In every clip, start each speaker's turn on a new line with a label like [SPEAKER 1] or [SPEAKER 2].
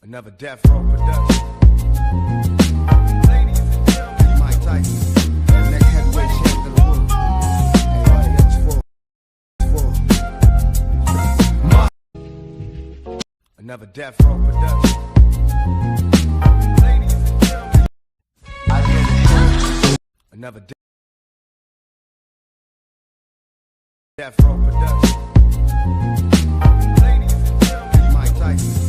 [SPEAKER 1] Another death row production. Ladies and gentlemen, Mike Tyson, the next heavyweight champion of the world. Everybody else full. Another death row production. Ladies and gentlemen, another death row production. Ladies and gentlemen, Mike Tyson.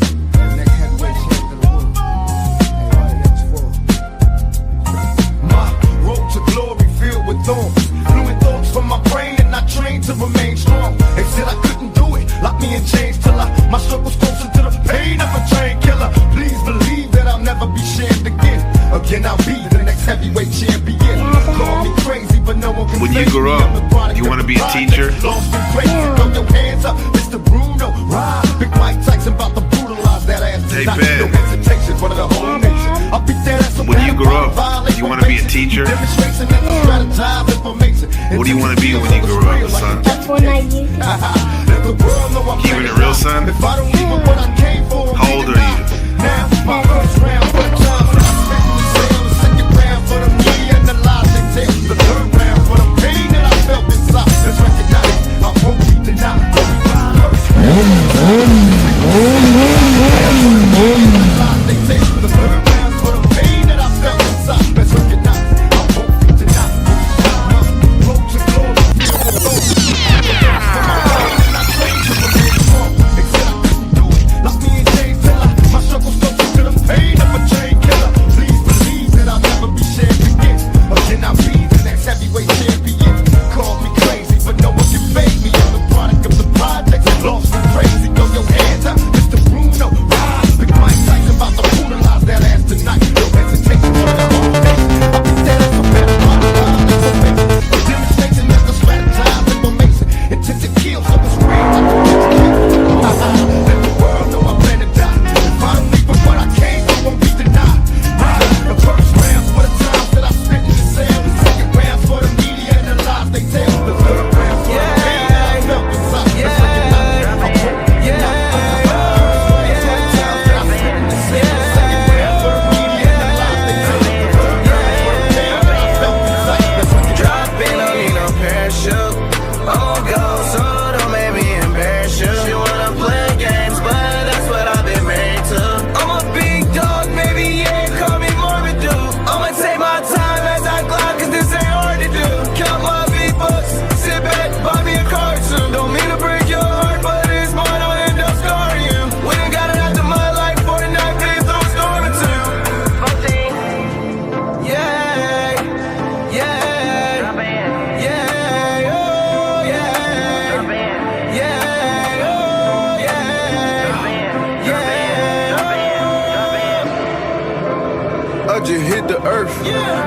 [SPEAKER 1] Fluid thoughts from my brain and I trained to remain strong. They said I couldn't do it, locked me in chains till my circle's closer to the pain of a train killer. Please believe that I'll never be shamed again. Again I'll be the next heavyweight champion. Call me crazy but no one can.
[SPEAKER 2] When you grow up, you want to be a teacher?
[SPEAKER 1] Lost in crazy, throw your hands up, Mr. Bruno. Ride, Big Mike Tyson about to brutalize that ass tonight. No hesitation, front of the whole nation. I'll beat that ass.
[SPEAKER 2] When you grow up, you want to be a teacher? What do you want to be when you grow up, son? Keeping it real, son? How old are you?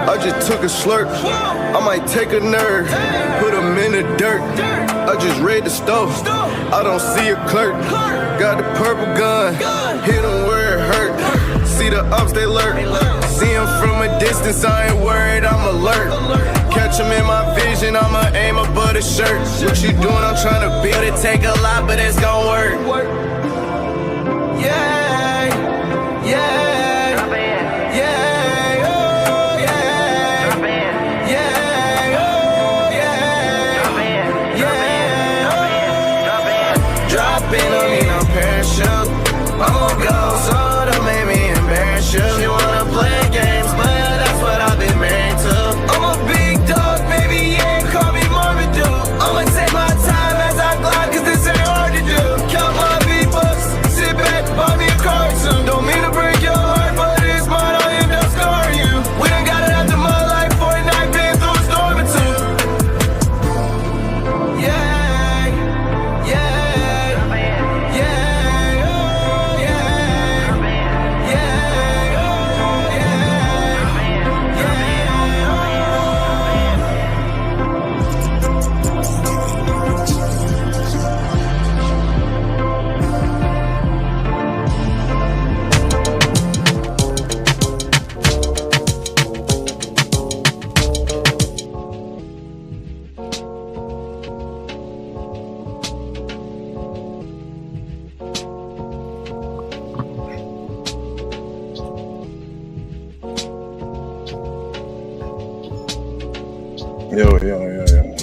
[SPEAKER 3] I just took a slurp, I might take a nerve, put him in the dirt. I just read the stove, I don't see a clerk. Got the purple gun, hit him where it hurt. See the ups, they lurk. See him from a distance, I ain't worried, I'm alert. Catch him in my vision, I'ma aim above the shirt. What you doing, I'm trying to build it. Take a lot, but it's gon' work. Yeah, yeah. I'm gon' go, so don't make me embarrass you. You wanna play games, but that's what I've been married to. I'm a big dog, baby, yeah, call me Marvin Duke. I'ma take my time as I glide, cause this ain't hard to do. Count my V-bucks, sit back, buy me a car soon. Don't mean to break your heart, but it's mine, I'll end up scarring you. We done got it after my life, 49 been through a storm or two. Yeah, yeah, yeah.
[SPEAKER 2] Yo, yo, yo, yo.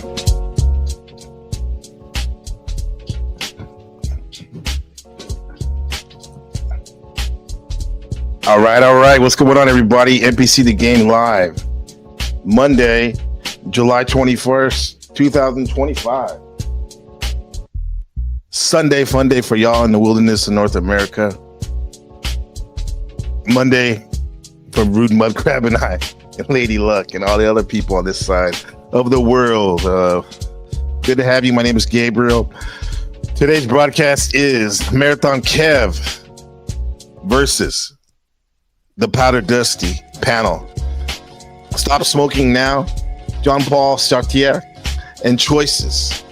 [SPEAKER 2] All right. What's going on, everybody? NPC The Game Live. Monday, July 21st, 2025. Sunday, fun day for y'all in the wilderness of North America. Monday for Rude Mud Crab and I, and Lady Luck, and all the other people on this side of the world. Good to have you. My name is Gabriel. Today's broadcast is Marathon Kev versus the Powder Dusty panel. Stop Smoking Now, Jean-Paul Sartre, and Choices.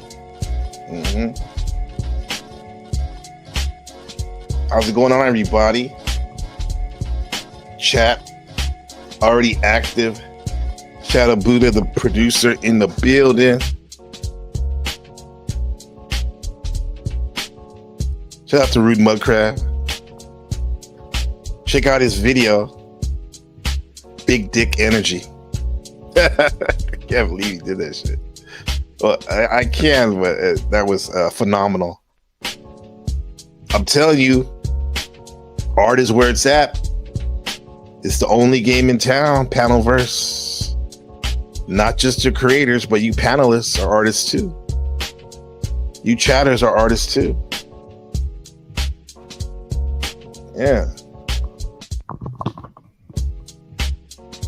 [SPEAKER 2] How's it going on, everybody? Chat already active. Shadow Buddha, the producer, in the building. Shout out to Rude Mud Crab. Check out his video, Big Dick Energy. I can't believe he did that shit. Well, I can, but that was phenomenal. I'm telling you, art is where it's at. It's the only game in town, Panelverse. Not just your creators, but you panelists are artists too. You chatters are artists too. Yeah.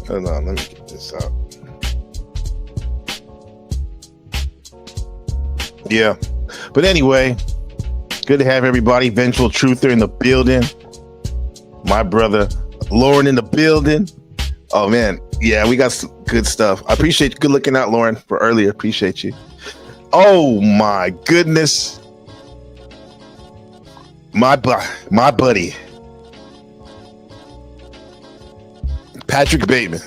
[SPEAKER 2] Hold on, let me get this out. Yeah. But anyway, good to have everybody. Vengeful Truther in the building. My brother Lauren in the building. Oh man, yeah, we got some good stuff. I appreciate you. Good looking out, Lauren, for earlier. Appreciate you. Oh my goodness, my buddy Patrick Bateman,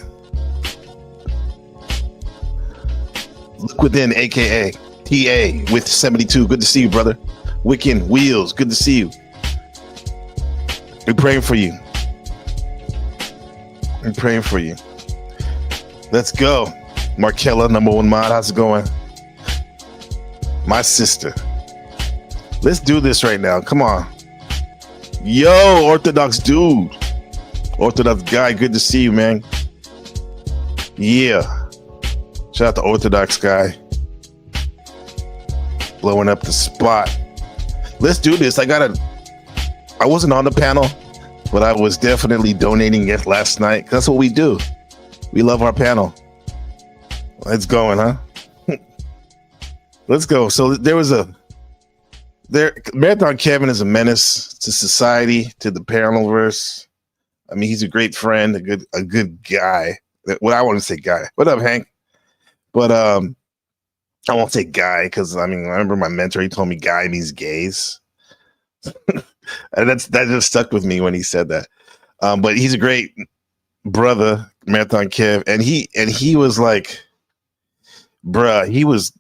[SPEAKER 2] Look Within, aka TA with 72. Good to see you, brother. Wiccan Wheels, good to see you. We're praying for you. I'm praying for you. Let's go. Markella, number one mod. How's it going? My sister. Let's do this right now. Come on. Yo, Orthodox dude. Orthodox guy. Good to see you, man. Yeah. Shout out to Orthodox guy. Blowing up the spot. Let's do this. I wasn't on the panel, but I was definitely donating it last night. That's what we do. We love our panel. Let's go, huh? Let's go. So Marathon Kevin is a menace to society, to the panelverse. I mean, he's a great friend, a good guy. What I want to say, guy. What up, Hank? But I won't say guy because I remember my mentor. He told me guy means gays. And that just stuck with me when he said that. But he's a great brother, Marathon Kev, and he was like, bruh, he was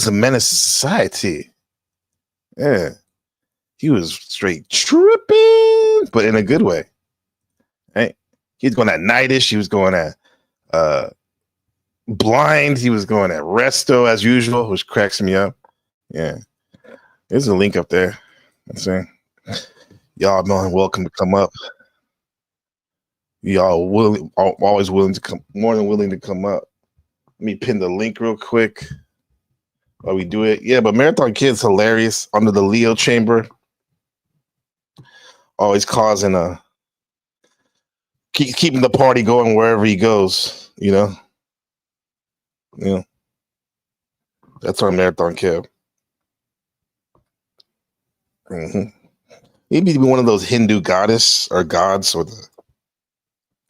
[SPEAKER 2] a menace to society. Yeah, he was straight tripping, but in a good way. Right? He was going at Nightish. He was going at Blind. He was going at Resto as usual, which cracks me up. Yeah. There's a link up there. Let's see. Y'all more than welcome to come up. Y'all always willing to come, more than willing to come up. Let me pin the link real quick while we do it. Yeah, but Marathon Kid's hilarious under the Leo chamber. Always causing keeping the party going wherever he goes, you know. Yeah. That's our Marathon Kid. Maybe one of those Hindu goddess or gods with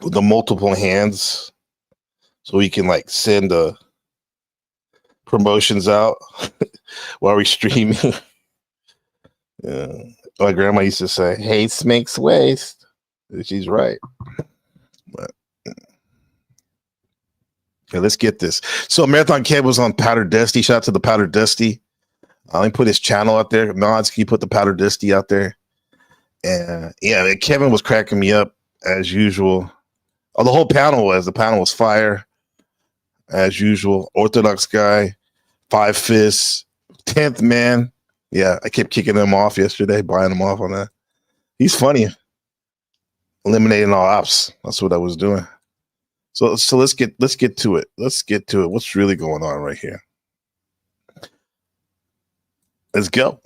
[SPEAKER 2] the multiple hands, so we can like send promotions out while we're streaming. Yeah. My grandma used to say, "Haste makes waste." She's right. But okay, let's get this. So Marathon Kev was on Powder Dusty. Shout out to the Powder Dusty. Let me put his channel out there. Nods, can you put the Powder Dusty out there? And yeah, Kevin was cracking me up as usual. Oh, the whole panel was. The panel was fire. as usual. Orthodox guy, 5 fists, 10th man. Yeah, I kept kicking him off yesterday, buying him off on that. He's funny. Eliminating all ops. That's what I was doing. So let's get to it. Let's get to it. What's really going on right here? Let's go.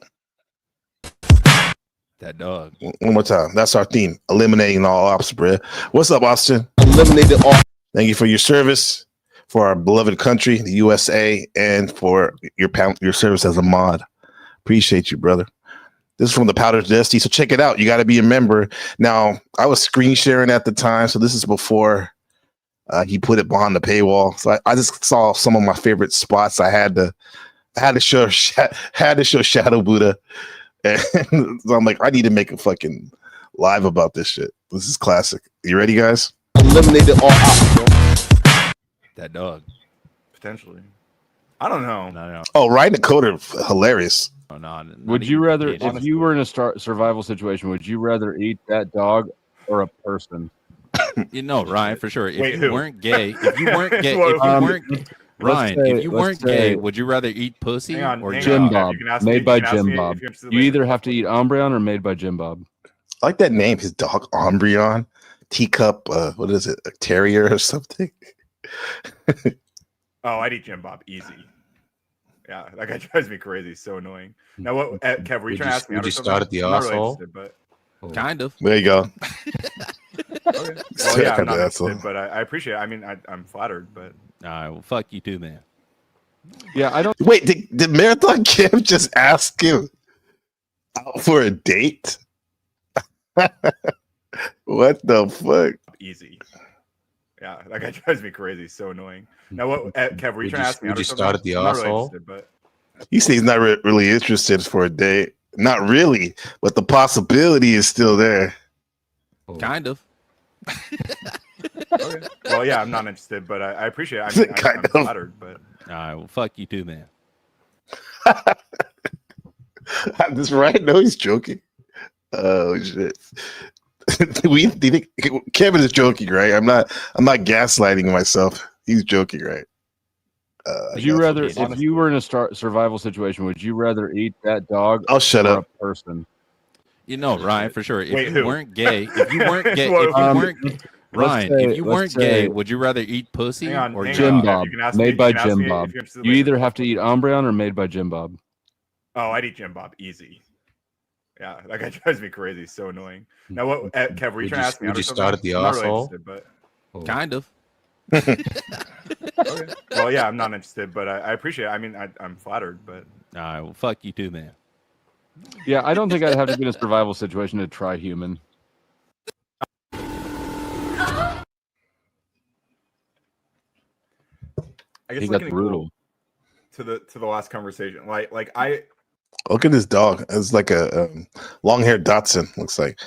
[SPEAKER 4] That dog.
[SPEAKER 2] One more time. That's our theme. Eliminating all ops, bruh. What's up, Austin?
[SPEAKER 5] Eliminated all.
[SPEAKER 2] Thank you for your service for our beloved country, the USA, and for your service as a mod. Appreciate you, brother. This is from the Powder Dusty, so check it out. You got to be a member. Now, I was screen sharing at the time, so this is before he put it behind the paywall. So I just saw some of my favorite spots. I had to show Shadow Buddha, and so I'm like, I need to make a fucking live about this shit. This is classic. You ready, guys?
[SPEAKER 5] Eliminated all ops.
[SPEAKER 4] That dog.
[SPEAKER 6] Potentially. I don't know.
[SPEAKER 4] No.
[SPEAKER 2] Oh, right in the coder, hilarious.
[SPEAKER 4] Oh, no.
[SPEAKER 7] Would you rather,
[SPEAKER 4] Honestly.
[SPEAKER 7] if you were in a survival situation, would you rather eat that dog or a person?
[SPEAKER 4] Ryan, for sure. If
[SPEAKER 6] Wait,
[SPEAKER 4] you
[SPEAKER 6] who?
[SPEAKER 4] weren't gay, if you weren't gay, Ryan, if you weren't gay, would you rather eat pussy
[SPEAKER 6] Hang on,
[SPEAKER 4] or
[SPEAKER 6] hang
[SPEAKER 7] Jim
[SPEAKER 6] on.
[SPEAKER 7] Bob,
[SPEAKER 6] You can ask me-
[SPEAKER 7] made
[SPEAKER 6] you
[SPEAKER 7] by
[SPEAKER 6] can ask
[SPEAKER 7] Jim
[SPEAKER 6] me
[SPEAKER 7] Bob.
[SPEAKER 6] if you're interested
[SPEAKER 7] You
[SPEAKER 6] later.
[SPEAKER 7] either have to eat Umbreon or made by Jim Bob.
[SPEAKER 2] I like that name. His dog, Umbreon. Teacup, what is it? A terrier or something?
[SPEAKER 6] Oh, I'd eat Jim Bob easy. Yeah, that guy drives me crazy. He's so annoying. Now, what, Kev, were you trying to ask me?
[SPEAKER 5] Would you
[SPEAKER 6] out or
[SPEAKER 5] start at
[SPEAKER 6] something?
[SPEAKER 5] the
[SPEAKER 6] I'm not really
[SPEAKER 5] asshole?
[SPEAKER 6] interested, but
[SPEAKER 4] kind of.
[SPEAKER 2] There you go.
[SPEAKER 6] okay. Well, yeah, I'm not
[SPEAKER 2] Asshole.
[SPEAKER 6] interested, but I appreciate it. I mean, I'm flattered, but
[SPEAKER 4] All right, well, fuck you too, man.
[SPEAKER 7] Yeah, I don't.
[SPEAKER 2] Wait, did Marathon Kim just ask him out for a date? What the fuck?
[SPEAKER 6] easy. Yeah, that guy drives me crazy. He's so annoying. Now, what, Kev, were you trying to ask me?
[SPEAKER 5] Would
[SPEAKER 6] out or
[SPEAKER 5] you
[SPEAKER 6] something?
[SPEAKER 5] start at the
[SPEAKER 6] I'm not really
[SPEAKER 5] asshole?
[SPEAKER 6] interested, but
[SPEAKER 2] He says he's not really interested for a date. Not really, but the possibility is still there.
[SPEAKER 4] Kind of.
[SPEAKER 6] okay. Well, yeah, I'm not interested, but I appreciate it. I mean,
[SPEAKER 2] Kind
[SPEAKER 6] I'm
[SPEAKER 2] of.
[SPEAKER 6] flattered, but
[SPEAKER 4] All right, well, fuck you too, man.
[SPEAKER 2] That's right. No, he's joking. Oh shit. Do you think Kevin is joking, right? I'm not gaslighting myself. He's joking, right?
[SPEAKER 7] Would you rather,
[SPEAKER 4] honestly.
[SPEAKER 7] if you were in a survival situation, would you rather eat that dog
[SPEAKER 2] I'll shut
[SPEAKER 7] or
[SPEAKER 2] up.
[SPEAKER 7] a person?
[SPEAKER 4] Ryan, for sure. If
[SPEAKER 6] Wait,
[SPEAKER 4] you
[SPEAKER 6] who?
[SPEAKER 4] weren't gay, if you weren't gay,
[SPEAKER 6] Well,
[SPEAKER 4] if you weren't Ryan,
[SPEAKER 7] say-
[SPEAKER 4] if you
[SPEAKER 7] let's
[SPEAKER 4] weren't gay,
[SPEAKER 7] say-
[SPEAKER 4] would you rather eat pussy
[SPEAKER 6] hang on.
[SPEAKER 4] or
[SPEAKER 6] hang
[SPEAKER 4] Jim
[SPEAKER 6] on,
[SPEAKER 7] Jim
[SPEAKER 6] Kev,
[SPEAKER 7] Bob,
[SPEAKER 6] you can ask me-
[SPEAKER 7] made
[SPEAKER 6] you
[SPEAKER 7] by
[SPEAKER 6] can ask
[SPEAKER 7] Jim
[SPEAKER 6] me if
[SPEAKER 7] Bob.
[SPEAKER 6] you're interested
[SPEAKER 7] You
[SPEAKER 6] later.
[SPEAKER 7] either have to eat Umbreon or made by Jim Bob.
[SPEAKER 6] Oh, I'd eat Jim Bob easy. Yeah, that guy drives me crazy. He's so annoying. Now, what, Kev, were you
[SPEAKER 5] Would
[SPEAKER 6] trying to
[SPEAKER 5] you-
[SPEAKER 6] ask me?
[SPEAKER 5] would
[SPEAKER 6] out or
[SPEAKER 5] you
[SPEAKER 6] something?
[SPEAKER 5] start at the
[SPEAKER 6] I'm not really
[SPEAKER 5] asshole?
[SPEAKER 6] interested, but
[SPEAKER 4] Kind of.
[SPEAKER 6] okay. Well, yeah, I'm not interested, but I appreciate it. I mean, I'm flattered, but
[SPEAKER 4] All right, well, fuck you too, man.
[SPEAKER 7] Yeah, I don't think I'd have to be in a survival situation to try human.
[SPEAKER 6] I guess
[SPEAKER 7] He
[SPEAKER 6] looking
[SPEAKER 7] got brutal.
[SPEAKER 6] to the last conversation. Like I
[SPEAKER 2] Look at this dog. It's like a long-haired Dotson. Looks like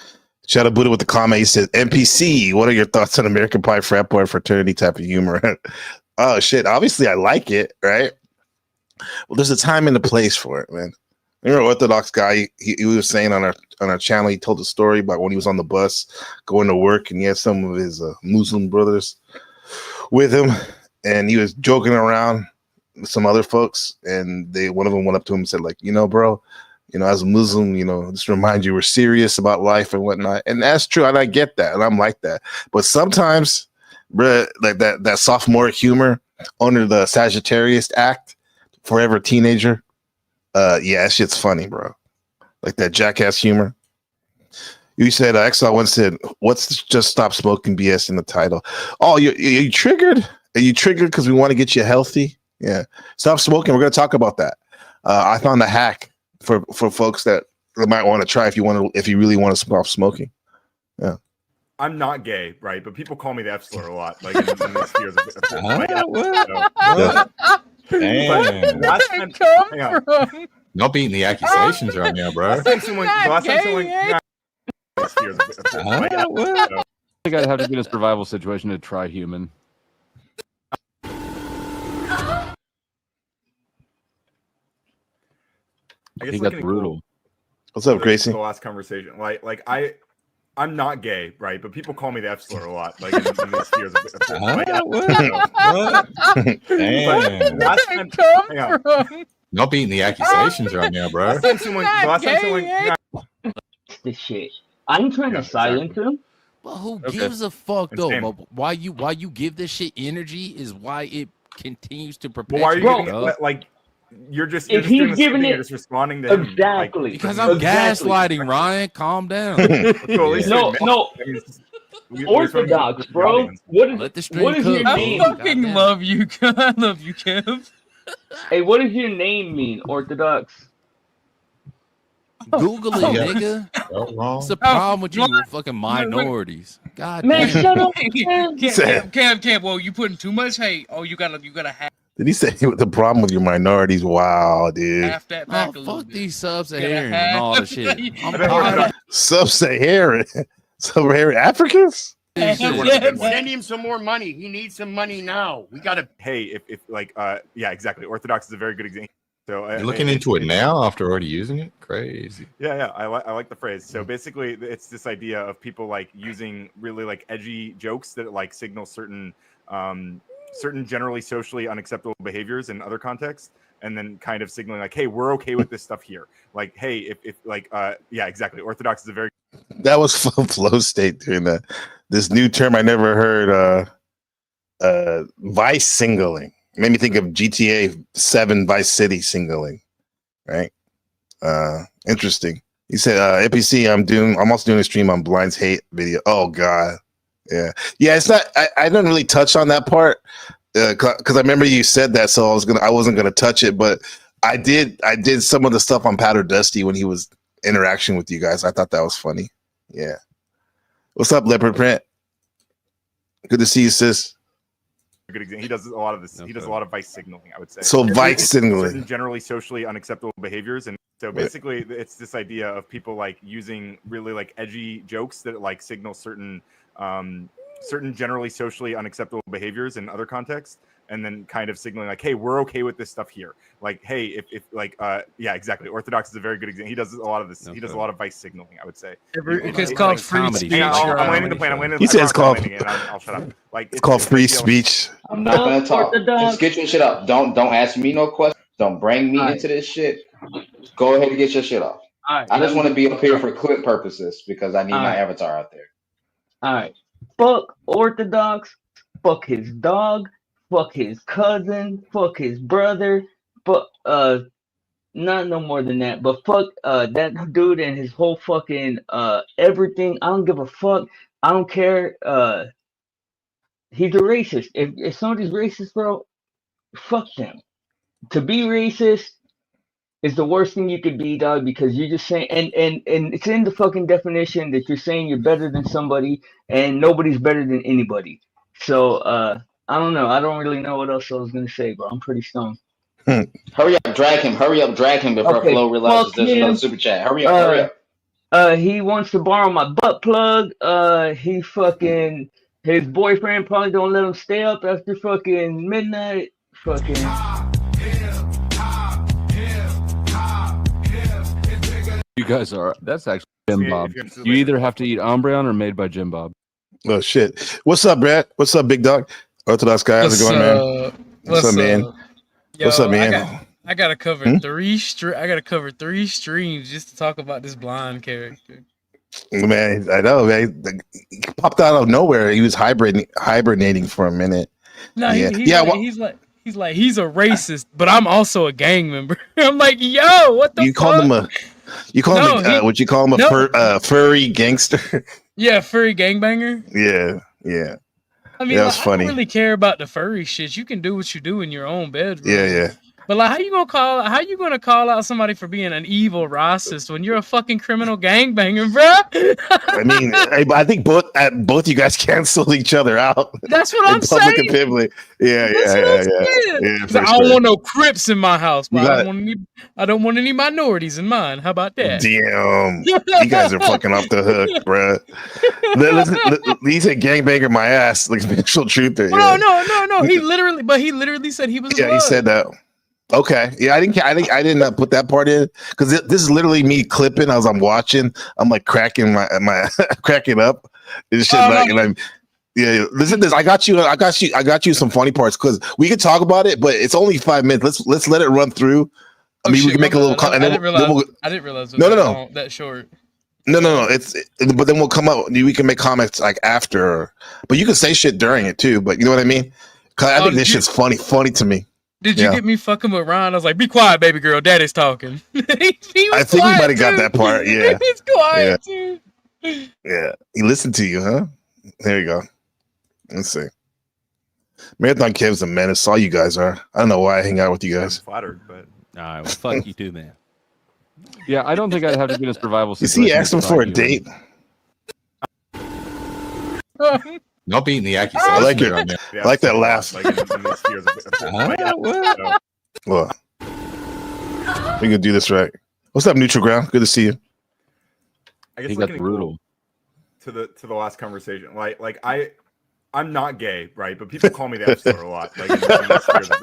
[SPEAKER 2] Shadow Buddha with the comment. He said, "NPC, what are your thoughts on American Pie frat boy fraternity type of humor?" Oh shit! Obviously, I like it, right? Well, there's a time and a place for it, man. Remember, Orthodox guy. He was saying on our channel. He told a story about when he was on the bus going to work, and he had some of his Muslim brothers with him, and he was joking around with some other folks, and one of them went up to him and said, like, bro, as a Muslim, just remind you we're serious about life and whatnot. And that's true, and I get that, and I'm like that. But sometimes, bro, like that sophomoric humor under the Sagittarius Act, forever teenager, yeah, that shit's funny, bro. Like that jackass humor. You said Exile once said, "What's just stop smoking BS in the title?" Oh, you triggered? Are you triggered because we want to get you healthy? Yeah, stop smoking. We're gonna talk about that. I found a hack for folks that might want to try if you really want to stop smoking. Yeah.
[SPEAKER 6] I'm not gay, right? But people call me the F slur a lot, like in the spheres of
[SPEAKER 5] What? Damn.
[SPEAKER 6] last time, hang on.
[SPEAKER 5] Don't beating the accusations right now, bro.
[SPEAKER 6] Last time someone spheres of
[SPEAKER 5] What?
[SPEAKER 7] I think I'd have to be in a survival situation to try human.
[SPEAKER 6] I guess
[SPEAKER 7] He got
[SPEAKER 6] looking
[SPEAKER 7] brutal.
[SPEAKER 2] What's up, Gracie?
[SPEAKER 6] The last conversation, like I I'm not gay, right? But people call me the F slur a lot, like in these spheres of like,
[SPEAKER 5] What? Damn.
[SPEAKER 6] last time, hang on.
[SPEAKER 5] Not beating the accusations right now, bro.
[SPEAKER 6] Last time someone,
[SPEAKER 8] The shit. I'm trying to silence him.
[SPEAKER 4] But who gives a fuck
[SPEAKER 6] It's
[SPEAKER 4] though?
[SPEAKER 6] him.
[SPEAKER 4] But why you give this shit energy is why it continues to
[SPEAKER 6] Well,
[SPEAKER 4] perpetuate.
[SPEAKER 6] why are you giving
[SPEAKER 4] dog.
[SPEAKER 6] it, like you're just
[SPEAKER 8] If
[SPEAKER 6] doing
[SPEAKER 8] he's
[SPEAKER 6] the same
[SPEAKER 8] giving
[SPEAKER 6] thing,
[SPEAKER 8] it-
[SPEAKER 6] you're just responding to him
[SPEAKER 8] Exactly.
[SPEAKER 4] Because I'm gaslighting, Ryan. Calm down.
[SPEAKER 6] Like, so at least
[SPEAKER 8] No,
[SPEAKER 6] admit-
[SPEAKER 8] no.
[SPEAKER 6] I mean, we-
[SPEAKER 8] Orthodox,
[SPEAKER 6] we-
[SPEAKER 8] bro. What
[SPEAKER 4] Let the
[SPEAKER 8] is
[SPEAKER 4] stream
[SPEAKER 8] what is your
[SPEAKER 4] cook,
[SPEAKER 8] name?
[SPEAKER 4] bro.
[SPEAKER 9] fucking
[SPEAKER 4] Goddamn.
[SPEAKER 9] love you. I love you, Kev.
[SPEAKER 8] Hey, what does your name mean? Orthodox.
[SPEAKER 4] Google it,
[SPEAKER 5] Yeah.
[SPEAKER 4] nigga.
[SPEAKER 5] Felt wrong.
[SPEAKER 4] What's the problem with you fucking minorities? God
[SPEAKER 8] Man,
[SPEAKER 4] damn.
[SPEAKER 8] shut up.
[SPEAKER 9] Kev, well, you putting too much hate. Oh, you gotta have
[SPEAKER 2] Did he say the problem with your minorities? Wow, dude.
[SPEAKER 9] half that
[SPEAKER 4] Oh,
[SPEAKER 9] back a little
[SPEAKER 4] fuck
[SPEAKER 9] bit.
[SPEAKER 4] these sub-Saharan and all the shit. I'm
[SPEAKER 6] I bet
[SPEAKER 4] tired of
[SPEAKER 2] Sub-Saharan, Sub-Saharan Africans.
[SPEAKER 4] this shit.
[SPEAKER 10] Send him some more money. He needs some money now. We gotta.
[SPEAKER 6] Hey, if like yeah, exactly. Orthodox is a very good example. So
[SPEAKER 5] You're looking into it now after already using it? Crazy.
[SPEAKER 6] Yeah, I like the phrase. So basically, it's this idea of people like using really like edgy jokes that like signal certain certain generally socially unacceptable behaviors in other contexts, and then kind of signaling like, hey, we're okay with this stuff here. Like, hey, if like yeah, exactly. Orthodox is a very
[SPEAKER 2] That was Flow State doing that. This new term I never heard. Vice singling. Made me think of GTA 7 Vice City singling. Right. Interesting. He said, APC, I'm also doing a stream on Blind's hate video. Oh God. Yeah. It's not I didn't really touch on that part. Because I remember you said that, so I wasn't gonna touch it, but I did some of the stuff on Powder Dusty when he was interaction with you guys. I thought that was funny. Yeah. What's up, Leopard Print? Good to see you, sis.
[SPEAKER 6] good example. He does a lot of this. He does a lot of vice signaling, I would say.
[SPEAKER 2] So vice signaling.
[SPEAKER 6] Certain generally socially unacceptable behaviors, and so basically, it's this idea of people like using really like edgy jokes that like signal certain certain generally socially unacceptable behaviors in other contexts, and then kind of signaling like, hey, we're okay with this stuff here. Like, hey, if like yeah, exactly. Orthodox is a very good example. He does a lot of this. He does a lot of vice signaling, I would say.
[SPEAKER 9] It's called free
[SPEAKER 4] comedy.
[SPEAKER 9] speech.
[SPEAKER 6] I'm landing the plane. I'm landing.
[SPEAKER 2] He said it's called.
[SPEAKER 6] I'll shut up. Like
[SPEAKER 2] It's called free speech.
[SPEAKER 8] I'm
[SPEAKER 11] not gonna
[SPEAKER 8] not
[SPEAKER 11] talk.
[SPEAKER 8] Orthodox.
[SPEAKER 11] Just get your shit up. Don't ask me no questions. Don't bring me into this shit. Go ahead and get your shit off.
[SPEAKER 8] All right,
[SPEAKER 11] I just want to be up here for clip purposes because I need my avatar out there.
[SPEAKER 8] All right. Fuck Orthodox. Fuck his dog. Fuck his cousin. Fuck his brother. But not no more than that. But fuck that dude and his whole fucking everything. I don't give a fuck. I don't care. He's a racist. If somebody's racist, bro, fuck them. To be racist is the worst thing you could be, dog, because you're just saying, and it's in the fucking definition that you're saying you're better than somebody, and nobody's better than anybody. So I don't know. I don't really know what else I was gonna say, bro. I'm pretty stoned.
[SPEAKER 11] Hurry up, drag him. Hurry up, drag him before
[SPEAKER 8] Okay,
[SPEAKER 11] Flo realizes
[SPEAKER 8] fuck
[SPEAKER 11] there's
[SPEAKER 8] him.
[SPEAKER 11] another super chat. Hurry up.
[SPEAKER 8] He wants to borrow my butt plug. He fucking his boyfriend probably don't let him stay up after fucking midnight. Fucking.
[SPEAKER 7] You guys are. That's actually Jim
[SPEAKER 6] Yeah,
[SPEAKER 7] Bob.
[SPEAKER 6] if you're interested
[SPEAKER 7] You
[SPEAKER 6] later.
[SPEAKER 7] either have to eat Umbreon or made by Jim Bob.
[SPEAKER 2] Oh shit. What's up, Brad? What's up, big dog? Orthodox guy. How's it going, man? What's up, man? What's up, man?
[SPEAKER 9] I gotta cover I gotta cover 3 streams just to talk about this blind character.
[SPEAKER 2] Man, I know, man. He popped out of nowhere. He was hibernating for a minute.
[SPEAKER 9] No,
[SPEAKER 2] Yeah.
[SPEAKER 9] he's like he's a racist, but I'm also a gang member. I'm like, yo, what the
[SPEAKER 2] You
[SPEAKER 9] fuck?
[SPEAKER 2] called him would you call him a furry gangster?
[SPEAKER 9] Yeah, furry gangbanger.
[SPEAKER 2] Yeah.
[SPEAKER 9] I mean,
[SPEAKER 2] That
[SPEAKER 9] like,
[SPEAKER 2] was funny.
[SPEAKER 9] I don't really care about the furry shit. You can do what you do in your own bedroom.
[SPEAKER 2] Yeah.
[SPEAKER 9] But like, how you gonna call out somebody for being an evil racist when you're a fucking criminal gangbanger, bro?
[SPEAKER 2] I mean, I think both you guys canceled each other out.
[SPEAKER 9] That's what
[SPEAKER 2] in
[SPEAKER 9] I'm
[SPEAKER 2] public
[SPEAKER 9] saying.
[SPEAKER 2] and public. Yeah. Yeah,
[SPEAKER 9] 'Cause I don't want no Crips in my house, but I don't want any minorities in mine. How about that?
[SPEAKER 2] Damn, you guys are fucking off the hook, bro. He said gangbanger my ass, like Mitchell Truther.
[SPEAKER 9] No. He literally said he was.
[SPEAKER 2] Yeah, he said that. Okay, yeah, I didn't put that part in because this is literally me clipping as I'm watching. I'm like cracking my cracking up and shit.
[SPEAKER 9] Oh,
[SPEAKER 2] Like,
[SPEAKER 9] no.
[SPEAKER 2] and I'm yeah. Listen to this. I got you some funny parts because we can talk about it, but it's only 5 minutes. Let's let it run through. I mean, we can make a little.
[SPEAKER 9] I didn't realize. I didn't realize it was
[SPEAKER 2] no.
[SPEAKER 9] that short.
[SPEAKER 2] No. But then we'll come up. We can make comments like after, but you can say shit during it too. But you know what I mean? Cause I think this shit's funny to me.
[SPEAKER 9] Did you get me fucking with Ryan? I was like, "Be quiet, baby girl. Daddy's talking."
[SPEAKER 2] I think we might have got that part. Yeah,
[SPEAKER 9] he's quiet too.
[SPEAKER 2] Yeah, he listened to you, huh? There you go. Let's see. Marathon Kev's a menace. All you guys are. I don't know why I hang out with you guys.
[SPEAKER 6] I'm flattered, but
[SPEAKER 4] all right, well, fuck you too, man.
[SPEAKER 7] Yeah, I don't think I'd have to be in a survival
[SPEAKER 2] You
[SPEAKER 7] situation.
[SPEAKER 2] see, he asked him for a date.
[SPEAKER 5] Not beating the accusation.
[SPEAKER 2] I like it.
[SPEAKER 5] right now.
[SPEAKER 2] I like that laugh.
[SPEAKER 6] like in these spheres of
[SPEAKER 2] Well, we can do this right. What's up, Neutral Ground? Good to see you.
[SPEAKER 6] I guess
[SPEAKER 7] He got
[SPEAKER 6] looking
[SPEAKER 7] brutal.
[SPEAKER 6] to the last conversation. Like I'm not gay, right? But people call me the F slur a lot. Like in these spheres of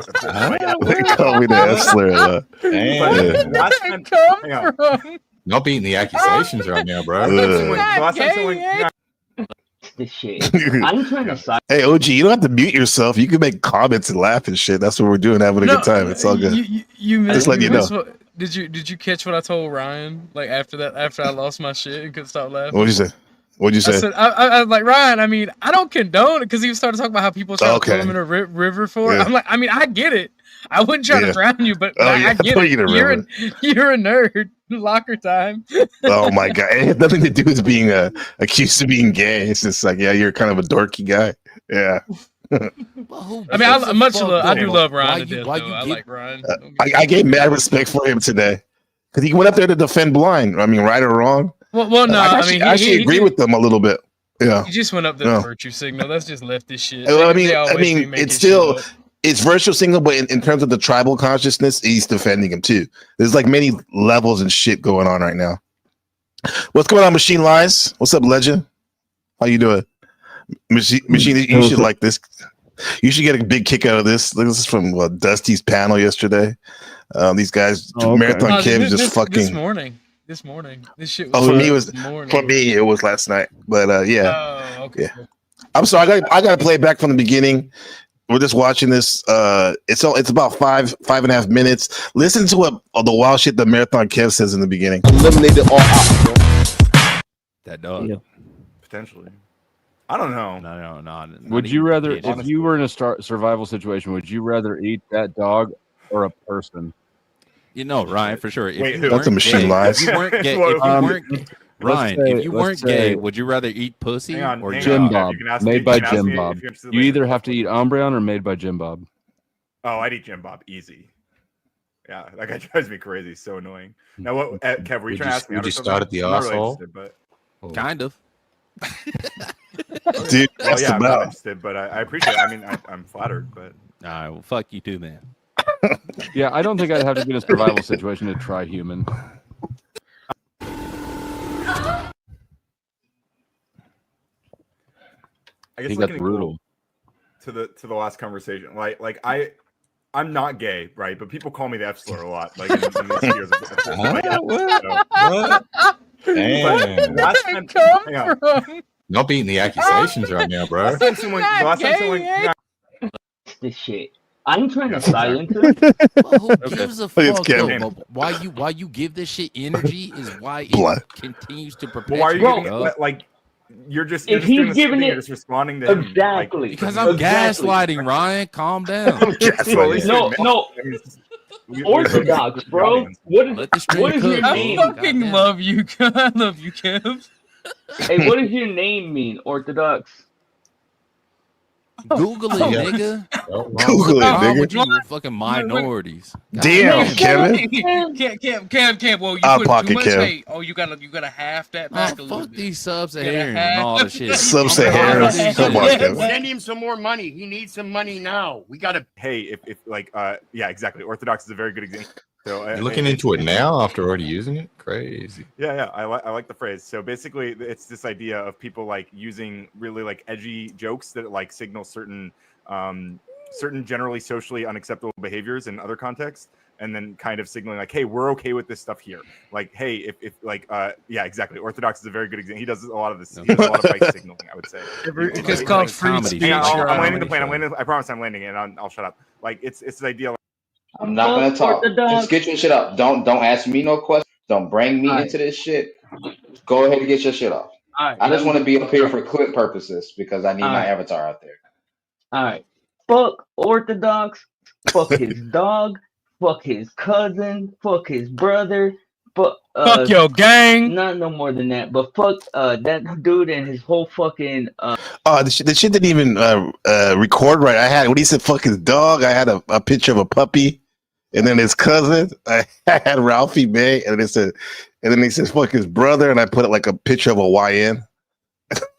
[SPEAKER 2] They call me the F slur a lot.
[SPEAKER 5] Damn.
[SPEAKER 6] last time, hang on.
[SPEAKER 5] Not beating the accusations right now, bro.
[SPEAKER 6] Last time someone
[SPEAKER 8] This shit. I'm trying to side.
[SPEAKER 2] Hey, OG, you don't have to mute yourself. You can make comments and laugh and shit. That's what we're doing, having a good time. It's all good.
[SPEAKER 9] You missed.
[SPEAKER 2] Just letting you know.
[SPEAKER 9] What, did you catch what I told Ryan? Like after I lost my shit and couldn't stop laughing.
[SPEAKER 2] What'd you say? What'd you say?
[SPEAKER 9] I said, I was like, Ryan, I mean, I don't condone it because he started talking about how people try to throw him in a river for it.
[SPEAKER 2] Yeah.
[SPEAKER 9] I'm like, I mean, I get it. I wouldn't try to drown you, but I get it. You're a nerd. Locker time.
[SPEAKER 2] Oh my god, it had nothing to do with being accused of being gay. It's just like, yeah, you're kind of a dorky guy. Yeah.
[SPEAKER 9] I mean, I do love Ryan to death. I like Ryan.
[SPEAKER 2] I gave mad respect for him today because he went up there to defend blind. I mean, right or wrong.
[SPEAKER 9] Well, no,
[SPEAKER 2] I actually agree with them a little bit. Yeah,
[SPEAKER 9] he just went up there to virtue signal. That's just leftist shit.
[SPEAKER 2] I mean, it's still. It's virtual single, but in terms of the tribal consciousness, he's defending him too. There's like many levels and shit going on right now. What's going on, Machine Lies? What's up, Legend? How you doing? Machine, you should like this. You should get a big kick out of this. This is from Dusty's panel yesterday. These guys, Marathon Kim, just fucking
[SPEAKER 9] This morning. This shit was
[SPEAKER 2] for me it was last night. But yeah.
[SPEAKER 9] Oh, okay.
[SPEAKER 2] Yeah. I'm sorry, I gotta play it back from the beginning. We're just watching this. It's about five and a half minutes. Listen to what the wild shit that Marathon Kev says in the beginning. Eliminated all out.
[SPEAKER 4] That dog.
[SPEAKER 7] Yeah.
[SPEAKER 6] potentially. I don't know.
[SPEAKER 4] No.
[SPEAKER 7] Would you rather, if you were in a survival situation, would you rather eat that dog or a person?
[SPEAKER 4] You know, Ryan, for sure.
[SPEAKER 6] Wait,
[SPEAKER 2] that's a Machine Lies.
[SPEAKER 4] If you weren't gay, if you weren't gay, would you rather eat pussy or
[SPEAKER 7] Jim Bob? Made by Jim Bob. You either have to eat Umbreon or made by Jim Bob.
[SPEAKER 6] Oh, I'd eat Jim Bob easy. Yeah, that guy drives me crazy. So annoying. Now, what, Kev? Were you trying to ask me?
[SPEAKER 5] Would you start at the asshole?
[SPEAKER 4] Kind of.
[SPEAKER 2] Dude,
[SPEAKER 6] well, yeah, I'm not interested, but I appreciate it. I mean, I'm flattered, but
[SPEAKER 4] all right, well, fuck you too, man.
[SPEAKER 7] Yeah, I don't think I'd have to be in a survival situation to try human.
[SPEAKER 6] I guess
[SPEAKER 7] he got brutal.
[SPEAKER 6] To the last conversation, like I'm not gay, right? But people call me the F slur a lot, like in these years.
[SPEAKER 5] What? Damn.
[SPEAKER 6] Last time, hang on.
[SPEAKER 5] Not beating the accusations right now, bro.
[SPEAKER 6] Last time someone
[SPEAKER 8] this shit. I'm trying to silence him.
[SPEAKER 4] Well, who gives a fuck? Why you give this shit energy is why it continues to perpetuate.
[SPEAKER 6] Why are you giving it, like you're just doing you're just responding to him,
[SPEAKER 8] exactly
[SPEAKER 6] like,
[SPEAKER 4] because I'm gaslighting, Ryan. Calm down.
[SPEAKER 8] No. Orthodox, bro. What is your name?
[SPEAKER 9] I fucking love you. I love you, Kev.
[SPEAKER 8] Hey, what does your name mean, Orthodox?
[SPEAKER 4] Google it, nigga.
[SPEAKER 2] Google it,
[SPEAKER 4] Why would
[SPEAKER 2] nigga.
[SPEAKER 4] you fucking minorities?
[SPEAKER 2] Damn, Kevin.
[SPEAKER 9] Kev, well, you put too much hate. Oh, you gotta half that back a little
[SPEAKER 4] Fuck
[SPEAKER 9] bit.
[SPEAKER 4] these Sub-Saharans and all the shit.
[SPEAKER 2] Sub-Saharans. Come on, Kevin.
[SPEAKER 10] Send him some more money. He needs some money now. We gotta.
[SPEAKER 6] Hey, if like yeah, exactly. Orthodox is a very good example. So
[SPEAKER 5] You're looking into it now after already using it? Crazy.
[SPEAKER 6] Yeah, I like the phrase. So basically, it's this idea of people like using really like edgy jokes that like signal certain certain generally socially unacceptable behaviors in other contexts, and then kind of signaling like, hey, we're okay with this stuff here. Like, hey, if like yeah, exactly. Orthodox is a very good example. He does a lot of this. He does a lot of vice signaling, I would say.
[SPEAKER 9] It's called free speech.
[SPEAKER 6] I'm landing the plane. I promise I'm landing it, and I'll shut up. Like, it's this idea.
[SPEAKER 11] I'm not gonna talk. Just get your shit up. Don't ask me no questions. Don't bring me into this shit. Go ahead and get your shit off. I just want to be up here for clip purposes because I need my avatar out there.
[SPEAKER 8] All right. Fuck Orthodox. Fuck his dog. Fuck his cousin. Fuck his brother. Fuck
[SPEAKER 9] your gang.
[SPEAKER 8] Not no more than that. But fuck that dude and his whole fucking.
[SPEAKER 2] The shit didn't even record right. I had when he said fuck his dog. I had a picture of a puppy, and then his cousin. I had Ralphie May, and then he said fuck his brother, and I put it like a picture of a YN.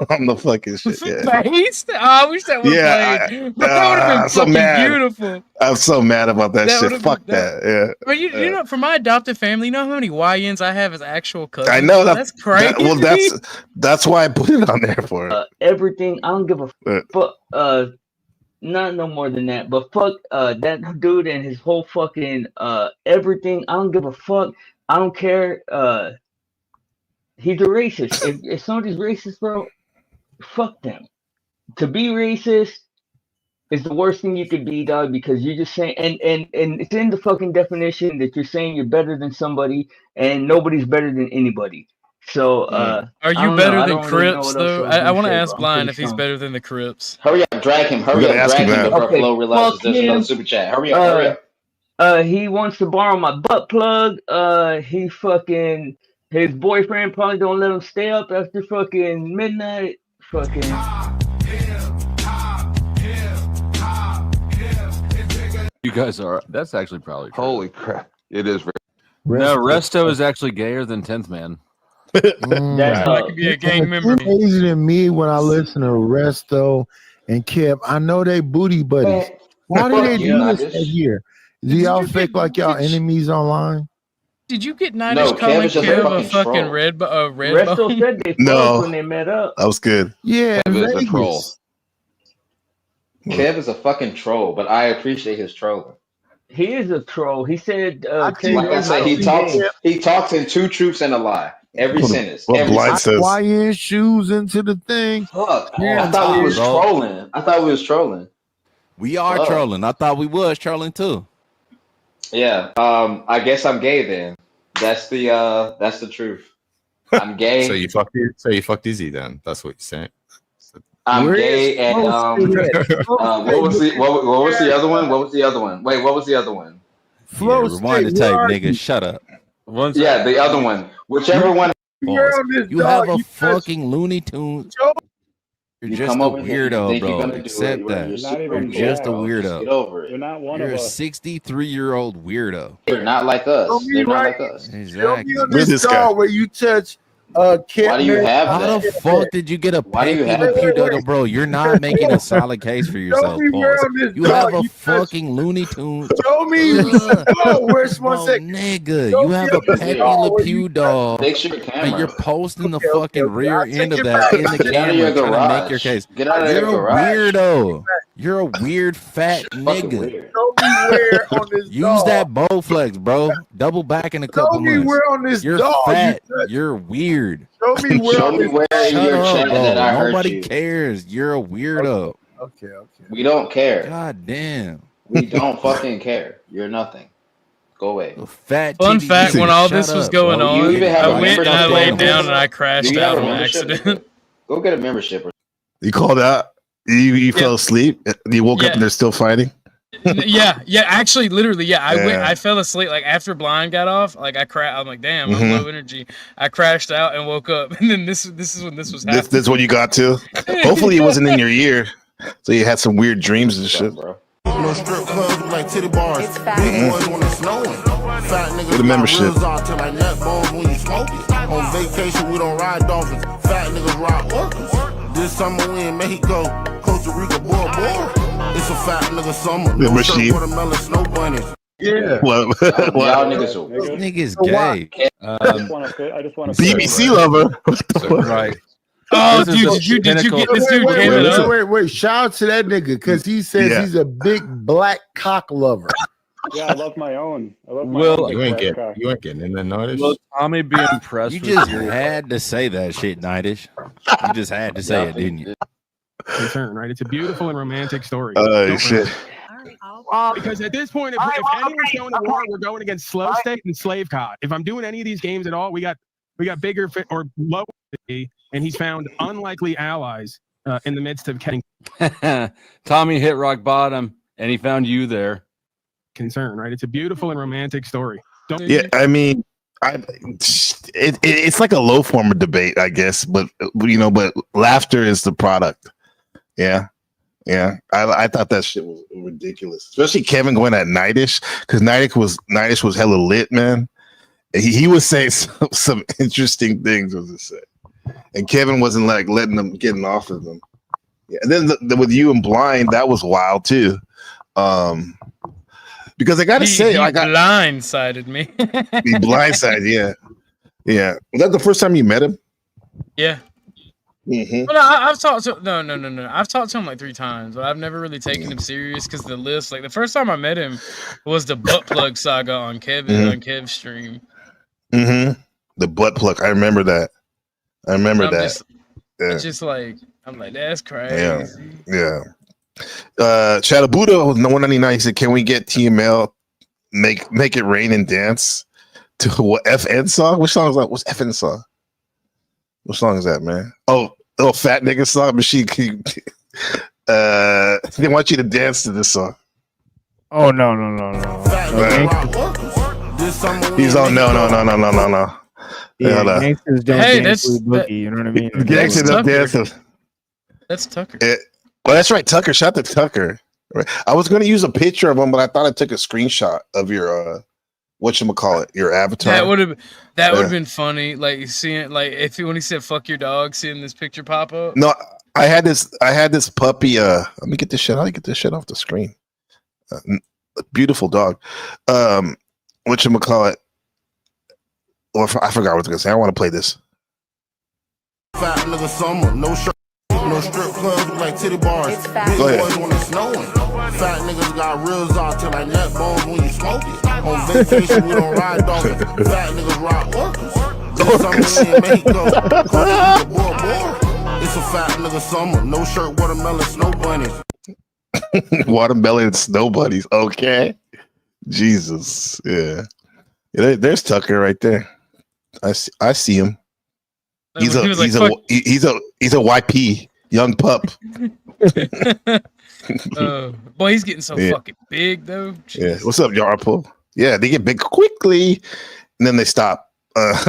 [SPEAKER 2] On the fucking shit. Yeah.
[SPEAKER 9] I wish that would have played. But that would have been
[SPEAKER 2] so
[SPEAKER 9] fucking
[SPEAKER 2] mad.
[SPEAKER 9] beautiful.
[SPEAKER 2] I'm so mad about that shit. Fuck that. Yeah.
[SPEAKER 9] But you know, for my adopted family, you know how many YNs I have as actual cousins?
[SPEAKER 2] I know
[SPEAKER 9] that's crazy.
[SPEAKER 2] That's why I put it on there for it.
[SPEAKER 8] Everything. I don't give a fuck. Not no more than that. But fuck that dude and his whole fucking everything. I don't give a fuck. I don't care. He's a racist. If somebody's racist, bro, fuck them. To be racist is the worst thing you could be, dog, because you're just saying, and it's in the fucking definition that you're saying you're better than somebody, and nobody's better than anybody. So,
[SPEAKER 9] are you better than Crips, though? I want to ask Blind if he's better than the Crips.
[SPEAKER 11] Hurry up, drag him. Hurry up, drag him before Flo realizes there's another super chat. Hurry up.
[SPEAKER 8] He wants to borrow my butt plug. He fucking. His boyfriend probably don't let him stay up after fucking midnight. Fucking.
[SPEAKER 7] You guys are. That's actually probably true.
[SPEAKER 12] Holy crap! It is.
[SPEAKER 7] No, Resto is actually gayer than 10th Man.
[SPEAKER 9] That could be a gang member.
[SPEAKER 13] Crazy than me when I listen to Resto and Kip. I know they booty buddies. Why do they do this here? Do y'all fake like y'all enemies online?
[SPEAKER 9] Did you get Nidish calling Kev a fucking red
[SPEAKER 8] Resto said they fucked when they met up.
[SPEAKER 2] That was good.
[SPEAKER 13] Yeah,
[SPEAKER 11] Kev is a troll. Kev is a fucking troll, but I appreciate his trolling.
[SPEAKER 8] He is a troll. He said,
[SPEAKER 11] like I said, he talks in two truths and a lie. Every sentence.
[SPEAKER 13] YN shoes into the thing.
[SPEAKER 11] Fuck. I thought we was trolling.
[SPEAKER 14] We are trolling. I thought we was trolling too.
[SPEAKER 11] Yeah. I guess I'm gay then. That's the truth. I'm gay.
[SPEAKER 5] So you fucked Izzy then. That's what you're saying.
[SPEAKER 11] I'm gay and what was the other one? Wait, what was the other one?
[SPEAKER 14] Yeah, rewind the tape, nigga. Shut up.
[SPEAKER 11] Yeah, the other one. Whichever one.
[SPEAKER 14] You have a fucking Looney Tunes. You're just a weirdo, bro. Accept that. You're just a weirdo.
[SPEAKER 11] Get over it.
[SPEAKER 10] You're not one
[SPEAKER 14] You're
[SPEAKER 10] of
[SPEAKER 14] a
[SPEAKER 10] us.
[SPEAKER 14] 63-year-old weirdo.
[SPEAKER 11] They're not like us. They're not like us.
[SPEAKER 14] Exactly.
[SPEAKER 13] This guy where you touch
[SPEAKER 11] Why do you have
[SPEAKER 14] How
[SPEAKER 11] that?
[SPEAKER 14] the fuck did you get a
[SPEAKER 11] Why do you
[SPEAKER 14] peck in
[SPEAKER 11] have
[SPEAKER 14] the pew
[SPEAKER 11] that?
[SPEAKER 14] dodo, bro? You're not making a solid case for yourself, boss. You have a fucking Looney Tunes.
[SPEAKER 13] Show me. Where's one second?
[SPEAKER 14] Nigga, you have a Pepe Le Pew dog,
[SPEAKER 11] Fix your camera.
[SPEAKER 14] and you're posting the fucking rear end of that in the
[SPEAKER 11] Get out of
[SPEAKER 14] camera
[SPEAKER 11] your
[SPEAKER 14] trying to
[SPEAKER 11] garage.
[SPEAKER 14] make your case.
[SPEAKER 11] Get out of
[SPEAKER 14] You're
[SPEAKER 11] your
[SPEAKER 14] a
[SPEAKER 11] garage.
[SPEAKER 14] weirdo. You're a weird fat
[SPEAKER 11] Fucking
[SPEAKER 14] nigga.
[SPEAKER 11] weird.
[SPEAKER 13] Show me where on this
[SPEAKER 14] Use
[SPEAKER 13] dog.
[SPEAKER 14] that Bowflex, bro. Double back in a
[SPEAKER 13] Show
[SPEAKER 14] couple
[SPEAKER 13] me
[SPEAKER 14] months.
[SPEAKER 13] where on this
[SPEAKER 14] You're
[SPEAKER 13] dog.
[SPEAKER 14] fat.
[SPEAKER 13] You touch.
[SPEAKER 14] You're weird.
[SPEAKER 13] Show me where
[SPEAKER 11] Show
[SPEAKER 13] on
[SPEAKER 11] me
[SPEAKER 13] this.
[SPEAKER 11] where in
[SPEAKER 14] Shut
[SPEAKER 11] your
[SPEAKER 14] up,
[SPEAKER 11] chat
[SPEAKER 14] bro.
[SPEAKER 11] that I hurt
[SPEAKER 14] Nobody
[SPEAKER 11] you.
[SPEAKER 14] cares. You're a weirdo.
[SPEAKER 13] Okay.
[SPEAKER 11] We don't care.
[SPEAKER 14] God damn.
[SPEAKER 11] We don't fucking care. You're nothing. Go away.
[SPEAKER 14] A fat
[SPEAKER 9] Fun
[SPEAKER 14] TV
[SPEAKER 9] fact: when all
[SPEAKER 14] Shut
[SPEAKER 9] this was
[SPEAKER 14] up,
[SPEAKER 9] going
[SPEAKER 14] bro.
[SPEAKER 11] You
[SPEAKER 9] on,
[SPEAKER 11] even have
[SPEAKER 9] I
[SPEAKER 11] a
[SPEAKER 9] went and I
[SPEAKER 11] membership
[SPEAKER 9] laid
[SPEAKER 11] on
[SPEAKER 9] down
[SPEAKER 11] this?
[SPEAKER 9] and I
[SPEAKER 11] Do
[SPEAKER 9] crashed
[SPEAKER 11] you have
[SPEAKER 9] out
[SPEAKER 11] a
[SPEAKER 9] on
[SPEAKER 11] membership?
[SPEAKER 9] accident.
[SPEAKER 11] Go get a membership.
[SPEAKER 2] You called out. You fell asleep. You woke up and they're still fighting.
[SPEAKER 9] Yeah. Actually, literally, yeah.
[SPEAKER 2] Yeah.
[SPEAKER 9] I fell asleep like after Blind got off. Like I'm like, damn, I'm low energy. I crashed out and woke up, and then this is when this was happening.
[SPEAKER 2] This is what you got to. Hopefully it wasn't in your ear, so you had some weird dreams and shit.
[SPEAKER 11] Bro.
[SPEAKER 15] No strip clubs like titty bars. Big boys when it's snowing. Fat niggas
[SPEAKER 2] With a membership.
[SPEAKER 15] got wheels on till like nut bones when you smoke it. On vacation we don't ride dolphins. Fat niggas ride orcas. This summer we in Mexico, Costa Rica, Bora Bora. It's a fat nigga summer.
[SPEAKER 2] The
[SPEAKER 15] No
[SPEAKER 2] machine.
[SPEAKER 15] shirt, watermelon, snow bunnies.
[SPEAKER 13] Yeah.
[SPEAKER 2] What?
[SPEAKER 11] Y'all niggas are
[SPEAKER 14] This nigga's gay.
[SPEAKER 10] I just want to.
[SPEAKER 2] BBC lover.
[SPEAKER 5] So, right.
[SPEAKER 9] Oh, dude, did you get this dude?
[SPEAKER 13] Wait. Shout out to that nigga because he says he's a big black cock lover.
[SPEAKER 12] Yeah, I love my own.
[SPEAKER 5] You ain't getting in the notice.
[SPEAKER 7] Will Tommy be impressed?
[SPEAKER 14] You just had to say that shit, Nightish. You just had to say it, didn't you?
[SPEAKER 16] Concern, right? It's a beautiful and romantic story.
[SPEAKER 2] Oh shit.
[SPEAKER 16] Because at this point, if anyone's going to war, we're going against slow state and slave cod. If I'm doing any of these games at all, we got bigger or lower, and he's found unlikely allies in the midst of getting.
[SPEAKER 7] Tommy hit rock bottom, and he found you there.
[SPEAKER 16] Concern, right? It's a beautiful and romantic story.
[SPEAKER 2] I mean, it's like a low form of debate, I guess, but but laughter is the product. Yeah. I thought that shit was ridiculous, especially Kevin going at Nightish because Nightish was hella lit, man. He was saying some interesting things, was to say, and Kevin wasn't like letting them getting off of them. Yeah, and then with you and Blind, that was wild too. Because I gotta say,
[SPEAKER 9] he blindsided me.
[SPEAKER 2] He blindsided, yeah. Was that the first time you met him?
[SPEAKER 9] Yeah.
[SPEAKER 2] Mm-hmm.
[SPEAKER 9] Well, I've talked to no. I've talked to him like 3 times, but I've never really taken him serious because the list. Like the first time I met him was the butt plug saga on Kev's stream.
[SPEAKER 2] Mm-hmm. The butt plug. I remember that.
[SPEAKER 9] It's just like I'm like that's crazy.
[SPEAKER 2] Yeah. Chatabuda was 199. He said, "Can we get TML make it rain and dance to what FN song? Which song is that? What's FN song? What song is that, man? Oh, fat nigga song. Machine. They want you to dance to this song.
[SPEAKER 17] Oh no.
[SPEAKER 2] He's on no.
[SPEAKER 17] Yeah, gangsters don't dance to boogie. You know what I mean?
[SPEAKER 2] Gangsters don't dance.
[SPEAKER 9] That's Tucker.
[SPEAKER 2] Well, that's right, Tucker. Shout out to Tucker. Right. I was going to use a picture of him, but I thought I took a screenshot of your whatchamacallit, your avatar.
[SPEAKER 9] That would have been funny. Like seeing when he said "fuck your dog," seeing this picture pop up.
[SPEAKER 2] No, I had this puppy. Let me get this shit. How do I get this shit off the screen? Beautiful dog. Whatchamacallit? Or I forgot what I was gonna say. I want to play this.
[SPEAKER 15] Fat nigga summer, no shirt. No strip clubs like titty bars. Big boys when it's snowing. Fat niggas got reels out till like neck bones when you smoke it. On vacation we don't ride dogs. Fat niggas rock orcas. This summer we in Mexico. It's a fat nigga summer. No shirt, watermelon, snow bunnies.
[SPEAKER 2] Watermelon, snow bunnies. Okay. Jesus. Yeah. There's Tucker right there. I see him. He's a YP young pup.
[SPEAKER 9] Boy, he's getting so fucking big though. Jeez.
[SPEAKER 2] Yeah. What's up, Yarpo? Yeah, they get big quickly, and then they stop.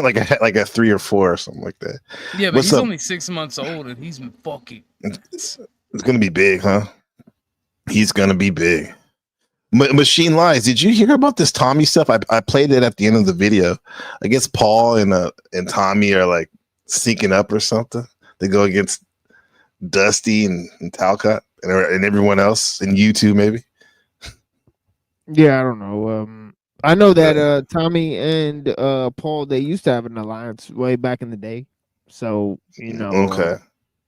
[SPEAKER 2] Like a 3 or 4 or something like that.
[SPEAKER 9] Yeah, but he's only 6 months old, and he's fucking.
[SPEAKER 2] It's gonna be big, huh? He's gonna be big. Machine Lies. Did you hear about this Tommy stuff? I played it at the end of the video. I guess Paul and Tommy are like syncing up or something. They go against Dusty and Talcott and everyone else, and you too, maybe.
[SPEAKER 17] Yeah, I don't know. I know that Tommy and Paul, they used to have an alliance way back in the day. So
[SPEAKER 2] okay.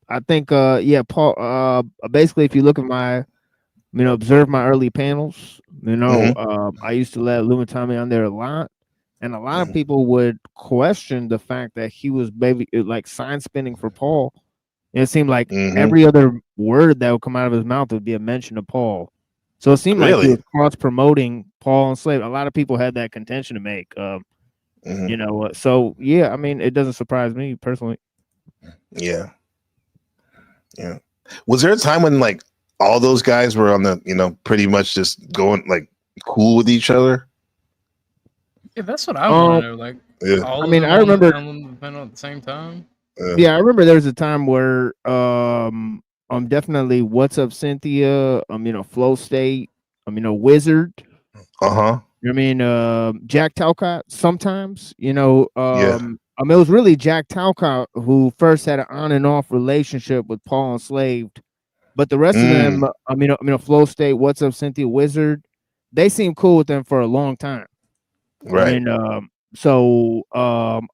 [SPEAKER 17] I think Paul. Basically, if you look at my, observe my early panels. I used to let Lou and Tommy on there a lot. And a lot of people would question the fact that he was like sign spinning for Paul. And it seemed like every other word that would come out of his mouth would be a mention of Paul. So it seemed like he was cross promoting Paul and Slave. A lot of people had that contention to make. So yeah, I mean, it doesn't surprise me personally.
[SPEAKER 2] Yeah. Was there a time when like all those guys were on the, pretty much just going like cool with each other?
[SPEAKER 9] Yeah, that's what I want to know. Like,
[SPEAKER 17] I mean, I remember
[SPEAKER 9] at the same time.
[SPEAKER 17] Yeah, I remember there was a time where definitely What's Up Cynthia, Flow State, Wizard.
[SPEAKER 2] Uh-huh.
[SPEAKER 17] I mean, Jack Talcott sometimes, it was really Jack Talcott who first had an on and off relationship with Paul Enslaved. But the rest of them, Flow State, What's Up Cynthia, Wizard, they seemed cool with them for a long time.
[SPEAKER 2] Right.
[SPEAKER 17] I mean, So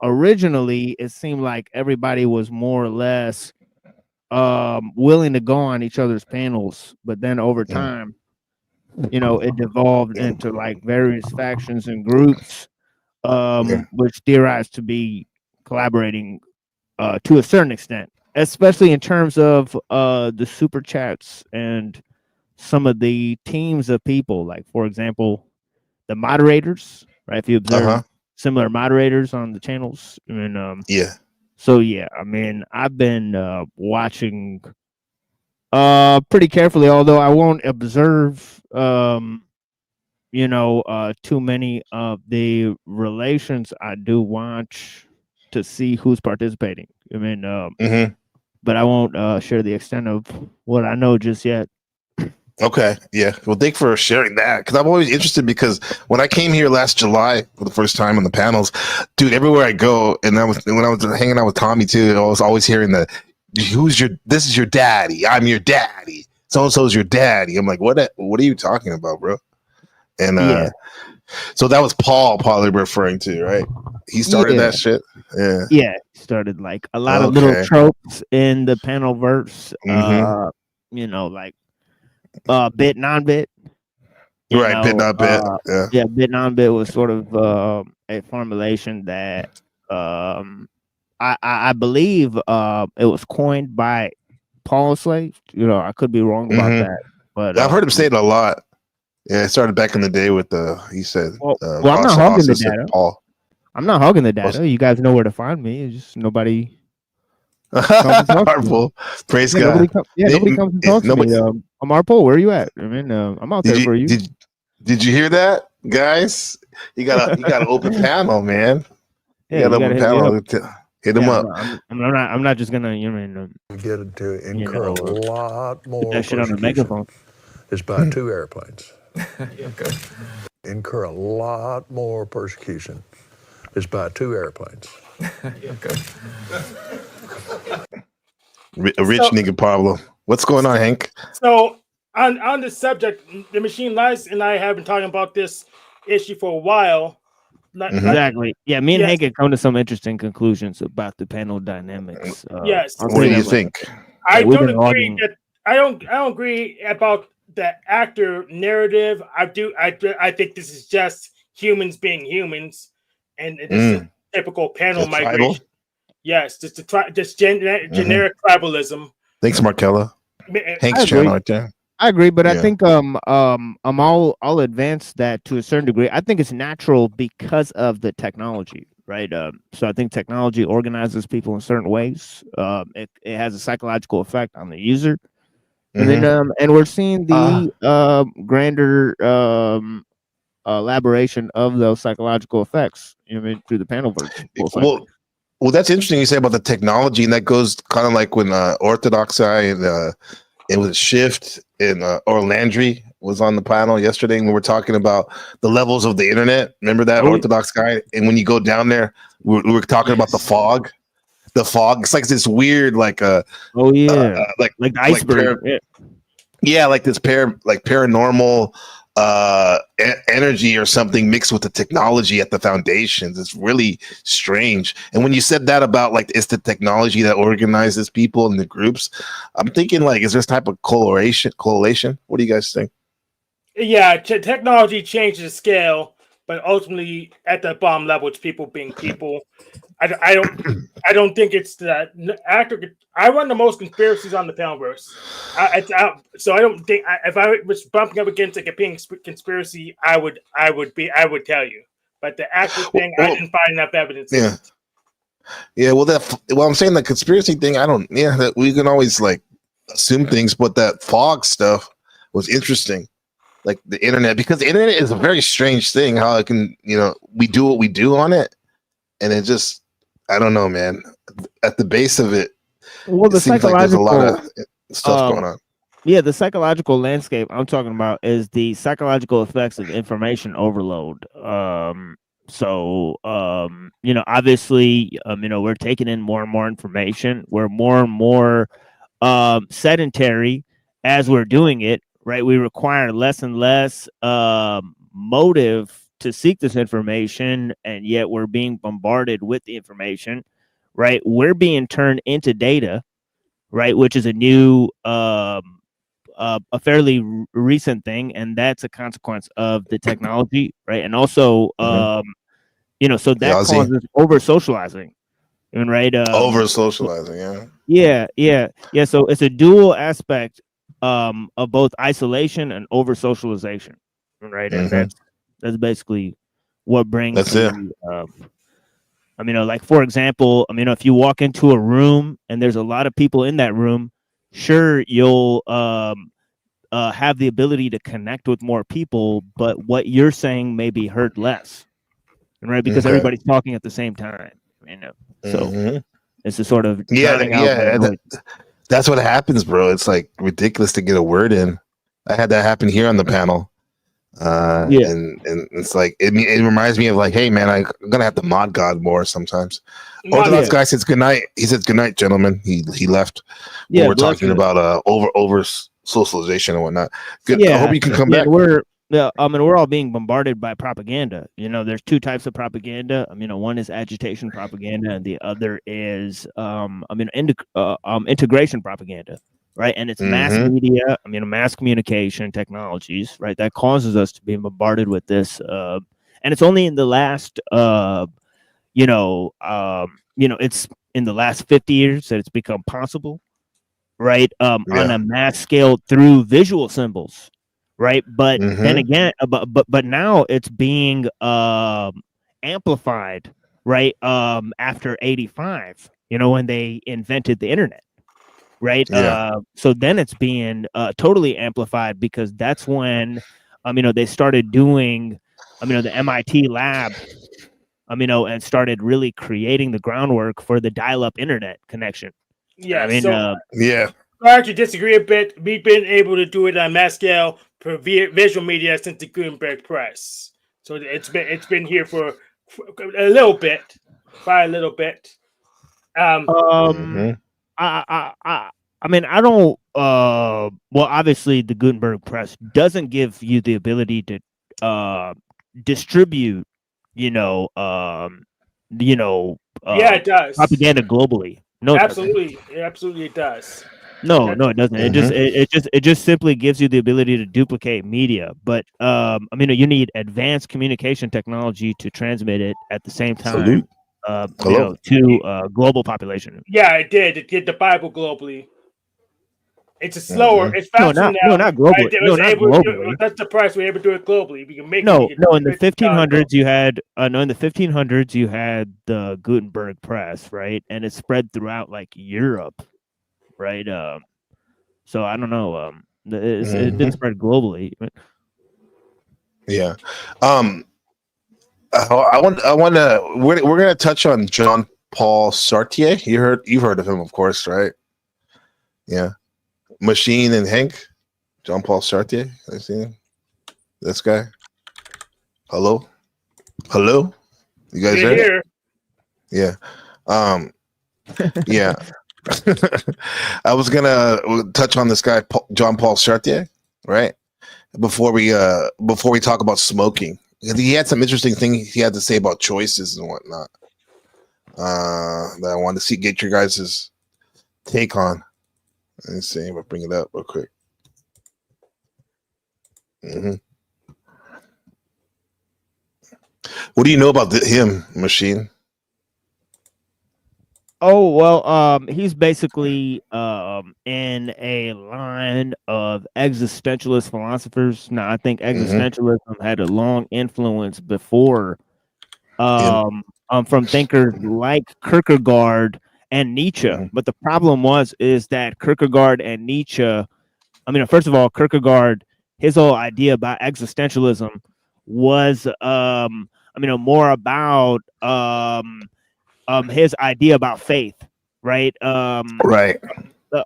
[SPEAKER 17] originally it seemed like everybody was more or less willing to go on each other's panels, but then over time, you know, it devolved into like various factions and groups, which theorized to be collaborating to a certain extent, especially in terms of the super chats and some of the teams of people. Like, for example, the moderators, right? If you observe similar moderators on the channels, and so yeah, I mean, I've been watching pretty carefully, although I won't observe you know, too many of the relations. I do watch to see who's participating. I mean, but I won't share the extent of what I know just yet.
[SPEAKER 2] Okay, yeah. Well, thank you for sharing that, because I'm always interested, because when I came here last July for the first time on the panels, dude, everywhere I go, and when I was hanging out with Tommy too, I was always hearing this is your daddy, I'm your daddy, so and so's your daddy. I'm like, what are you talking about, bro? And so that was Paul probably referring to, right? He started that shit.
[SPEAKER 17] Yeah, started like a lot of little tropes in the panel verse. You know, like bit non-bit,
[SPEAKER 2] right? Bit not bit.
[SPEAKER 17] Bit non-bit was sort of a formulation that I believe it was coined by Paul Slave. You know, I could be wrong about that, but
[SPEAKER 2] I've heard him say it a lot. Yeah, it started back in the day with he said.
[SPEAKER 17] Well, I'm not hogging the data. Paul. I'm not hogging the data. You guys know where to find me. It's just nobody.
[SPEAKER 2] Harpo, praise God.
[SPEAKER 17] Nobody comes and talks to me. I'm Harpo. Where are you at? I mean, I'm out there for you.
[SPEAKER 2] Did you hear that, guys? You got an open panel, man.
[SPEAKER 17] Yeah, you got an open panel.
[SPEAKER 2] Hit him up.
[SPEAKER 17] I'm not just gonna, you know,
[SPEAKER 18] get to incur a lot more
[SPEAKER 17] that shit on the megaphone.
[SPEAKER 18] Is buy 2 airplanes. Incur a lot more persecution. Is buy 2 airplanes.
[SPEAKER 2] A rich nigga problem. What's going on, Hank?
[SPEAKER 19] So on this subject, the Machine Lies and I have been talking about this issue for a while.
[SPEAKER 17] Exactly. Yeah, me and Hank have come to some interesting conclusions about the panel dynamics.
[SPEAKER 19] Yes.
[SPEAKER 2] What do you think?
[SPEAKER 19] I don't agree that I don't agree about the actor narrative. I think this is just humans being humans, and this is typical panel migration. Yes, just generic tribalism.
[SPEAKER 2] Thanks, Markella. Hank's channel right there.
[SPEAKER 17] I agree, but I think I'll advance that to a certain degree. I think it's natural because of the technology, right? So I think technology organizes people in certain ways. It has a psychological effect on the user, and then and we're seeing the grander elaboration of those psychological effects, you know, through the panel version.
[SPEAKER 2] Well, that's interesting you say about the technology, and that goes kind of like when Orthodox Guy and it was Shift and or Landry was on the panel yesterday, and we were talking about the levels of the internet. Remember that Orthodox Guy? And when you go down there, we were talking about the fog. The fog. It's like this weird, like like
[SPEAKER 17] the iceberg.
[SPEAKER 2] Like this paranormal energy or something mixed with the technology at the foundations. It's really strange. And when you said that about like it's the technology that organizes people in the groups, I'm thinking like, is there this type of correlation? What do you guys think?
[SPEAKER 19] Yeah, technology changes the scale, but ultimately at the bottom level, it's people being people. I don't think it's that actor. I run the most conspiracies on the Panelverse. So I don't think if I was bumping up against like a conspiracy, I would tell you. But the actor thing, I didn't find enough evidence.
[SPEAKER 2] Yeah. Well, I'm saying the conspiracy thing. I don't. Yeah, that we can always like assume things, but that fog stuff was interesting. Like the internet, because the internet is a very strange thing. How it can, we do what we do on it, and it just, I don't know, man. At the base of it,
[SPEAKER 17] well, the
[SPEAKER 2] seems like there's a lot of stuff going on.
[SPEAKER 17] Yeah, the psychological landscape I'm talking about is the psychological effects of information overload. Obviously, we're taking in more and more information. We're more and more sedentary as we're doing it, right? We require less and less motive to seek this information, and yet we're being bombarded with the information, right? We're being turned into data, right? Which is a new, a fairly recent thing, and that's a consequence of the technology, right? And also, you know, so that causes over socializing, right?
[SPEAKER 2] Over socializing,
[SPEAKER 17] yeah. So it's a dual aspect of both isolation and over socialization, right? And that's basically what brings
[SPEAKER 2] that's it.
[SPEAKER 17] I mean, like for example, I mean, if you walk into a room and there's a lot of people in that room, sure, you'll have the ability to connect with more people, but what you're saying may be heard less, right? Because everybody's talking at the same time, you know. So it's a sort of drowning out.
[SPEAKER 2] That's what happens, bro. It's like ridiculous to get a word in. I had that happen here on the panel. And it's like it reminds me of like, hey man, I'm gonna have to mod God more sometimes. Orthodox guy says good night. He says good night, gentlemen. He left. We're talking about over socialization and whatnot. Good. I hope you can come back.
[SPEAKER 17] I mean, we're all being bombarded by propaganda. You know, there's two types of propaganda. I mean, one is agitation propaganda, and the other is, integration propaganda, right? And it's mass media. I mean, mass communication technologies, right? That causes us to be bombarded with this, and it's only in the last, it's in the last 50 years that it's become possible, right? On a mass scale through visual symbols. Right, but then again, but now it's being amplified, right? After 85, you know, when they invented the internet, right? So then it's being totally amplified because that's when, they started doing, the MIT lab, and started really creating the groundwork for the dial-up internet connection.
[SPEAKER 19] Yeah,
[SPEAKER 17] I
[SPEAKER 19] actually disagree a bit. We've been able to do it on mass scale for visual media since the Gutenberg press. So it's been here for a little bit, by a little bit.
[SPEAKER 17] I mean, I don't. Well, obviously, the Gutenberg press doesn't give you the ability to distribute,
[SPEAKER 19] yeah, it does.
[SPEAKER 17] Propaganda globally. No,
[SPEAKER 19] absolutely, it does.
[SPEAKER 17] No, it doesn't. It just simply gives you the ability to duplicate media. But you need advanced communication technology to transmit it at the same time. To global population.
[SPEAKER 19] Yeah, it did. It did the Bible globally. It's a slower. It's faster now.
[SPEAKER 17] No, not globally. No, not globally.
[SPEAKER 19] That's the price we're able to do it globally. We can make
[SPEAKER 17] no. In the 1500s, you had in the 1500s you had the Gutenberg press, right, and it spread throughout like Europe. Right. So I don't know. It didn't spread globally.
[SPEAKER 2] Yeah. I want to. We're gonna touch on Jean Paul Sartre. You've heard of him, of course, right? Yeah. Machine and Hank. Jean Paul Sartre. I see him. This guy. Hello. You guys there? Yeah. Yeah. I was gonna touch on this guy, Jean Paul Sartre, right? Before we talk about smoking, he had some interesting things he had to say about choices and whatnot. That I wanted to get your guys' take on. Let's see if I bring it up real quick. What do you know about him, Machine?
[SPEAKER 17] Oh, well, he's basically in a line of existentialist philosophers. Now, I think existentialism had a long influence before from thinkers like Kierkegaard and Nietzsche. But the problem is that Kierkegaard and Nietzsche, first of all, Kierkegaard, his whole idea about existentialism was more about his idea about faith, right?
[SPEAKER 2] Right.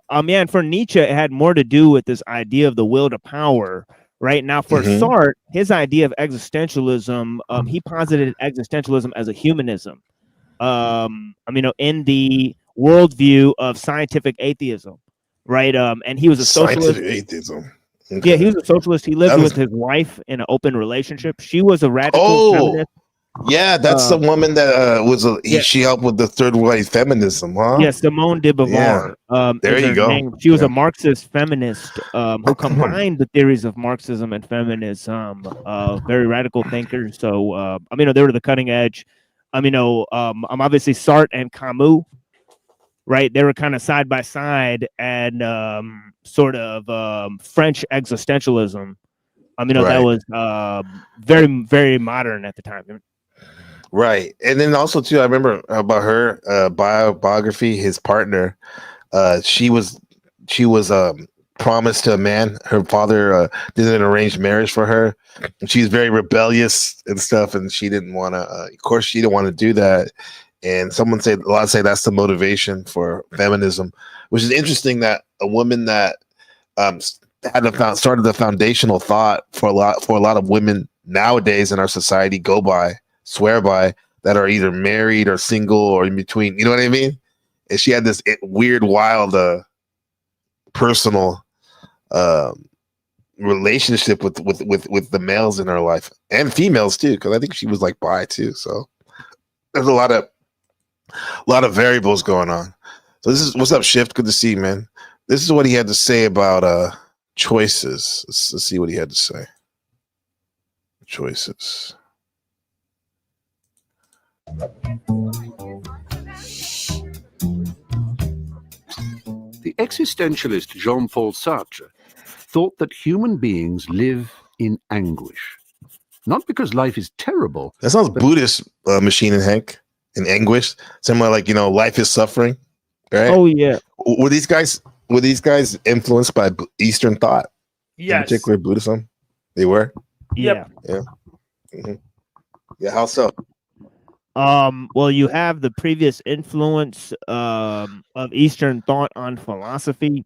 [SPEAKER 17] And for Nietzsche, it had more to do with this idea of the will to power, right? Now, for Sartre, his idea of existentialism, he posited existentialism as a humanism, in the worldview of scientific atheism, right? And he was a socialist.
[SPEAKER 2] Scientific atheism. Okay.
[SPEAKER 17] Yeah, he was a socialist. He lived with his wife in an open relationship. She was a radical feminist.
[SPEAKER 2] Yeah, that's the woman that she helped with the third wave feminism, huh?
[SPEAKER 17] Yeah, Simone de Beauvoir.
[SPEAKER 2] There
[SPEAKER 17] is
[SPEAKER 2] you
[SPEAKER 17] her
[SPEAKER 2] go.
[SPEAKER 17] name. She was a Marxist feminist who combined the theories of Marxism and feminism. Very radical thinker. So I mean, they were the cutting edge. I mean, obviously Sartre and Camus, right? They were kind of side by side, and sort of French existentialism. I mean, that was very, very modern at the time.
[SPEAKER 2] Right. And then also too, I remember about her biography, his partner, she was promised to a man. Her father did an arranged marriage for her. And she's very rebellious and stuff, and she didn't want to of course she didn't want to do that. And a lot say that's the motivation for feminism, which is interesting that a woman that started the foundational thought for a lot of women nowadays in our society swear by, that are either married or single or in between. You know what I mean? And she had this weird, wild, personal relationship with the males in her life and females too, because I think she was like bi too. So there's a lot of variables going on. So this is what's up, Shift. Good to see you, man. This is what he had to say about choices. Let's see what he had to say. Choices.
[SPEAKER 20] The existentialist Jean-Paul Sartre thought that human beings live in anguish. Not because life is terrible.
[SPEAKER 2] That sounds Buddhist, Machine and Hank, in anguish. Similar, like, life is suffering, right?
[SPEAKER 17] Oh yeah.
[SPEAKER 2] Were these guys influenced by Eastern thought?
[SPEAKER 19] Yes.
[SPEAKER 2] In particular, Buddhism. They were.
[SPEAKER 17] Yeah.
[SPEAKER 2] Yeah. Mm-hmm. Yeah. How so?
[SPEAKER 17] Well, you have the previous influence of Eastern thought on philosophy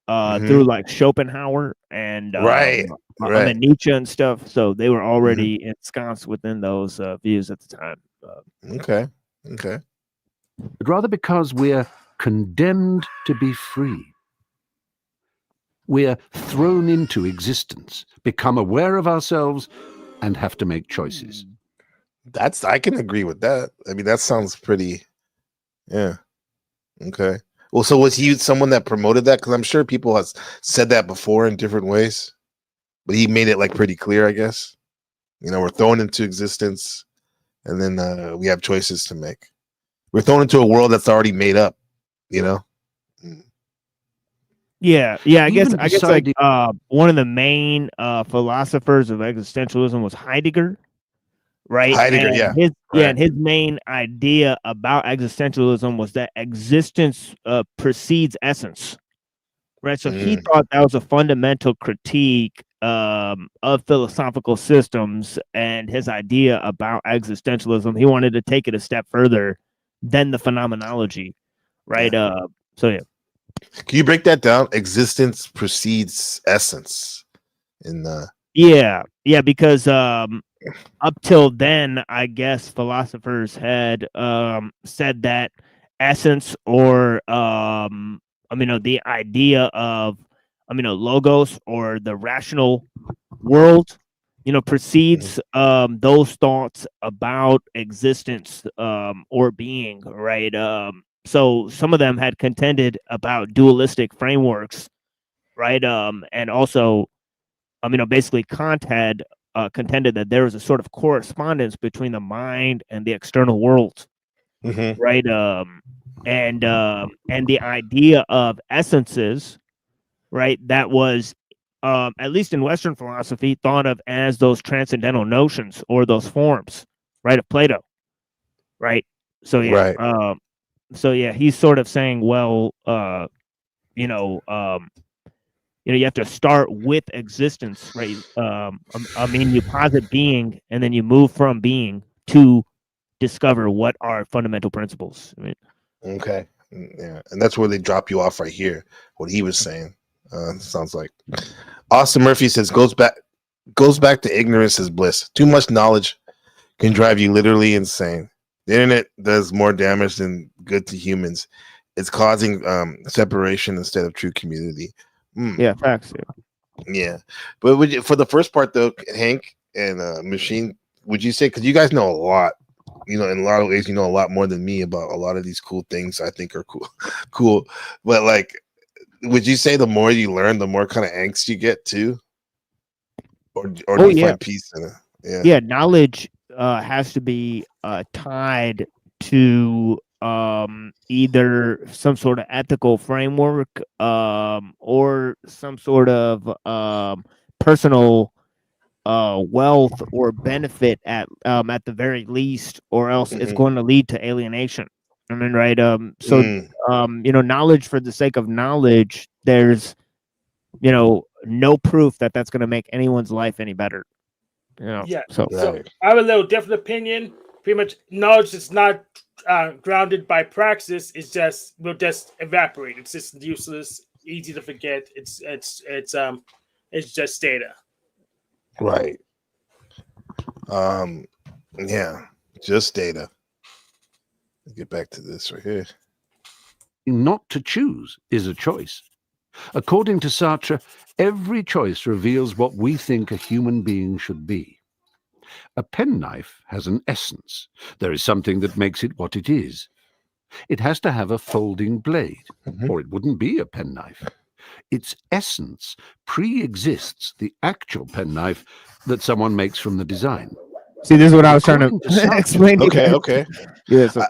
[SPEAKER 17] through like Schopenhauer and
[SPEAKER 2] right.
[SPEAKER 17] and Nietzsche and stuff. So they were already ensconced within those views at the time.
[SPEAKER 2] Okay.
[SPEAKER 20] But rather because we're condemned to be free. We're thrown into existence, become aware of ourselves, and have to make choices.
[SPEAKER 2] I can agree with that. I mean, that sounds pretty. Yeah. Okay. Well, so was he someone that promoted that? Because I'm sure people have said that before in different ways, but he made it like pretty clear, I guess. We're thrown into existence, and then we have choices to make. We're thrown into a world that's already made up.
[SPEAKER 17] Yeah. I guess like one of the main philosophers of existentialism was Heidegger. Right.
[SPEAKER 2] Heidegger,
[SPEAKER 17] and his main idea about existentialism was that existence precedes essence. Right. So he thought that was a fundamental critique of philosophical systems, and his idea about existentialism, he wanted to take it a step further than the phenomenology. Right. So yeah.
[SPEAKER 2] Can you break that down? Existence precedes essence.
[SPEAKER 17] Yeah, because up till then, I guess philosophers had said that essence, or the idea of logos, or the rational world, precedes those thoughts about existence or being, right? So some of them had contended about dualistic frameworks, right? And also, basically Kant had contended that there was a sort of correspondence between the mind and the external world, right? And the idea of essences, right? That was, at least in Western philosophy, thought of as those transcendental notions, or those forms, right, of Plato, right? So yeah, he's sort of saying, well, you have to start with existence, right? You posit being, and then you move from being to discover what are fundamental principles.
[SPEAKER 2] Okay. Yeah. And that's where they drop you off right here. What he was saying. Sounds like Austin Murphy says goes back to ignorance is bliss. Too much knowledge can drive you literally insane. The internet does more damage than good to humans. It's causing separation instead of true community.
[SPEAKER 17] Yeah, facts. Yeah.
[SPEAKER 2] Yeah, but for the first part though, Hank and Machine, would you say, because you guys know a lot, in a lot of ways, you know a lot more than me about a lot of these cool things I think are cool, but like, would you say the more you learn, the more kind of angst you get too, or do you find peace in it?
[SPEAKER 17] Yeah, knowledge has to be tied to either some sort of ethical framework or some sort of personal wealth or benefit at the very least, or else it's going to lead to alienation. I mean, right? Knowledge for the sake of knowledge, there's no proof that that's going to make anyone's life any better.
[SPEAKER 19] Yeah.
[SPEAKER 17] So
[SPEAKER 19] I have a little different opinion. Pretty much, knowledge is not grounded by praxis. Will just evaporate. It's just useless, easy to forget. It's just data.
[SPEAKER 2] Right. Yeah, just data. Let's get back to this right here.
[SPEAKER 20] Not to choose is a choice. According to Sartre, every choice reveals what we think a human being should be. A penknife has an essence. There is something that makes it what it is. It has to have a folding blade, or it wouldn't be a penknife. Its essence pre-exists the actual penknife that someone makes from the design.
[SPEAKER 17] See, this is what I was trying to explain.
[SPEAKER 2] Okay.
[SPEAKER 17] Yeah. So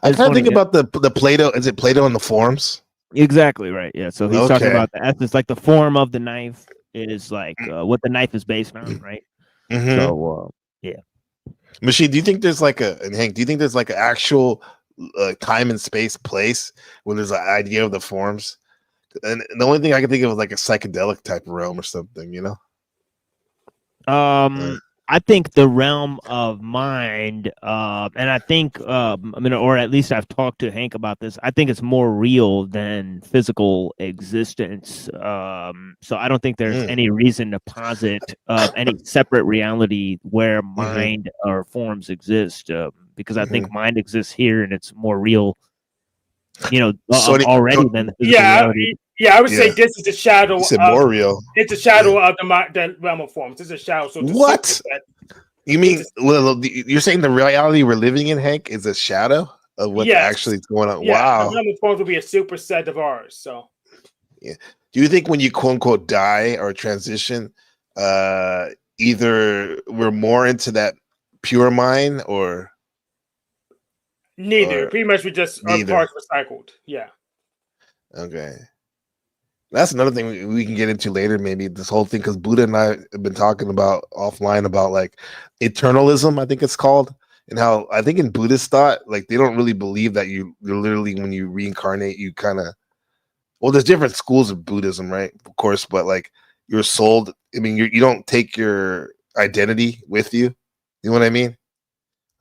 [SPEAKER 2] I kind of think about the Play-Doh. Is it Play-Doh in the forms?
[SPEAKER 17] Exactly right. Yeah. So he's talking about the essence, like the form of the knife is like what the knife is based on, right? So yeah.
[SPEAKER 2] Machine, do you think there's and Hank, do you think there's like an actual time and space place where there's an idea of the forms? And the only thing I can think of is like a psychedelic type realm or something,
[SPEAKER 17] I think the realm of mind, and I think, or at least I've talked to Hank about this. I think it's more real than physical existence. So I don't think there's any reason to posit any separate reality where mind or forms exist, because I think mind exists here and it's more real, already than the physical reality.
[SPEAKER 19] Yeah, I would say this is a shadow.
[SPEAKER 2] You said more real.
[SPEAKER 19] It's a shadow of the realm of forms. It's a shadow. So
[SPEAKER 2] what? You mean you're saying the reality we're living in, Hank, is a shadow of what actually is going on?
[SPEAKER 19] Yeah,
[SPEAKER 2] wow.
[SPEAKER 19] the realm of forms will be a superset of ours. So,
[SPEAKER 2] yeah. Do you think when you quote unquote die or transition, either we're more into that pure mind or
[SPEAKER 19] neither? Pretty much, we just are parts recycled. Yeah.
[SPEAKER 2] Okay. That's another thing we can get into later, maybe this whole thing, because Buddha and I have been talking about offline about like eternalism, I think it's called, and how I think in Buddhist thought, like they don't really believe that you're literally, when you reincarnate, you kind of, well, there's different schools of Buddhism, right? Of course, but like your soul, I mean, you don't take your identity with you. You know what I mean?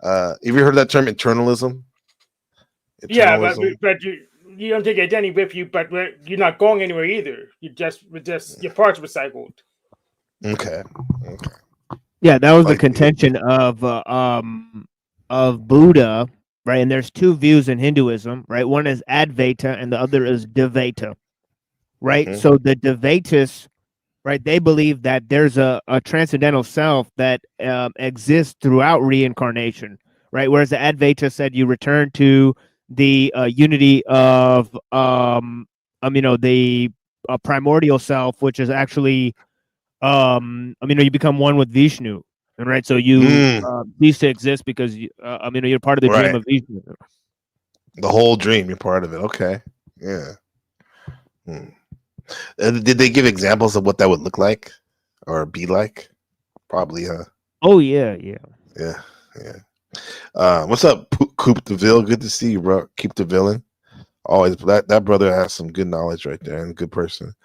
[SPEAKER 2] Have you heard that term, eternalism?
[SPEAKER 19] Yeah, but you don't take identity with you, but you're not going anywhere either. Your parts recycled.
[SPEAKER 2] Okay.
[SPEAKER 17] Yeah, that was the contention of Buddha, right? And there's two views in Hinduism, right? One is Advaita and the other is Dvaita, right? So the Dvaitas, right, they believe that there's a transcendental self that exists throughout reincarnation, right? Whereas the Advaita said you return to the unity of the primordial self, which is actually you become one with Vishnu, and right, so you cease to exist because you're part of the dream of Vishnu.
[SPEAKER 2] The whole dream, you're part of it. Okay, yeah. Did they give examples of what that would look like or be like? Probably, huh?
[SPEAKER 17] Oh yeah.
[SPEAKER 2] What's up, Coop DeVille? Good to see you, bro. Keep the villain. Always, that brother has some good knowledge right there and a good person.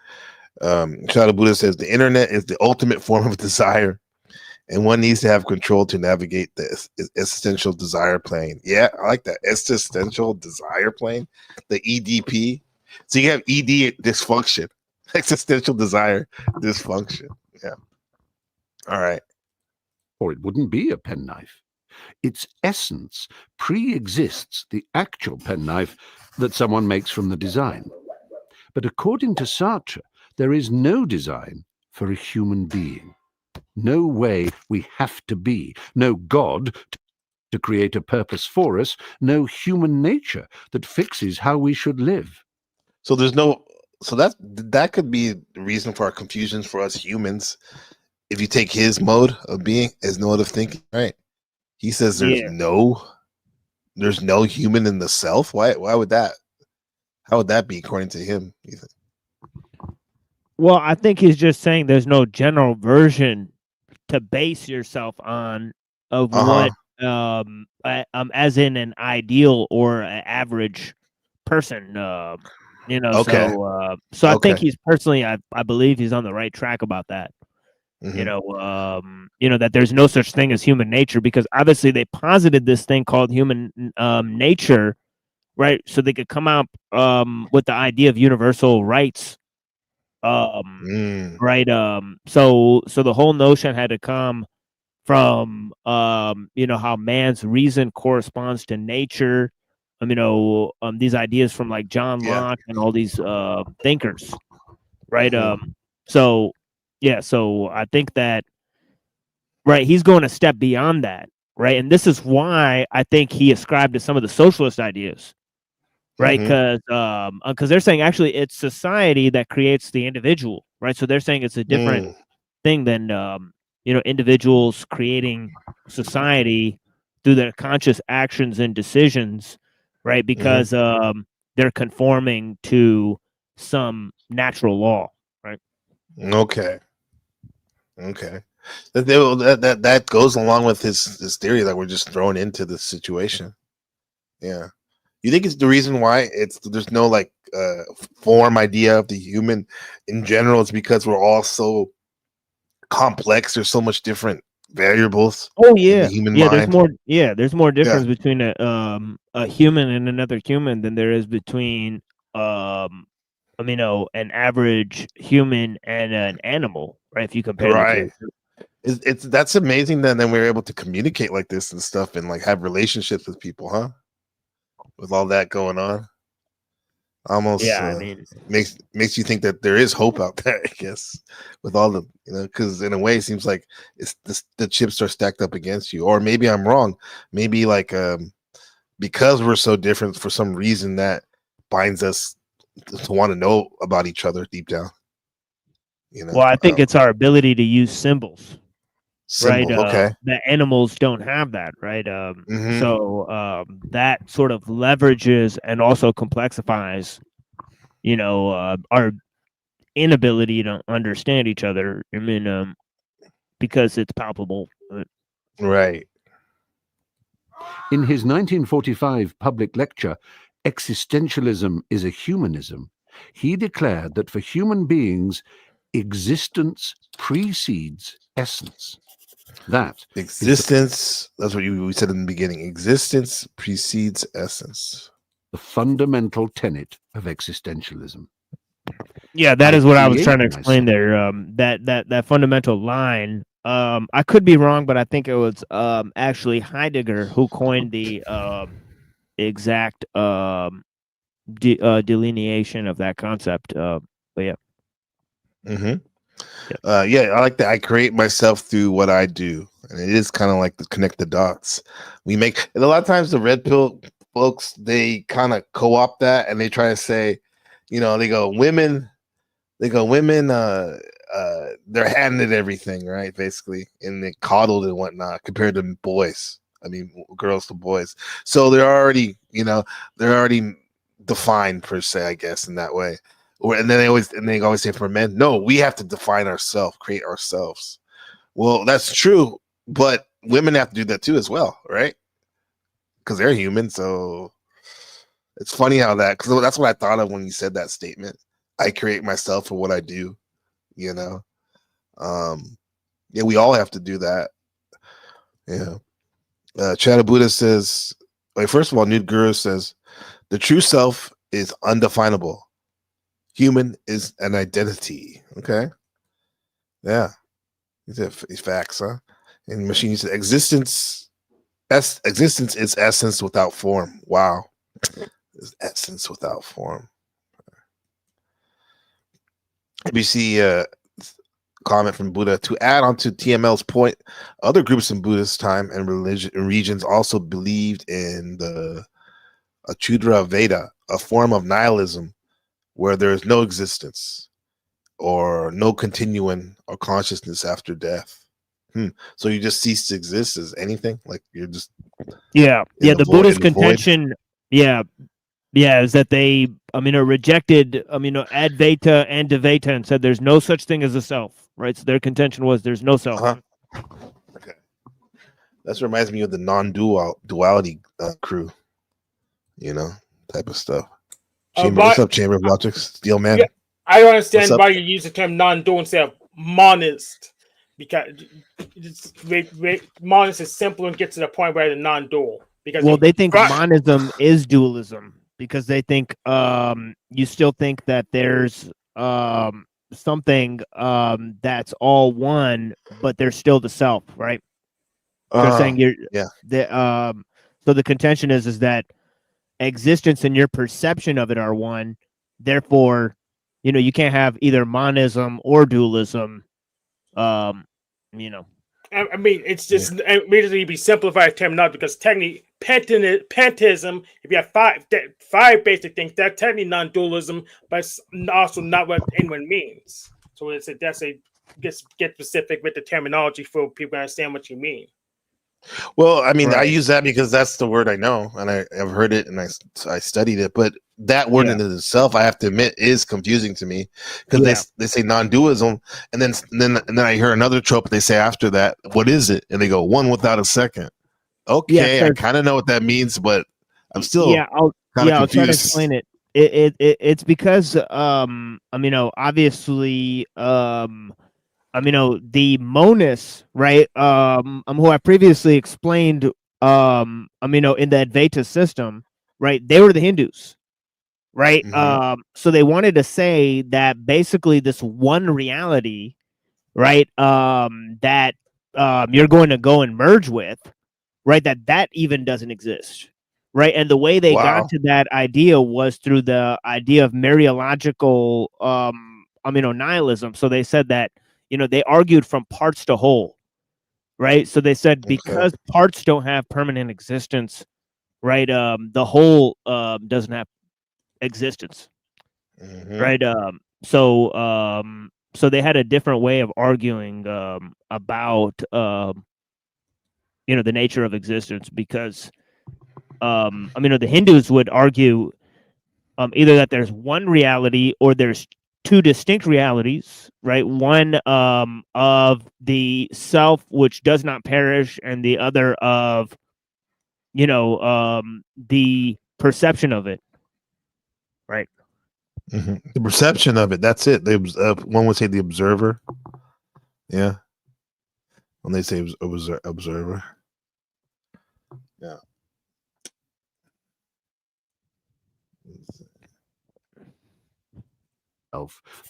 [SPEAKER 2] Shadow Buddha says the internet is the ultimate form of desire, and one needs to have control to navigate the existential desire plane. Yeah, I like that. Existential desire plane, the EDP. So you have ED dysfunction, existential desire dysfunction. Yeah. All right.
[SPEAKER 20] Or it wouldn't be a penknife. Its essence pre-exists the actual penknife that someone makes from the design. But according to Sartre, there is no design for a human being. No way we have to be. No God to create a purpose for us. No human nature that fixes how we should live.
[SPEAKER 2] So there's no. So that could be the reason for our confusions for us humans. If you take his mode of being as mode of thinking, right? He says there's no human in the self. Why would that? How would that be according to him? You think?
[SPEAKER 17] Well, I think he's just saying there's no general version to base yourself on of what as in an ideal or an average person.
[SPEAKER 2] Okay.
[SPEAKER 17] So I think he's personally, I believe he's on the right track about that.
[SPEAKER 2] Mm-hmm.
[SPEAKER 17] That there's no such thing as human nature, because obviously they posited this thing called human nature, right? So they could come out with the idea of universal rights. Right. So the whole notion had to come from how man's reason corresponds to nature. These ideas from like John Locke and all these thinkers, right? So I think that, right, he's going a step beyond that, right? And this is why I think he ascribed to some of the socialist ideas, right? Because they're saying actually it's society that creates the individual, right? So they're saying it's a different thing than individuals creating society through their conscious actions and decisions, right? Because they're conforming to some natural law, right?
[SPEAKER 2] Okay. That goes along with his theory that we're just thrown into the situation. Yeah. You think it's the reason why there's no like form idea of the human in general? It's because we're all so complex. There's so much different variables.
[SPEAKER 17] Oh
[SPEAKER 2] in the human mind.
[SPEAKER 17] There's more difference between a human and another human than there is between an average human and an animal, right? If you compare the two.
[SPEAKER 2] That's amazing that then we're able to communicate like this and stuff and like have relationships with people, huh? With all that going on. Almost makes you think that there is hope out there, I guess, with all the, because in a way it seems like the chips are stacked up against you. Or maybe I'm wrong. Maybe like because we're so different, for some reason that binds us to want to know about each other deep down.
[SPEAKER 17] Well, I think it's our ability to use symbols. Right.
[SPEAKER 2] Okay.
[SPEAKER 17] The animals don't have that, right? So that sort of leverages and also complexifies, our inability to understand each other. Because it's palpable.
[SPEAKER 2] Right.
[SPEAKER 20] In his 1945 public lecture, Existentialism is a Humanism, he declared that for human beings, existence precedes essence. That's
[SPEAKER 2] what we said in the beginning. Existence precedes essence.
[SPEAKER 20] The fundamental tenet of existentialism.
[SPEAKER 17] Yeah, that is what I was trying to explain there. That fundamental line. I could be wrong, but I think it was actually Heidegger who coined the exact delineation of that concept. But yeah.
[SPEAKER 2] I like that. I create myself through what I do, and it is kind of like to connect the dots. And a lot of times the red pill folks, they kind of co-opt that, and they try to say, they go women, they're handed everything, right? Basically, and they coddled and whatnot compared to boys. I mean, girls to boys. So they're already defined per se, I guess, in that way. And then they always say for men, no, we have to define ourselves, create ourselves. Well, that's true, but women have to do that too as well, right? Because they're human. So it's funny how because that's what I thought of when you said that statement. I create myself for what I do, we all have to do that. Chad Buddha says, first of all, Nude Guru says, the true self is undefinable. Human is an identity. Okay. Yeah. These facts, huh? And Machine said, existence is essence without form. Wow. It's essence without form. We see comment from Buddha to add on to TML's point. Other groups in Buddhist time and religion regions also believed in the Achudra Veda, a form of nihilism where there is no existence or no continuing or consciousness after death. So you just cease to exist as anything, like you're just
[SPEAKER 17] the Buddhist contention, is that they rejected Advaita and Dvaita and said there's no such thing as a self, right? So their contention was there's no self.
[SPEAKER 2] Okay, that reminds me of the non-duality crew, type of stuff. Chamber, what's up, Chamber of Logics, Steel Man?
[SPEAKER 19] Yeah, I don't understand why you use the term non-dual instead of monist, because monist is simpler and gets to the point where the non-dual. Because
[SPEAKER 17] they think monism is dualism because they think you still think that there's something that's all one, but there's still the self, right? They're saying so the contention is that existence and your perception of it are one. Therefore, you can't have either monism or dualism.
[SPEAKER 19] I mean, it's just immediately be simplified terminology because technically, pantheism. If you have five basic things, that's technically non-dualism, but it's also not what anyone means. So get specific with the terminology for people to understand what you mean.
[SPEAKER 2] Well, I mean, I use that because that's the word I know, and I've heard it, and I studied it. But that word in itself, I have to admit, is confusing to me because they say non-dualism, and then I hear another trope they say after that, what is it? And they go one without a second. Okay, I kind of know what that means, but I'm still
[SPEAKER 17] I'll try to explain it. It's because obviously the monists, right? Who I previously explained, in the Advaita system, right? They were the Hindus, right? So they wanted to say that basically this one reality, right? That you're going to go and merge with, right? That even doesn't exist, right? And the way they got to that idea was through the idea of Mariological, nihilism. So they said that. They argued from parts to whole, right? So they said because parts don't have permanent existence, right? The whole doesn't have existence, right? So they had a different way of arguing about the nature of existence because the Hindus would argue either that there's one reality or there's two distinct realities, right? One of the self which does not perish, and the other of the perception of it, right?
[SPEAKER 2] The perception of it. That's it. One would say the observer. Yeah. When they say observer. Yeah.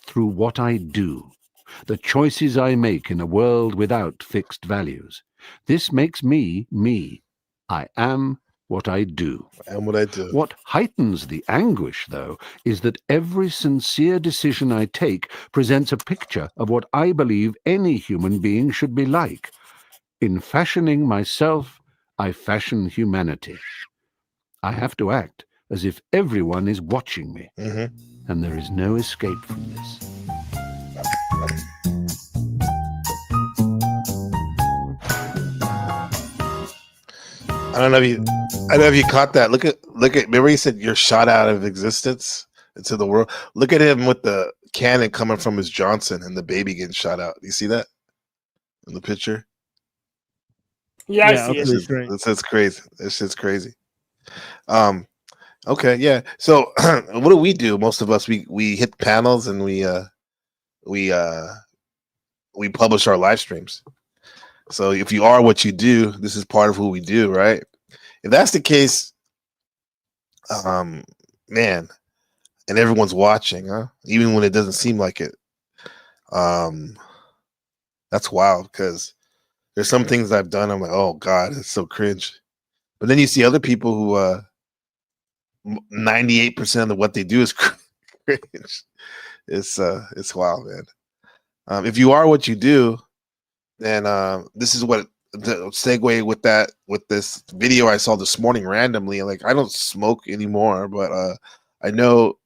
[SPEAKER 20] Through what I do, the choices I make in a world without fixed values. This makes me me. I am what I do.
[SPEAKER 2] I am what I do.
[SPEAKER 20] What heightens the anguish, though, is that every sincere decision I take presents a picture of what I believe any human being should be like. In fashioning myself, I fashion humanity. I have to act as if everyone is watching me, and there is no escape from this.
[SPEAKER 2] I don't know if you caught that. Look at. Remember, he said you're shot out of existence into the world. Look at him with the cannon coming from his Johnson and the baby getting shot out. You see that in the picture?
[SPEAKER 19] Yeah, I see it.
[SPEAKER 2] That's crazy. This shit's crazy. Okay, yeah. So what do? Most of us we hit panels and we publish our live streams. So if you are what you do, this is part of who we do, right? If that's the case, man, and everyone's watching, huh? Even when it doesn't seem like it. That's wild because there's some things I've done. I'm like, oh God, it's so cringe. But then you see other people who 98% of what they do is It's wild, man. If you are what you do, then this is what the segue with this video I saw this morning randomly. Like, I don't smoke anymore, but I know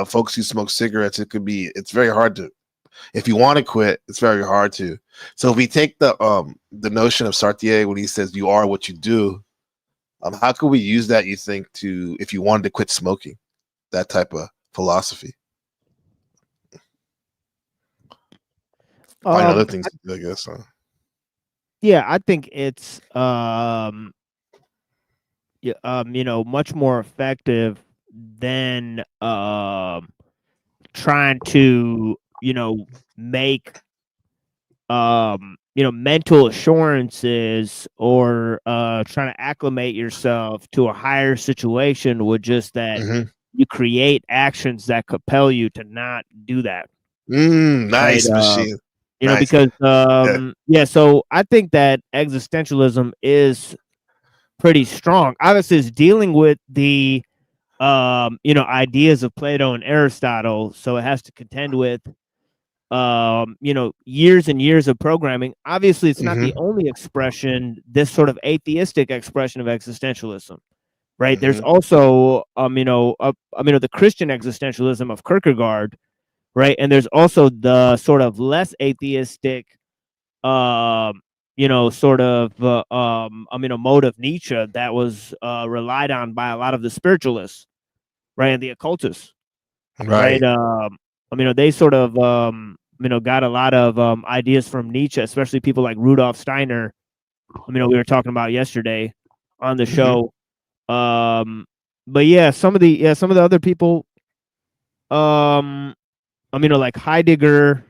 [SPEAKER 2] folks who smoke cigarettes. It's very hard to, if you want to quit, it's very hard to. So if we take the notion of Sartre when he says you are what you do, how can we use that, you think, to, if you wanted to quit smoking, that type of philosophy? Find other things to do, I guess.
[SPEAKER 17] Yeah, I think it's much more effective than trying to make mental assurances or trying to acclimate yourself to a higher situation with just that you create actions that compel you to not do that.
[SPEAKER 2] Nice,
[SPEAKER 17] right?
[SPEAKER 2] machine.
[SPEAKER 17] Nice. Because so I think that existentialism is pretty strong. Obviously, it's dealing with the ideas of Plato and Aristotle, so it has to contend with years and years of programming. Obviously, it's not the only expression, this sort of atheistic expression of existentialism, right? There's also the Christian existentialism of Kierkegaard, right? And there's also the sort of less atheistic mode of Nietzsche that was relied on by a lot of the spiritualists, right, and the occultists, right? They sort of got a lot of ideas from Nietzsche, especially people like Rudolf Steiner. We were talking about yesterday on the show. But yeah, some of the other people, like Heidegger,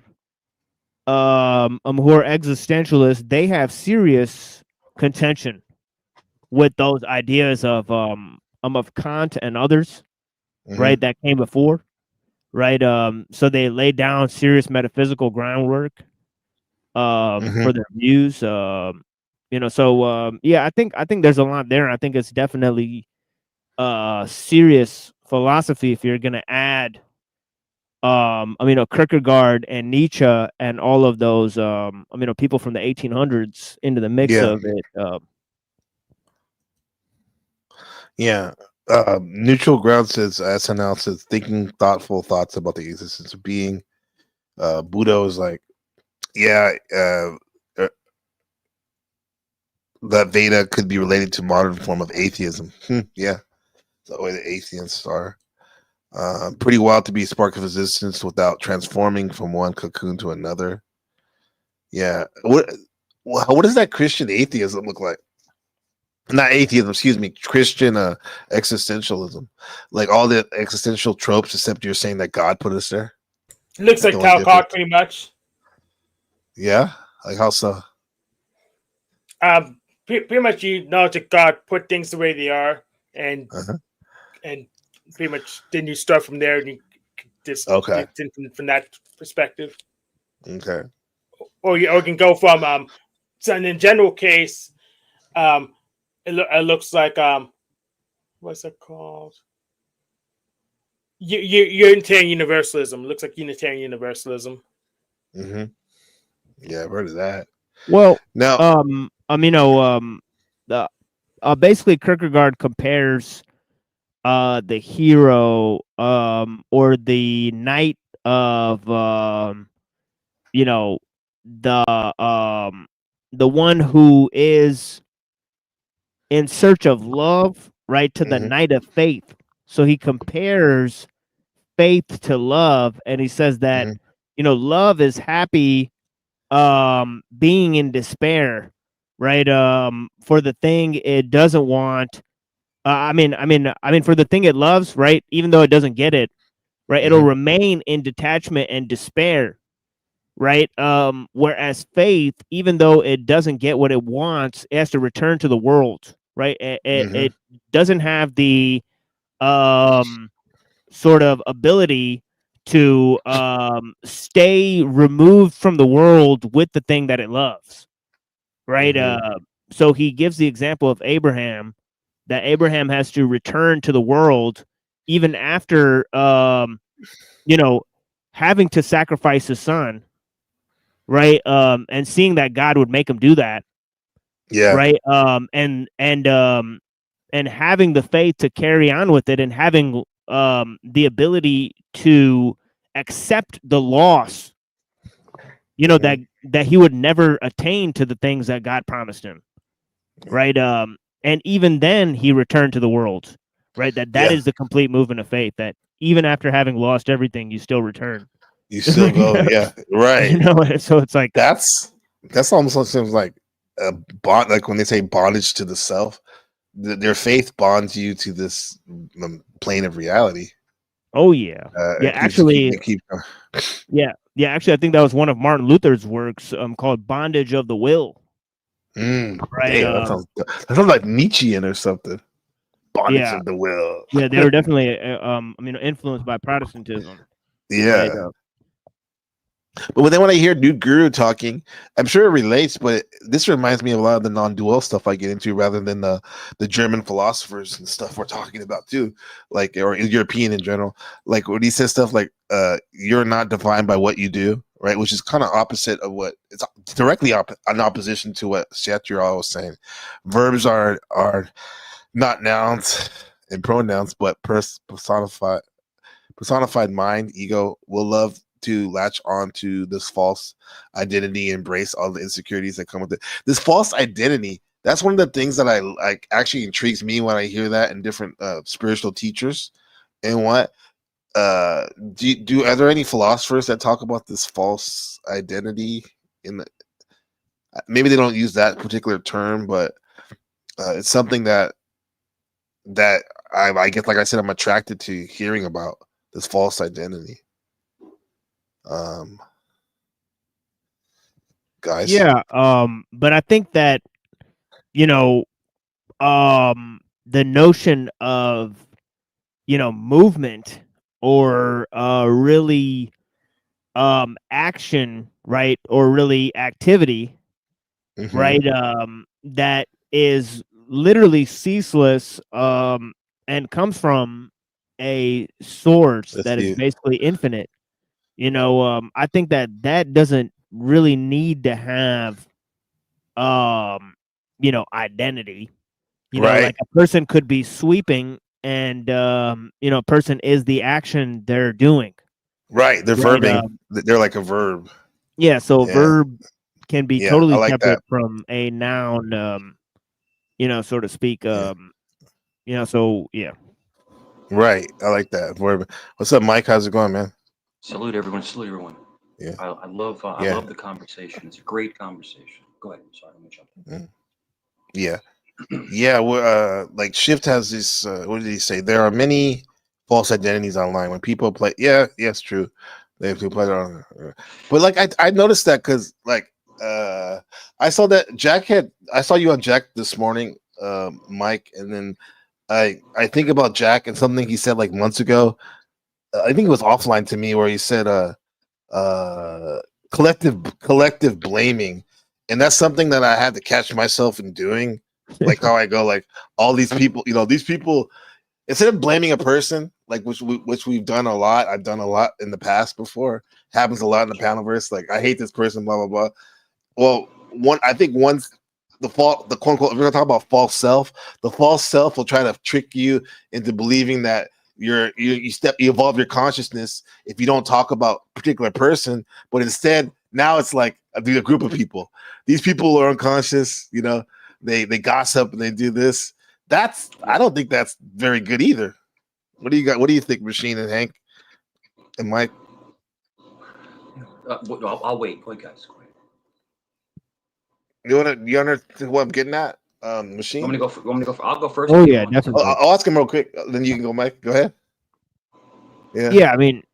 [SPEAKER 17] who are existentialists, they have serious contention with those ideas of Kant and others, right, that came before, right? So they laid down serious metaphysical groundwork for their views. I think there's a lot there. I think it's definitely serious philosophy if you're gonna add Kierkegaard and Nietzsche and all of those people from the 1800s into the mix of it.
[SPEAKER 2] Neutral Ground says, SNL says, thinking thoughtful thoughts about the existence of being. Budo is like, that Veda could be related to modern form of atheism. Yeah, the way the atheists are. Pretty wild to be a spark of existence without transforming from one cocoon to another. Yeah. What does that Christian atheism look like? Not atheism, excuse me, Christian existentialism. Like all the existential tropes, except you're saying that God put us there.
[SPEAKER 19] It looks like Cal Cock pretty much.
[SPEAKER 2] Yeah? Like how so?
[SPEAKER 19] Pretty much that God put things the way they are, and pretty much then you start from there and you just from that perspective.
[SPEAKER 2] Okay.
[SPEAKER 19] Or you can go from so in the general case, it looks like what's it called? Unitarian Universalism. It looks like Unitarian Universalism.
[SPEAKER 2] Yeah, I've heard of that.
[SPEAKER 17] Well, no, basically Kierkegaard compares the hero or the knight of the one who is in search of love, right, to the knight of faith. So he compares faith to love, and he says that love is happy being in despair, right, for the thing it doesn't want. For the thing it loves, right, even though it doesn't get it, right, it'll remain in detachment and despair, right? Whereas faith, even though it doesn't get what it wants, it has to return to the world, right? It doesn't have the sort of ability to stay removed from the world with the thing that it loves, right? So he gives the example of Abraham, that Abraham has to return to the world even after having to sacrifice his son, right? And seeing that God would make him do that.
[SPEAKER 2] Yeah.
[SPEAKER 17] Right. And having the faith to carry on with it, and having the ability to accept the loss, that he would never attain to the things that God promised him. Right. And even then he returned to the world. Right. That is the complete movement of faith, that even after having lost everything, you still return.
[SPEAKER 2] You still go. Yeah. Right.
[SPEAKER 17] So it's like
[SPEAKER 2] that's almost seems like a bond, like when they say bondage to the self, their faith bonds you to this plane of reality.
[SPEAKER 17] Oh yeah. Actually, I think that was one of Martin Luther's works, called Bondage of the Will.
[SPEAKER 2] Right. That sounds like Nietzschean or something. Bondage of the will.
[SPEAKER 17] Yeah, they were definitely influenced by Protestantism.
[SPEAKER 2] Yeah. Right? But then when I hear Dude Guru talking, I'm sure it relates, but this reminds me of a lot of the non-dual stuff I get into, rather than the German philosophers and stuff we're talking about too, like, or European in general. Like when he says stuff like, "You're not defined by what you do," right? Which is kind of opposite of what it's directly an opposition to what Sartre was saying. Verbs are not nouns and pronouns, but personified mind, ego, will love to latch on to this false identity, embrace all the insecurities that come with it. This false identity, that's one of the things that I like, actually intrigues me when I hear that in different spiritual teachers. And what are there any philosophers that talk about this false identity? Maybe they don't use that particular term, but it's something that I guess, like I said, I'm attracted to hearing about this false identity. Guys.
[SPEAKER 17] Yeah. But I think that, the notion of, movement, or really action, right? Or really activity, right? That is literally ceaseless, and comes from a source that is basically infinite. I think that doesn't really need to have identity.
[SPEAKER 2] Right.
[SPEAKER 17] Like a person could be sweeping, and a person is the action they're doing.
[SPEAKER 2] Right. They're verbing. They're like a verb.
[SPEAKER 17] Yeah, so a verb can be totally
[SPEAKER 2] like
[SPEAKER 17] separate
[SPEAKER 2] that.
[SPEAKER 17] from a noun, so to speak. So yeah.
[SPEAKER 2] Right. I like that. Verb. What's up, Mike? How's it going, man?
[SPEAKER 21] Salute everyone. Salute everyone.
[SPEAKER 2] Yeah.
[SPEAKER 21] I love the conversation. It's a great conversation. Go ahead. Sorry, I'm gonna jump in.
[SPEAKER 2] Yeah. Yeah. Well, like Shift has this. What did he say? There are many false identities online when people play. Yeah. Yes, true. They have to play it on. But like I noticed that because like I saw that I saw you on Jack this morning, Mike, and then I think about Jack and something he said like months ago. I think it was offline to me, where he said collective blaming, and that's something that I had to catch myself in doing. Like how I go, like all these people, these people, instead of blaming a person, like which we've done a lot. I've done a lot in the past before. Happens a lot in the panelverse. Like I hate this person, blah blah blah. Well, the quote unquote, if we're gonna talk about false self, the false self will try to trick you into believing that you evolve your consciousness if you don't talk about a particular person, but instead now it's like a group of people. These people are unconscious, they gossip and they do this. I don't think that's very good either. What do you got? What do you think, Machine and Hank and Mike?
[SPEAKER 21] I'll wait. Go ahead, guys. Go ahead.
[SPEAKER 2] You understand what I'm getting at? Machine.
[SPEAKER 21] Want me to go? I'll go first.
[SPEAKER 17] Oh yeah, definitely.
[SPEAKER 2] I'll ask him real quick. Then you can go, Mike. Go ahead. Yeah.
[SPEAKER 17] Yeah, I mean,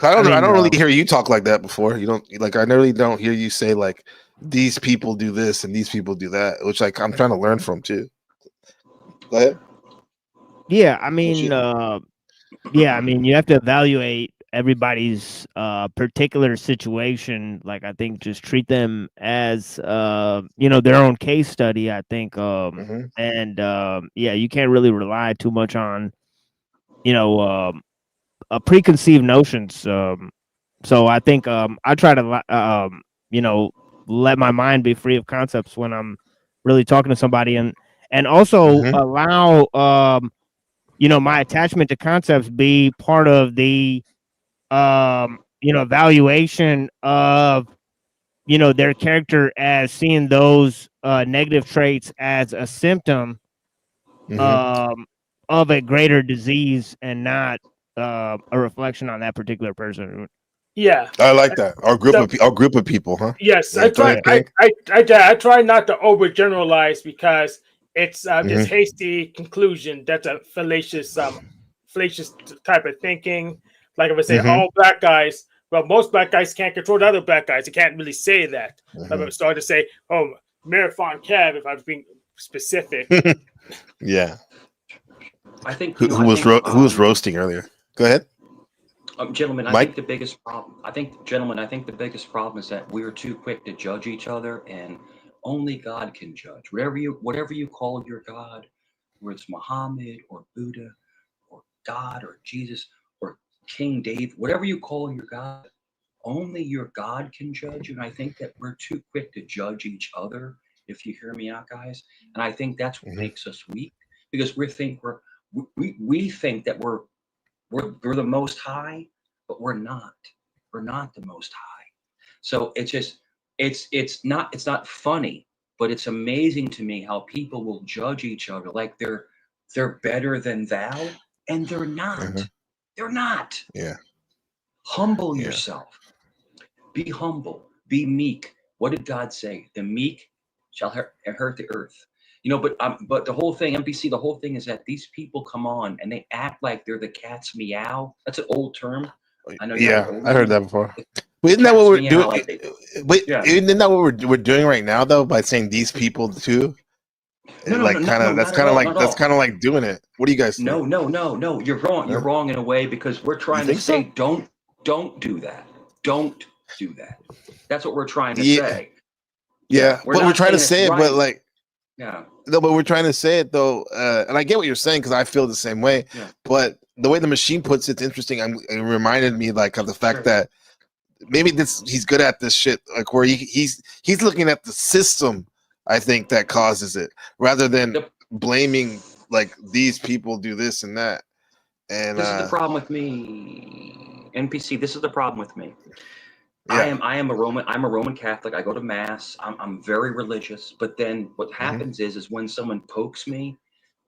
[SPEAKER 2] I don't really hear you talk like that before. You don't like. I really don't hear you say like these people do this and these people do that, which like I'm trying to learn from too. Go ahead.
[SPEAKER 17] Yeah, I mean, you have to evaluate everybody's particular situation. Like I think just treat them as their own case study. I think, and you can't really rely too much on preconceived notions. So I think I try to let my mind be free of concepts when I'm really talking to somebody, and also allow my attachment to concepts be part of the evaluation of their character, as seeing those negative traits as a symptom of a greater disease and not a reflection on that particular person.
[SPEAKER 19] Yeah,
[SPEAKER 2] I like that. Our group of people, huh?
[SPEAKER 19] Yes,
[SPEAKER 2] Yeah,
[SPEAKER 19] I try.
[SPEAKER 2] Hank.
[SPEAKER 19] I try not to overgeneralize because it's this hasty conclusion that's a fallacious type of thinking. Like if I say all black guys, well, most black guys can't control the other black guys. You can't really say that. If I start to say, "Oh, Marathon Kev," if I was being specific.
[SPEAKER 2] Yeah.
[SPEAKER 21] I think
[SPEAKER 2] who was roasting earlier? Go ahead.
[SPEAKER 21] Gentlemen,
[SPEAKER 2] Mike?
[SPEAKER 21] I think the biggest problem. I think the biggest problem is that we're too quick to judge each other, and only God can judge. Whatever you call your God, whether it's Muhammad or Buddha or God or Jesus or King David, whatever you call your God, only your God can judge you. And I think that we're too quick to judge each other. If you hear me out, guys, and I think that's what makes us weak, because we think that we're the most high, but we're not. We're not the most high. So it's not funny, but it's amazing to me how people will judge each other like they're better than thou, and they're not. They're not.
[SPEAKER 2] Yeah.
[SPEAKER 21] Humble yourself. Be humble. Be meek. What did God say? The meek shall inherit the earth. But the whole thing, NBC, the whole thing is that these people come on and they act like they're the cat's meow. That's an old term. I know.
[SPEAKER 2] Yeah, I heard that before. But isn't that what we're doing? Isn't that what we're doing right now, though, by saying these people too? That's kind of like doing it. What do you guys think?
[SPEAKER 21] No. You're wrong. You're wrong in a way, because we're trying to say don't do that. Don't do that. That's what we're trying to say.
[SPEAKER 2] Yeah, but we're trying to say it, but like.
[SPEAKER 21] Yeah.
[SPEAKER 2] No, but we're trying to say it though, and I get what you're saying because I feel the same way.
[SPEAKER 21] Yeah.
[SPEAKER 2] But the way the machine puts it's interesting. It reminded me like of the fact that maybe he's good at this shit, like where he's looking at the system. I think that causes it rather than blaming like these people do this and that. And
[SPEAKER 21] this is the problem with me, NPC. This is the problem with me.
[SPEAKER 2] Yeah.
[SPEAKER 21] I am a Roman. I'm a Roman Catholic. I go to mass. I'm very religious. But then what happens is when someone pokes me,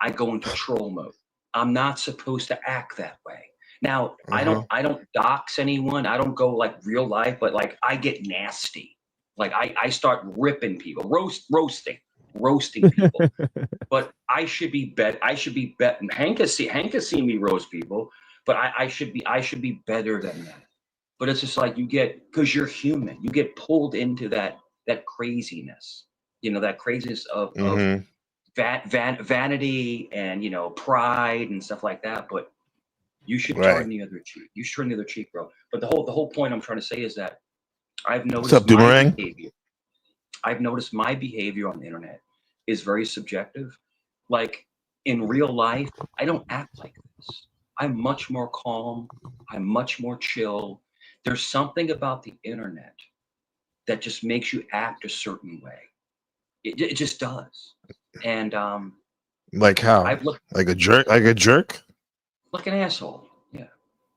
[SPEAKER 21] I go into troll mode. I'm not supposed to act that way. Now I don't dox anyone. I don't go like real life, but like I get nasty. Like I start ripping people, roasting people. But I should be bet. Hank has seen me roast people, but I should be better than that. But it's just like because you're human, you get pulled into that craziness, that craziness of vanity and pride and stuff like that. But you should turn the other cheek. You should turn the other cheek, bro. But the whole point I'm trying to say is that I've noticed my behavior. I've noticed my behavior on the internet is very subjective. Like in real life, I don't act like this. I'm much more calm. I'm much more chill. There's something about the internet that just makes you act a certain way. It just does. And
[SPEAKER 2] like how? Like a jerk? Like a jerk?
[SPEAKER 21] Like an asshole. Yeah,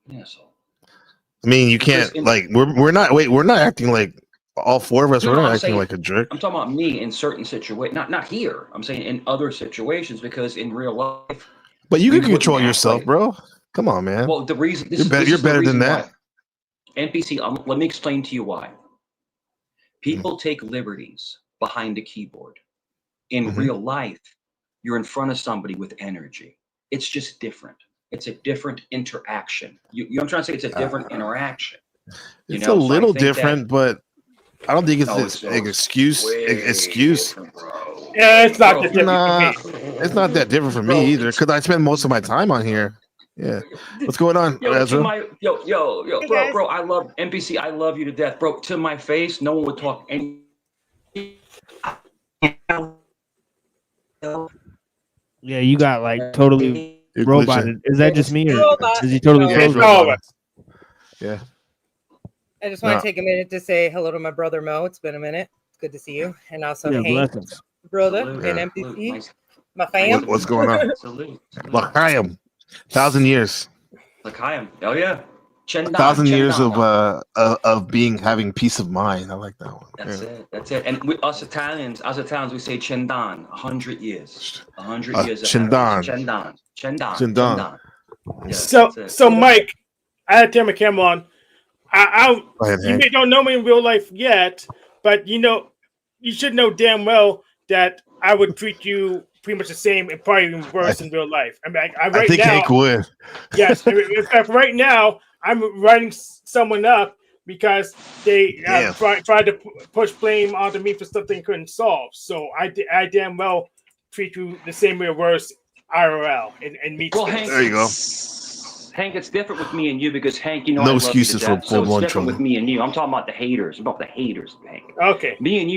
[SPEAKER 21] an asshole.
[SPEAKER 2] I mean, you can't we're not acting like all four of us. We're not acting like a jerk.
[SPEAKER 21] I'm talking about me in certain situations. Not here. I'm saying in other situations, because in real life.
[SPEAKER 2] But you can control yourself, bro. Come on, man.
[SPEAKER 21] Well, the reason
[SPEAKER 2] you're better than that.
[SPEAKER 21] NPC, let me explain to you why. People take liberties behind a keyboard. In real life, you're in front of somebody with energy. It's just different. It's a different interaction. You know what I'm trying to say? It's a different interaction.
[SPEAKER 2] It's a little different, but I don't think it's an excuse.
[SPEAKER 19] Yeah, it's not that different.
[SPEAKER 2] Nah, it's not that different for me either, because I spend most of my time on here. Yeah. What's going on, Ezra?
[SPEAKER 21] Bro, I love NPC. I love you to death, bro. To my face, no one would talk any.
[SPEAKER 17] Yeah, you got like totally Robot. Is that just me, or
[SPEAKER 1] Robot.
[SPEAKER 17] is he totally
[SPEAKER 2] Yeah, it's
[SPEAKER 17] frozen?
[SPEAKER 2] robot. Yeah.
[SPEAKER 1] I just want
[SPEAKER 2] No.
[SPEAKER 1] to take a minute to say hello to my brother Mo. It's been a minute. It's good to see you. And also
[SPEAKER 17] Yeah,
[SPEAKER 1] Hank,
[SPEAKER 17] blessings.
[SPEAKER 1] brother,
[SPEAKER 2] Salute.
[SPEAKER 1] and
[SPEAKER 2] Yeah.
[SPEAKER 1] MPC,
[SPEAKER 21] Nice.
[SPEAKER 1] my fam.
[SPEAKER 2] What's going on? L'chaim. 1,000 years.
[SPEAKER 21] L'chaim. Oh yeah.
[SPEAKER 2] 1,000 years
[SPEAKER 21] Chendan.
[SPEAKER 2] of having peace of mind. I like that one.
[SPEAKER 21] That's it. That's it. And us Italians, we say Chendan. 100 years. 100 years. of
[SPEAKER 2] Chendan.
[SPEAKER 21] happiness. Chendan.
[SPEAKER 2] Chendan.
[SPEAKER 21] Yeah,
[SPEAKER 19] So Mike, I had to turn my camera on.
[SPEAKER 2] Go ahead,
[SPEAKER 19] You
[SPEAKER 2] Hank.
[SPEAKER 19] don't know me in real life yet, but you should know damn well that I would treat you pretty much the same and probably even worse in real life. I mean,
[SPEAKER 2] I think Hank would.
[SPEAKER 19] Yes. In fact, right now I'm writing someone up because they tried to push blame onto me for something they couldn't solve. So I damn well treat you the same way or worse IRL and meet.
[SPEAKER 21] Well, Hank,
[SPEAKER 2] there you go.
[SPEAKER 21] Hank, it's different with me and you because Hank,
[SPEAKER 2] No
[SPEAKER 21] I love
[SPEAKER 2] excuses
[SPEAKER 21] you to
[SPEAKER 2] for
[SPEAKER 21] death, so it's
[SPEAKER 2] full-blown
[SPEAKER 21] different with
[SPEAKER 2] trolling.
[SPEAKER 21] me and you. I'm talking about the haters. I'm about the haters, Hank.
[SPEAKER 19] Okay.
[SPEAKER 21] Me and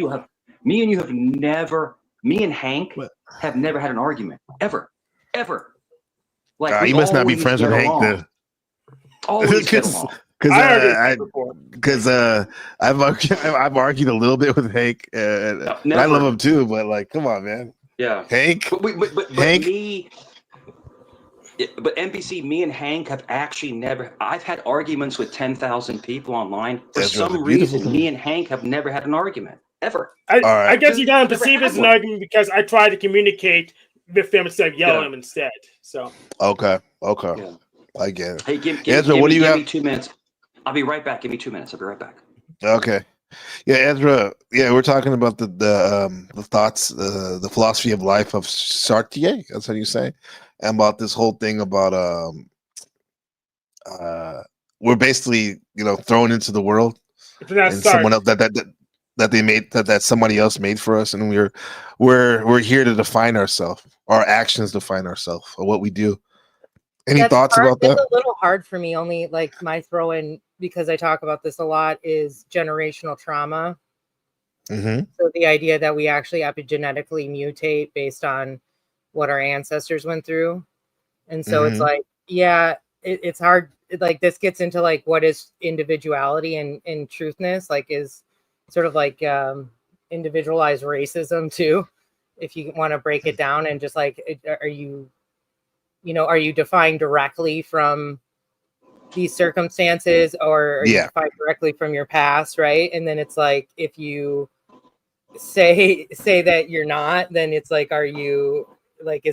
[SPEAKER 21] Hank have never had an argument ever. Like we
[SPEAKER 2] you must not be
[SPEAKER 21] always
[SPEAKER 2] friends
[SPEAKER 21] get
[SPEAKER 2] with Hank
[SPEAKER 21] along.
[SPEAKER 2] then.
[SPEAKER 21] Always get along.
[SPEAKER 2] Because I've argued a little bit with Hank, and I love him too. But like, come on, man.
[SPEAKER 21] Yeah,
[SPEAKER 2] Hank.
[SPEAKER 21] But
[SPEAKER 2] Hank.
[SPEAKER 21] But NBC, me and Hank have actually never. I've had arguments with 10,000 people online. For some reason, me and Hank have never had an argument ever.
[SPEAKER 19] I guess you don't perceive it as an argument because I try to communicate with them instead of yelling them instead. So
[SPEAKER 2] Okay. I get it.
[SPEAKER 21] Hey, give me 2 minutes. I'll be right back. Give me 2 minutes. I'll be right back.
[SPEAKER 2] Okay. Yeah, Ezra. Yeah, we're talking about the thoughts, the philosophy of life of Sartre. That's how you say, and about this whole thing about we're basically thrown into the world, and someone else that they made that somebody else made for us, and we're here to define ourselves. Our actions define ourselves, or what we do. Any thoughts about that?
[SPEAKER 1] It's a little hard for me. Only like my throw in, because I talk about this a lot, is generational trauma.
[SPEAKER 2] Mm-hmm.
[SPEAKER 1] So the idea that we actually epigenetically mutate based on what our ancestors went through. And so it's like, yeah, it's hard. Like this gets into like what is individuality and truthness, like is sort of like individualized racism too, if you want to break it down. And just like, are you defined directly from these circumstances, or are you defined directly from your past, right? And then it's like, if you say that you're not, then it's like, are you like,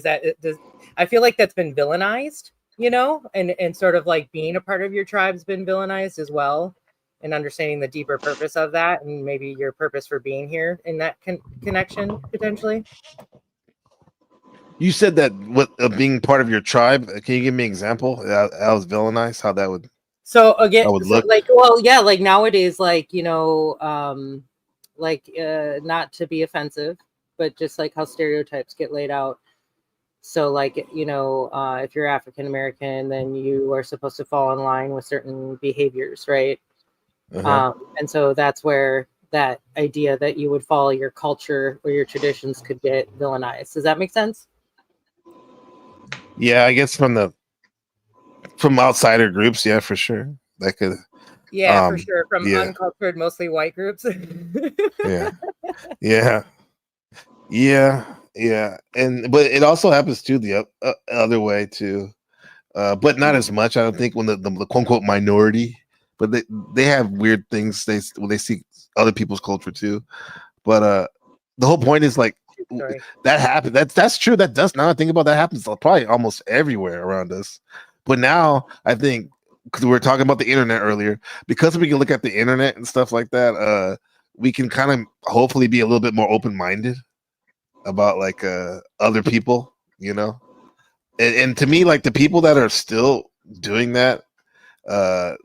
[SPEAKER 1] I feel like that's been villainized, and sort of like being a part of your tribe's been villainized as well, and understanding the deeper purpose of that, and maybe your purpose for being here in that connection potentially.
[SPEAKER 2] You said that being part of your tribe. Can you give me an example? How was villainized? How that would?
[SPEAKER 1] So again,
[SPEAKER 2] would look?
[SPEAKER 1] like nowadays, like not to be offensive, but just like how stereotypes get laid out. So like if you're African American, then you are supposed to fall in line with certain behaviors, right? And so that's where that idea that you would follow your culture or your traditions could get villainized. Does that make sense?
[SPEAKER 2] Yeah, I guess from outsider groups, yeah, for sure. That could.
[SPEAKER 1] Yeah, for sure. From uncultured, mostly white groups.
[SPEAKER 2] Yeah. But it also happens too the other way too, but not as much. I don't think when the quote unquote minority, but they have weird things when they see other people's culture too. But the whole point is like. That happened. That's true. That does now I think about that happens probably almost everywhere around us. But now I think because we were talking about the internet earlier, because we can look at the internet and stuff like that, we can kind of hopefully be a little bit more open-minded about like other people, and to me, like the people that are still doing that,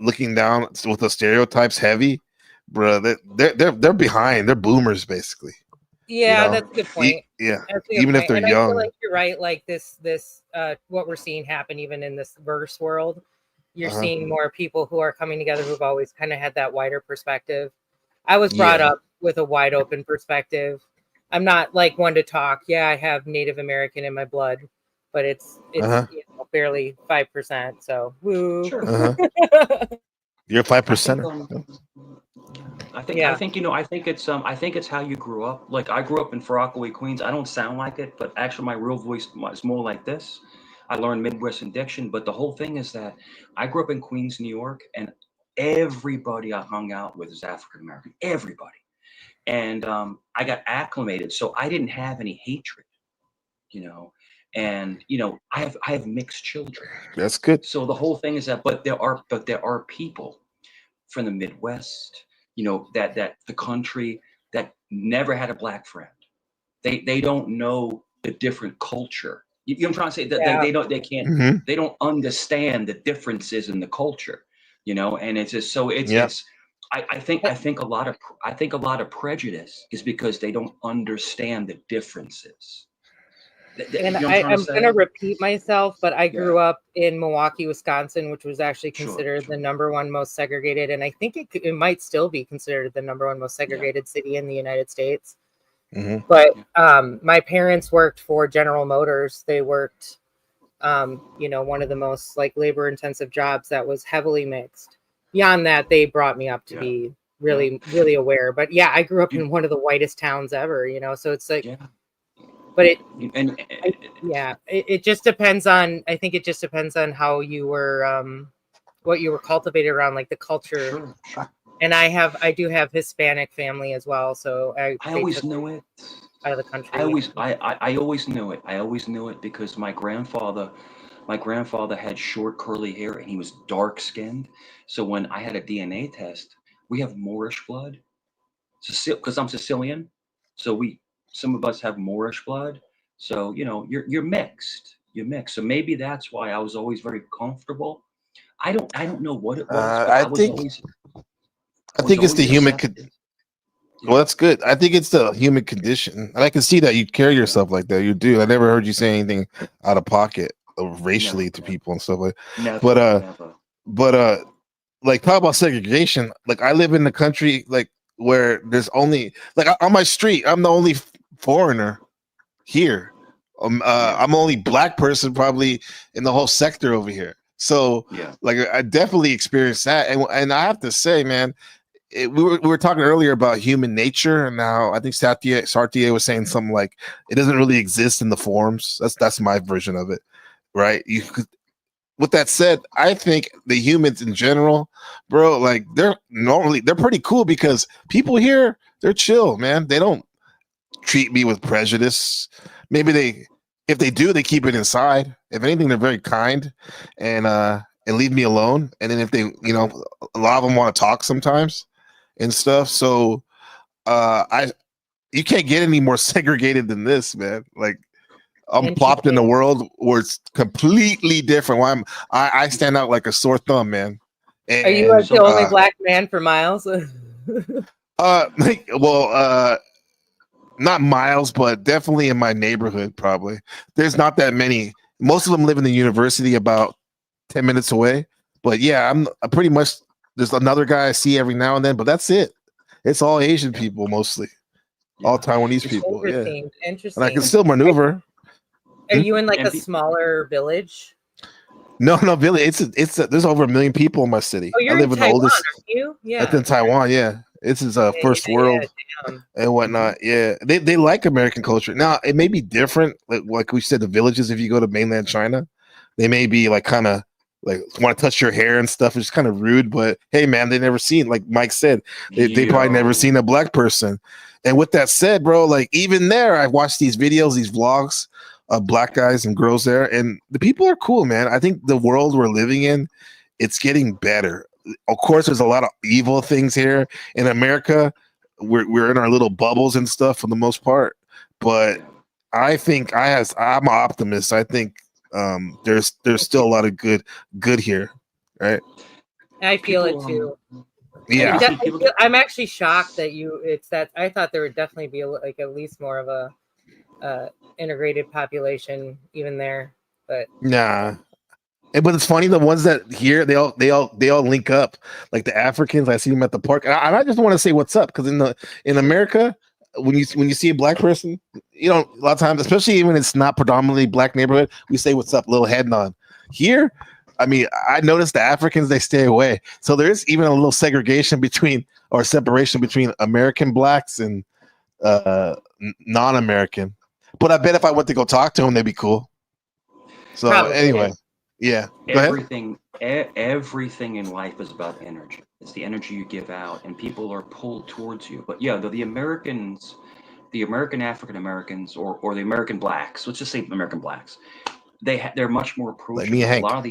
[SPEAKER 2] looking down with the stereotypes heavy, bro, they're behind. They're boomers basically.
[SPEAKER 1] Yeah, that's a good point.
[SPEAKER 2] Even if they're young.
[SPEAKER 1] I feel like you're right. Like this what we're seeing happen even in this verse world, you're seeing more people who are coming together who've always kind of had that wider perspective. I was brought up with a wide open perspective. I'm not like one to talk. Yeah, I have Native American in my blood, but it's barely 5%. So woo.
[SPEAKER 21] Sure.
[SPEAKER 2] You're 5%.
[SPEAKER 21] I think it's how you grew up. Like I grew up in Far Rockaway, Queens. I don't sound like it, but actually my real voice is more like this. I learned Midwestern diction, but the whole thing is that I grew up in Queens, New York, and everybody I hung out with is African American. Everybody, and I got acclimated, so I didn't have any hatred, And I have mixed children.
[SPEAKER 2] That's good.
[SPEAKER 21] So the whole thing is that, but there are people from the Midwest, that the country that never had a black friend. They don't know the different culture. You know what I'm trying to say? That they can't they don't understand the differences in the culture, and it's just so it's I think a lot of prejudice is because they don't understand the differences.
[SPEAKER 1] And I'm going to repeat myself, but I grew up in Milwaukee, Wisconsin, which was actually considered the #1 most segregated. And I think it might still be considered the #1 most segregated city in the United States. But my parents worked for General Motors. They worked, one of the most labor intensive jobs that was heavily mixed. Beyond that, they brought me up to be really, really aware. But yeah, I grew up in one of the whitest towns ever, so it's like, but it just depends on, I think it just depends on how you were, what you were cultivated around, like the culture. Sure. And I do have Hispanic family as well, so I
[SPEAKER 21] always knew it
[SPEAKER 1] out of the country.
[SPEAKER 21] I always knew it. I always knew it because my grandfather had short curly hair and he was dark skinned. So when I had a DNA test, we have Moorish blood, because I'm Sicilian. So some of us have Moorish blood. So you're mixed. You're mixed. So maybe that's why I was always very comfortable. I don't know what it was.
[SPEAKER 2] I think it's the human. Well, that's good. I think it's the human condition, and I can see that you carry yourself like that. You do. I never heard you say anything out of pocket racially to people and stuff like. But like talk about segregation. Like I live in the country, like where there's only on my street, I'm the only foreigner here. I'm the only black person probably in the whole sector over here. So I definitely experienced that, and I have to say, man. We were talking earlier about human nature, and now I think Sartre was saying something like it doesn't really exist in the forms. That's my version of it, right? With that said, I think the humans in general, bro, they're pretty cool because people here, they're chill, man. They don't treat me with prejudice. Maybe if they do, they keep it inside. If anything, they're very kind and leave me alone. And then if they, a lot of them want to talk sometimes and stuff. So you can't get any more segregated than this, man. Like I'm plopped in a world where it's completely different. I stand out like a sore thumb, man.
[SPEAKER 1] And, are you the only black man for miles?
[SPEAKER 2] Not miles, but definitely in my neighborhood, probably. There's not that many. Most of them live in the university about 10 minutes away. But yeah, I'm pretty much, there's another guy I see every now and then, but that's it. It's all Asian people mostly. All Taiwanese people.
[SPEAKER 1] Interesting.
[SPEAKER 2] Yeah.
[SPEAKER 1] Interesting.
[SPEAKER 2] And I can still maneuver.
[SPEAKER 1] Are you in a smaller village?
[SPEAKER 2] No, village. It's there's over 1 million people in my city.
[SPEAKER 1] Oh, you're
[SPEAKER 2] I live
[SPEAKER 1] in
[SPEAKER 2] the
[SPEAKER 1] Taiwan,
[SPEAKER 2] oldest.
[SPEAKER 1] aren't you? Yeah.
[SPEAKER 2] That's in Taiwan, yeah. This is first world and whatnot. Yeah, they like American culture. Now it may be different, like we said, the villages. If you go to mainland China, they may be kind of want to touch your hair and stuff. It's kind of rude, but hey, man, they never seen, like Mike said, they probably never seen a black person. And with that said, bro, even there, I've watched these videos, these vlogs of black guys and girls there, and the people are cool, man. I think the world we're living in, it's getting better. Of course, there's a lot of evil things here in America. We're in our little bubbles and stuff for the most part, but I think I'm an optimist. I think there's still a lot of good here, right?
[SPEAKER 1] I feel it too.
[SPEAKER 2] Yeah,
[SPEAKER 1] I'm actually shocked that I thought there would definitely be at least more of a integrated population even there, but
[SPEAKER 2] nah. But it's funny, the ones that here they all link up, like the Africans. I see them at the park, and I just want to say what's up, because in America, when you see a black person, a lot of times, especially when it's not predominantly black neighborhood, we say what's up, little head nod. Here, I mean, I noticed the Africans, they stay away. So there's even a little segregation separation between American blacks and non-American. But I bet if I went to go talk to them, they'd be cool. So anyway, yeah. Go
[SPEAKER 21] everything in life is about energy. It's the energy you give out, and people are pulled towards you. But yeah, the Americans, the American African Americans, or the American blacks. Let's just say American blacks. They're much more approachable. A lot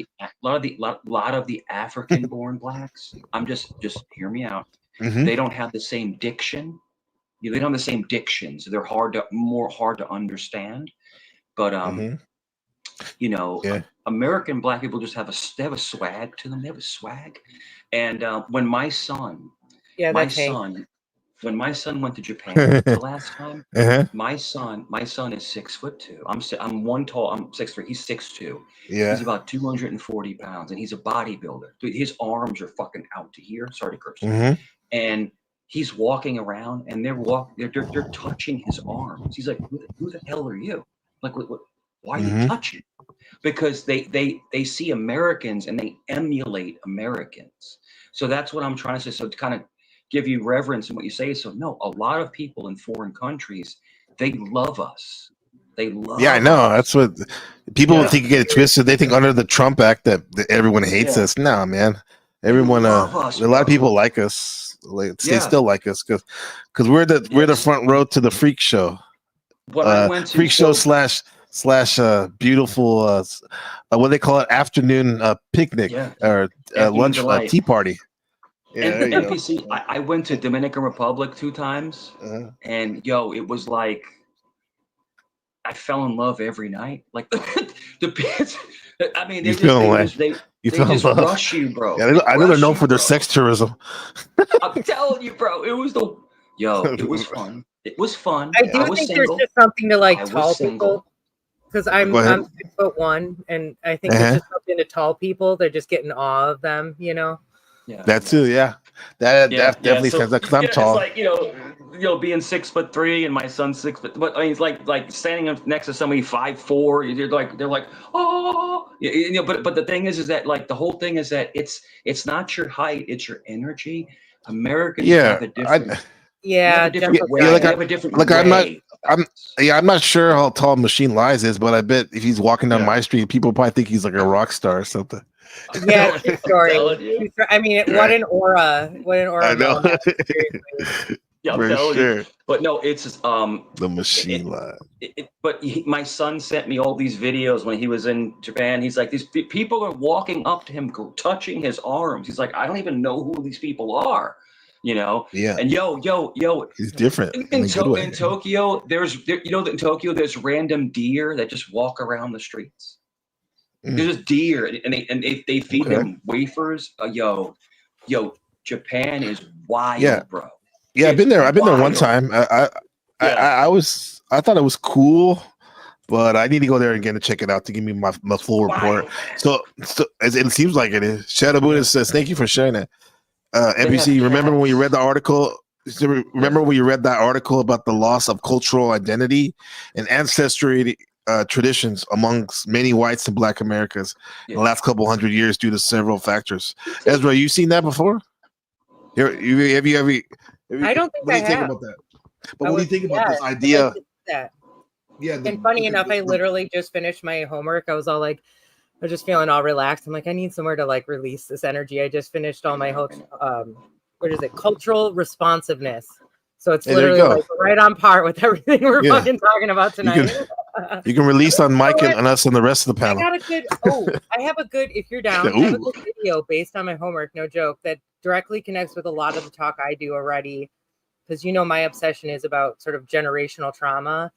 [SPEAKER 21] of the African-born blacks. I'm just hear me out.
[SPEAKER 2] Mm-hmm.
[SPEAKER 21] They don't have the same diction. They don't have the same diction, so they're more hard to understand. But American black people just have a swag to them. They have a swag. And when my son went to Japan the last time, my son is 6'2". I'm one tall. I'm 6'3". He's 6'2".
[SPEAKER 2] Yeah.
[SPEAKER 21] He's about 240 pounds, and he's a bodybuilder. Dude, his arms are fucking out to here. Sorry to curse.
[SPEAKER 2] Mm-hmm.
[SPEAKER 21] And he's walking around, and they're touching his arms. He's like, who the hell are you? Like, why are you touching? Because they see Americans and they emulate Americans. So that's what I'm trying to say. So to kind of give you reverence in what you say. So no, a lot of people in foreign countries, they love us. They love
[SPEAKER 2] I know.
[SPEAKER 21] us.
[SPEAKER 2] That's what people think you get it twisted. They think under the Trump Act that everyone hates us. No, man. Everyone, a lot of people like us. They still like us because we're the front row to the freak show.
[SPEAKER 21] What I went to
[SPEAKER 2] freak show slash beautiful what they call it, afternoon picnic or lunch tea party.
[SPEAKER 21] And NPC, I went to Dominican Republic 2 times, and it was like I fell in love every night. Like the kids, I mean, they just rush you, bro.
[SPEAKER 2] Yeah, I know they're known for their sex tourism.
[SPEAKER 21] I'm telling you, bro, it was it was fun. It was fun.
[SPEAKER 1] I do think there's just something to like tall people. Because I'm 6'1", and I think there's just something to tall people. They're just getting awe of them,
[SPEAKER 21] Yeah.
[SPEAKER 2] That too, yeah. That definitely sounds like, because I'm tall.
[SPEAKER 21] It's like being 6'3" and my son's 6 foot. But I mean, it's like standing next to somebody 5'4". They're like, oh, But the thing is that like the whole thing is that it's not your height, it's your energy. Americans have a different.
[SPEAKER 2] I'm not sure how tall Machine Lies is, but I bet if he's walking down my street, people probably think he's like a rock star or something.
[SPEAKER 1] Yeah, true story. I mean, what an aura!
[SPEAKER 2] I know.
[SPEAKER 21] Yeah,
[SPEAKER 2] for sure.
[SPEAKER 21] But no, it's
[SPEAKER 2] the Machine Lie.
[SPEAKER 21] My son sent me all these videos when he was in Japan. He's like, these people are walking up to him, touching his arms. He's like, I don't even know who these people are.
[SPEAKER 2] Yeah.
[SPEAKER 21] And
[SPEAKER 2] he's different.
[SPEAKER 21] In Tokyo, in Tokyo, there's random deer that just walk around the streets. There's just deer, and they feed them wafers. Japan is wild, bro.
[SPEAKER 2] Yeah, I've been there. I've been there one time. I thought it was cool, but I need to go there again to check it out to give me my full report. So it seems like it is. Shadow Buddha says, "Thank you for sharing that." NBC, remember when you read the article? Remember when you read that article about the loss of cultural identity and ancestry traditions amongst many whites and Black Americans in the last couple hundred years due to several factors? Ezra, you seen that before? Have you ever?
[SPEAKER 1] I don't think I have.
[SPEAKER 2] Think about that? But what do you think about this idea?
[SPEAKER 1] Yeah, and funny enough, I literally just finished my homework. I was all like, I was just feeling all relaxed. I'm like, I need somewhere to like release this energy. I just finished all my cultural responsiveness. So it's literally like right on par with everything we're fucking talking about tonight.
[SPEAKER 2] You can release on Mike and us and the rest of the panel.
[SPEAKER 1] I have a good, if you're down, I have a good video based on my homework, no joke, that directly connects with a lot of the talk I do already. Because my obsession is about sort of generational trauma.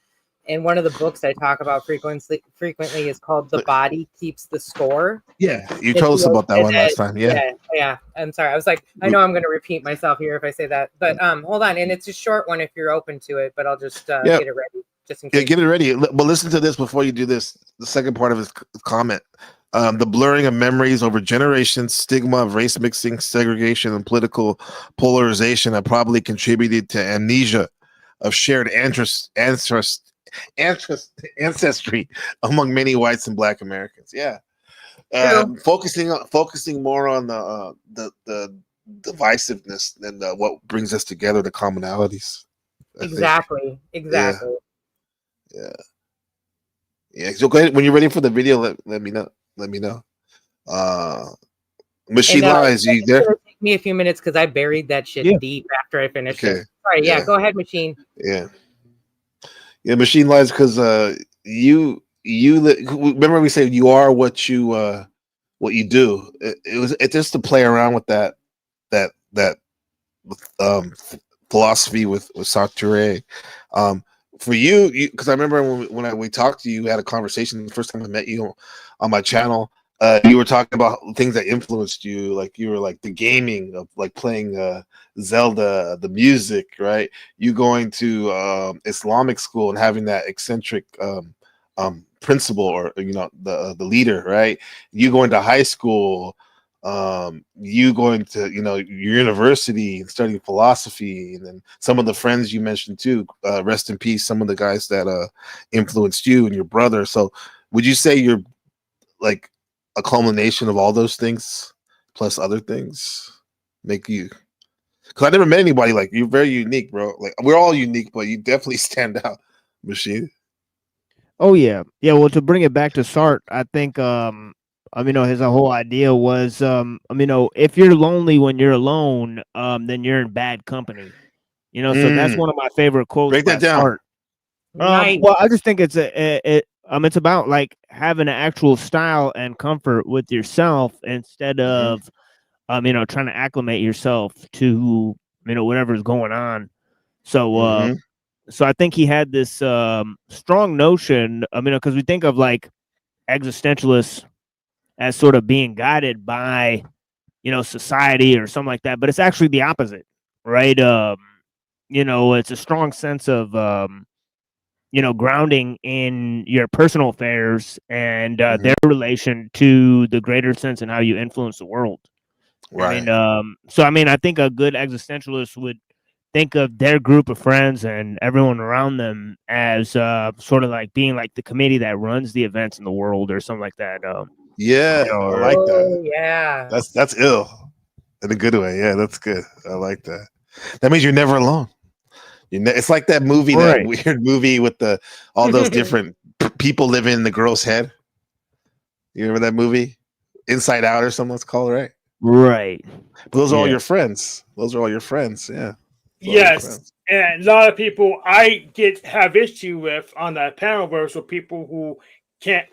[SPEAKER 1] And one of the books I talk about frequently is called The Body Keeps the Score.
[SPEAKER 2] Yeah, you told us about that one last time.
[SPEAKER 1] Yeah. I'm sorry. I was like, I know I'm going to repeat myself here if I say that. But hold on. And it's a short one if you're open to it, but I'll just get it ready. Just in case.
[SPEAKER 2] Yeah, get it ready. But listen to this before you do this. The second part of his comment. The blurring of memories over generations, stigma of race mixing, segregation, and political polarization have probably contributed to amnesia of shared ancestry among many whites and Black Americans. Yeah, focusing more on the divisiveness than what brings us together, the commonalities.
[SPEAKER 1] Exactly.
[SPEAKER 2] Yeah. So go ahead when you're ready for the video. Let me know. Machine Lies, you there?
[SPEAKER 1] It's gonna take me a few minutes because I buried that shit deep after I finished it. Sorry, go ahead, Machine.
[SPEAKER 2] Yeah, Machine Lies, because you remember we said you are what you do. It's just to play around with that philosophy with Sartre. For you, because I remember when we talked to you, we had a conversation the first time I met you on my channel. You were talking about things that influenced you, like you were like the gaming of like playing Zelda, the music, right? You going to Islamic school and having that eccentric principal, or the leader, right? You going to high school, you going to your university and studying philosophy, and then some of the friends you mentioned too. Rest in peace, some of the guys that influenced you and your brother. So, would you say you're like a culmination of all those things plus other things make you? Because I never met anybody like you. You're very unique, bro. Like, we're all unique, but you definitely stand out, Machine.
[SPEAKER 17] Oh yeah. Well, to bring it back to Sartre, I think his whole idea was if you're lonely when you're alone, then you're in bad company. So that's one of my favorite quotes.
[SPEAKER 2] Break that down.
[SPEAKER 17] Sartre. Well, I just think it's it's about like having an actual style and comfort with yourself instead of trying to acclimate yourself to whatever's going on. So so I think he had this strong notion, because we think of like existentialists as sort of being guided by society or something like that, but it's actually the opposite, right? It's a strong sense of grounding in your personal affairs and their relation to the greater sense and how you influence the world.
[SPEAKER 2] Right.
[SPEAKER 17] I think a good existentialist would think of their group of friends and everyone around them as sort of like being like the committee that runs the events in the world or something like that.
[SPEAKER 2] I like that.
[SPEAKER 1] Yeah.
[SPEAKER 2] That's ill in a good way. Yeah, that's good. I like that. That means you're never alone. It's like that movie, that weird movie with all those different people living in the girl's head. You remember that movie, Inside Out or something? It's called, right?
[SPEAKER 17] Right.
[SPEAKER 2] But those are all your friends. Yeah.
[SPEAKER 19] Yes, and a lot of people I have issue with on that panel verse with people who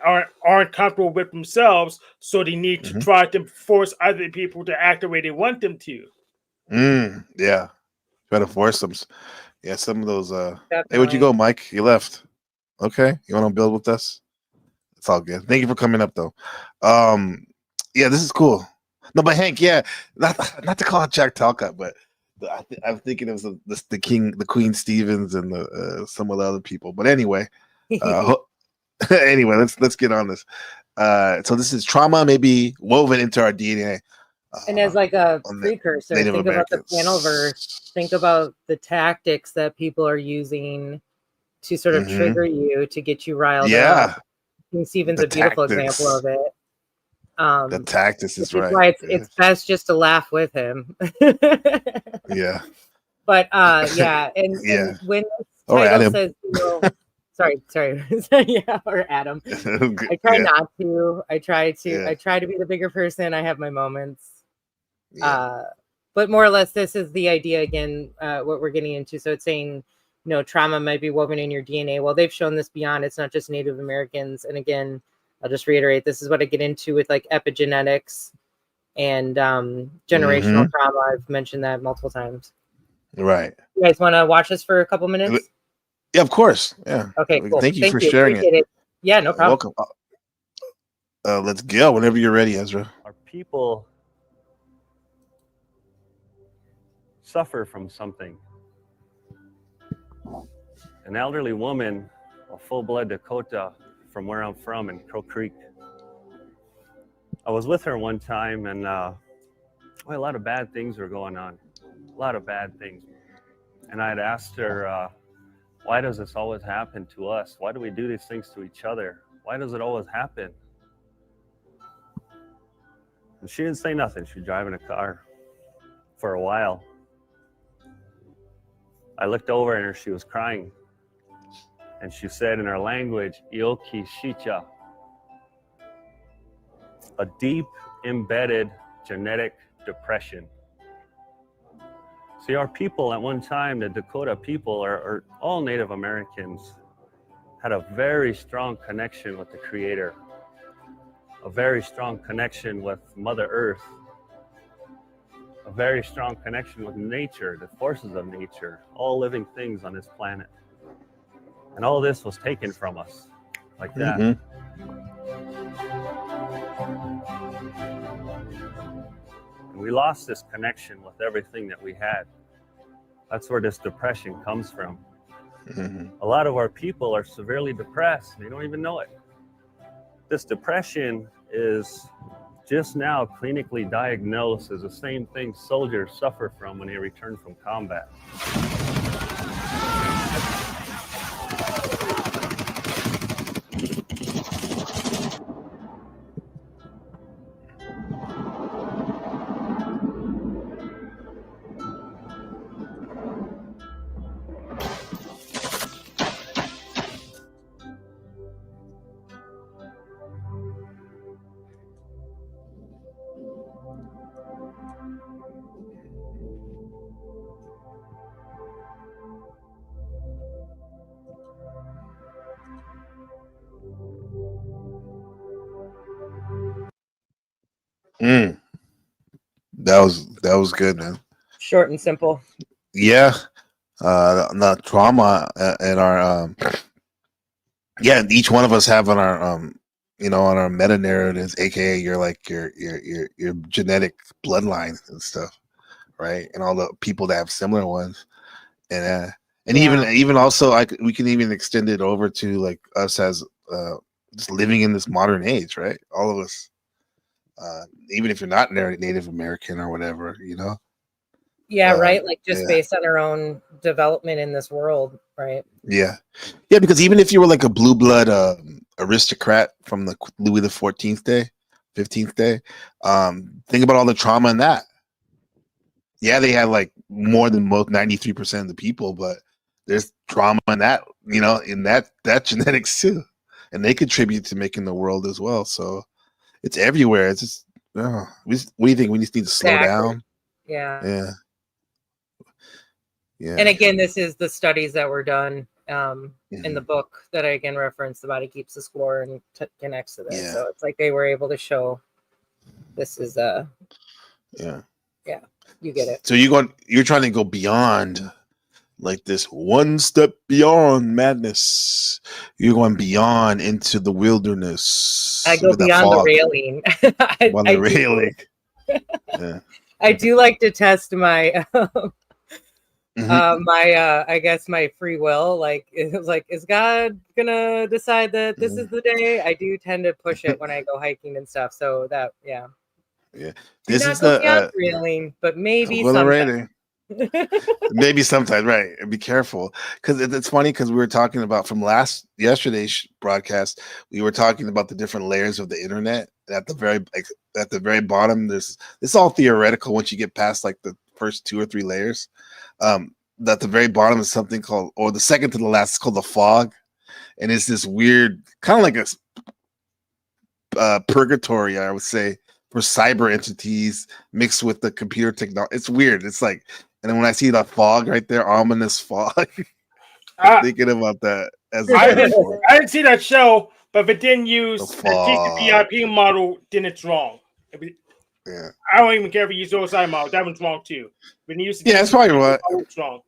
[SPEAKER 19] aren't comfortable with themselves, so they need to try to force other people to act the way they want them to.
[SPEAKER 2] Yeah, try to force them. Yeah, some of those. Hey, where'd you go, Mike? You left. Okay, you want to build with us? It's all good. Thank you for coming up, though. Yeah, this is cool. No, but Hank, not to call it Jack Talcott, but I'm thinking it was the King, the Queen Stevens, and some of the other people. But anyway, let's get on this. So this is trauma, maybe woven into our DNA.
[SPEAKER 1] And as like a precursor, think about the panel verse. Think about the tactics that people are using to sort of trigger you to get you riled up. King Stevens a beautiful example of it.
[SPEAKER 2] The tactics is right.
[SPEAKER 1] Why it's best just to laugh with him.
[SPEAKER 2] Yeah.
[SPEAKER 1] But and when this title says, sorry, or Adam. I try not to. I try to be the bigger person. I have my moments. But more or less, this is the idea again. What we're getting into. So it's saying, trauma might be woven in your DNA. Well, they've shown this beyond. It's not just Native Americans. And again, I'll just reiterate, this is what I get into with like epigenetics and generational trauma. I've mentioned that multiple times.
[SPEAKER 2] Right.
[SPEAKER 1] You guys want to watch this for a couple minutes?
[SPEAKER 2] Yeah, of course. Yeah.
[SPEAKER 1] Okay, cool.
[SPEAKER 2] Thank you for sharing it.
[SPEAKER 1] Yeah, no problem.
[SPEAKER 2] Welcome. Let's go whenever you're ready, Ezra.
[SPEAKER 3] Our people suffer from something. An elderly woman, a full-blood Dakota from where I'm from in Crow Creek. I was with her one time and a lot of bad things were going on. A lot of bad things. And I had asked her, Why does this always happen to us? Why do we do these things to each other? Why does it always happen? And she didn't say nothing. She was driving a car for a while. I looked over at her, she was crying. And she said in her language, Ioki Shicha, a deep embedded genetic depression. See, our people at one time, the Dakota people, or all Native Americans, had a very strong connection with the Creator, a very strong connection with Mother Earth, a very strong connection with nature, the forces of nature, all living things on this planet. And all this was taken from us like that.
[SPEAKER 2] Mm-hmm.
[SPEAKER 3] And we lost this connection with everything that we had. That's where this depression comes from.
[SPEAKER 2] Mm-hmm.
[SPEAKER 3] A lot of our people are severely depressed. They don't even know it. This depression is just now clinically diagnosed as the same thing soldiers suffer from when they return from combat.
[SPEAKER 2] Mm. That was good, man.
[SPEAKER 1] Short and simple.
[SPEAKER 2] Yeah. The trauma and our each one of us have on our on our meta narratives, aka your genetic bloodline and stuff, right? And all the people that have similar ones, and even also we can even extend it over to like us as just living in this modern age, right? All of us, even if you're not Native American or whatever,
[SPEAKER 1] Yeah, right. Like just based on our own development in this world, right?
[SPEAKER 2] Yeah, because even if you were like a blue blood aristocrat from the Louis the 15th day, think about all the trauma in that. Yeah, they had like more than most 93% of the people, but there's trauma in that, in that genetics too, and they contribute to making the world as well. So it's everywhere. It's just, what do you think? We just need to slow down.
[SPEAKER 1] Yeah.
[SPEAKER 2] Yeah.
[SPEAKER 1] And again, this is the studies that were done in the book that I again referenced. The Body Keeps the Score and connects to this.
[SPEAKER 2] Yeah.
[SPEAKER 1] So it's like they were able to show this is
[SPEAKER 2] yeah,
[SPEAKER 1] you get it.
[SPEAKER 2] So you're trying to go beyond, like this one step beyond madness. You're going beyond into the wilderness.
[SPEAKER 1] I go beyond the railing.
[SPEAKER 2] The railing. Yeah.
[SPEAKER 1] I do like to test my I guess my free will. Like it was like, is God gonna decide that this is the day? I do tend to push it when I go hiking and stuff. So that
[SPEAKER 2] yeah.
[SPEAKER 1] This is the railing, but maybe sometimes.
[SPEAKER 2] Maybe sometimes, right? And be careful, because it's funny because we were talking about from yesterday's broadcast. We were talking about the different layers of the internet. And at the very bottom, it's all theoretical. Once you get past like the first 2 or 3 layers, at the very bottom is something called, or the second to the last, is called the fog, and it's this weird kind of like a purgatory, I would say, for cyber entities mixed with the computer technology. It's weird. It's like, and then when I see the fog right there, ominous fog, I'm thinking about that.
[SPEAKER 19] I didn't see that show, but if it didn't use the TCP/IP model, then it's wrong.
[SPEAKER 2] Yeah,
[SPEAKER 19] I don't even care if you use the OSI model. That one's wrong too. When you use
[SPEAKER 2] that's probably what.
[SPEAKER 19] It's wrong.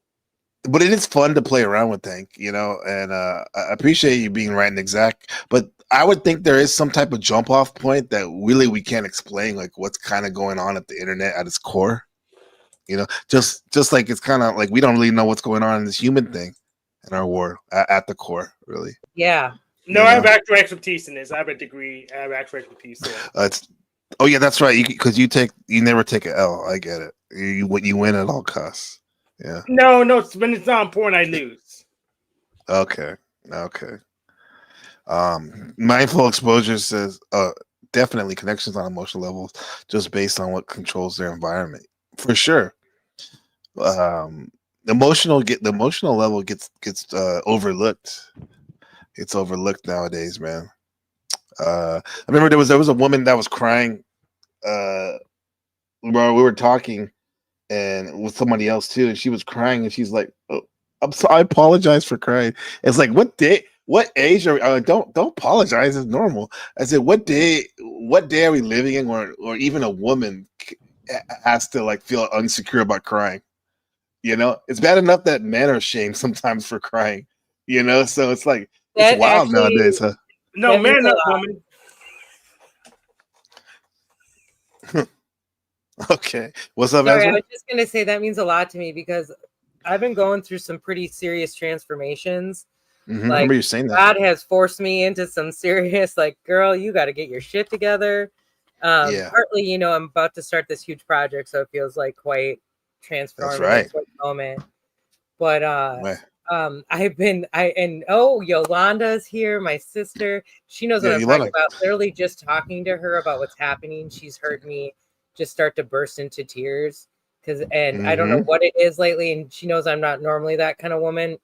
[SPEAKER 2] But it is fun to play around with, Hank, and I appreciate you being right and exact. But I would think there is some type of jump off point that really we can't explain, like what's kind of going on at the internet at its core. Just like it's kind of like we don't really know what's going on in this human thing in our war at the core, really.
[SPEAKER 1] Yeah.
[SPEAKER 19] No, I have actual expertise in this. I have a degree. I have actual expertise.
[SPEAKER 2] Oh yeah, that's right. Because you never take an L. I get it. You win at all costs. Yeah.
[SPEAKER 19] No. When it's not important, I lose.
[SPEAKER 2] Okay. Mindful exposure says definitely connections on emotional levels just based on what controls their environment. For sure. The emotional level gets overlooked. It's overlooked nowadays, man. I remember there was a woman that was crying while we were talking and with somebody else too, and she was crying and she's like, oh, I apologize for crying. It's like, what age are don't apologize, it's normal. I said, what day are we living in or even a woman has to like feel insecure about crying? It's bad enough that men are shamed sometimes for crying, so it's like it's wild nowadays, huh?
[SPEAKER 19] No, man up, woman.
[SPEAKER 2] Okay. What's up,
[SPEAKER 1] Sorry,
[SPEAKER 2] Ezra?
[SPEAKER 1] I was just going to say that means a lot to me because I've been going through some pretty serious transformations.
[SPEAKER 2] I remember you saying that.
[SPEAKER 1] God has forced me into some serious, like, girl, you got to get your shit together. Partly, I'm about to start this huge project, so it feels like quite transformative.
[SPEAKER 2] That's right.
[SPEAKER 1] Moment. But Yolanda's here, my sister. She knows what I'm talking about. Literally just talking to her about what's happening, she's heard me just start to burst into tears I don't know what it is lately, and she knows I'm not normally that kind of woman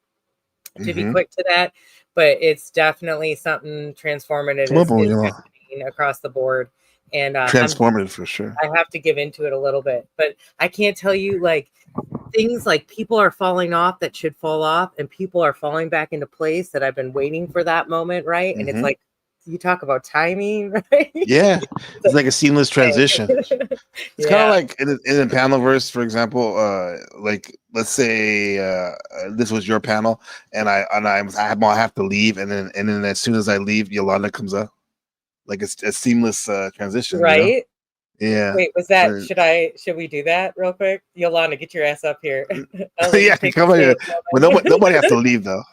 [SPEAKER 1] to be quick to that, but it's definitely something transformative is happening across the board. And
[SPEAKER 2] transformative for sure.
[SPEAKER 1] I have to give into it a little bit, but I can't tell you like things like people are falling off that should fall off, and people are falling back into place that I've been waiting for that moment, right? And it's like you talk about timing, right?
[SPEAKER 2] Yeah, it's like a seamless transition. It's kind of like in the panelverse, for example. Like let's say this was your panel, and I have to leave, and then as soon as I leave, Yolanda comes up. Like it's a seamless transition,
[SPEAKER 1] right?
[SPEAKER 2] Yeah.
[SPEAKER 1] Wait, was that? Should we do that real quick? Yolanda, get your ass up here.
[SPEAKER 2] Yeah, come on here. But nobody has to leave though.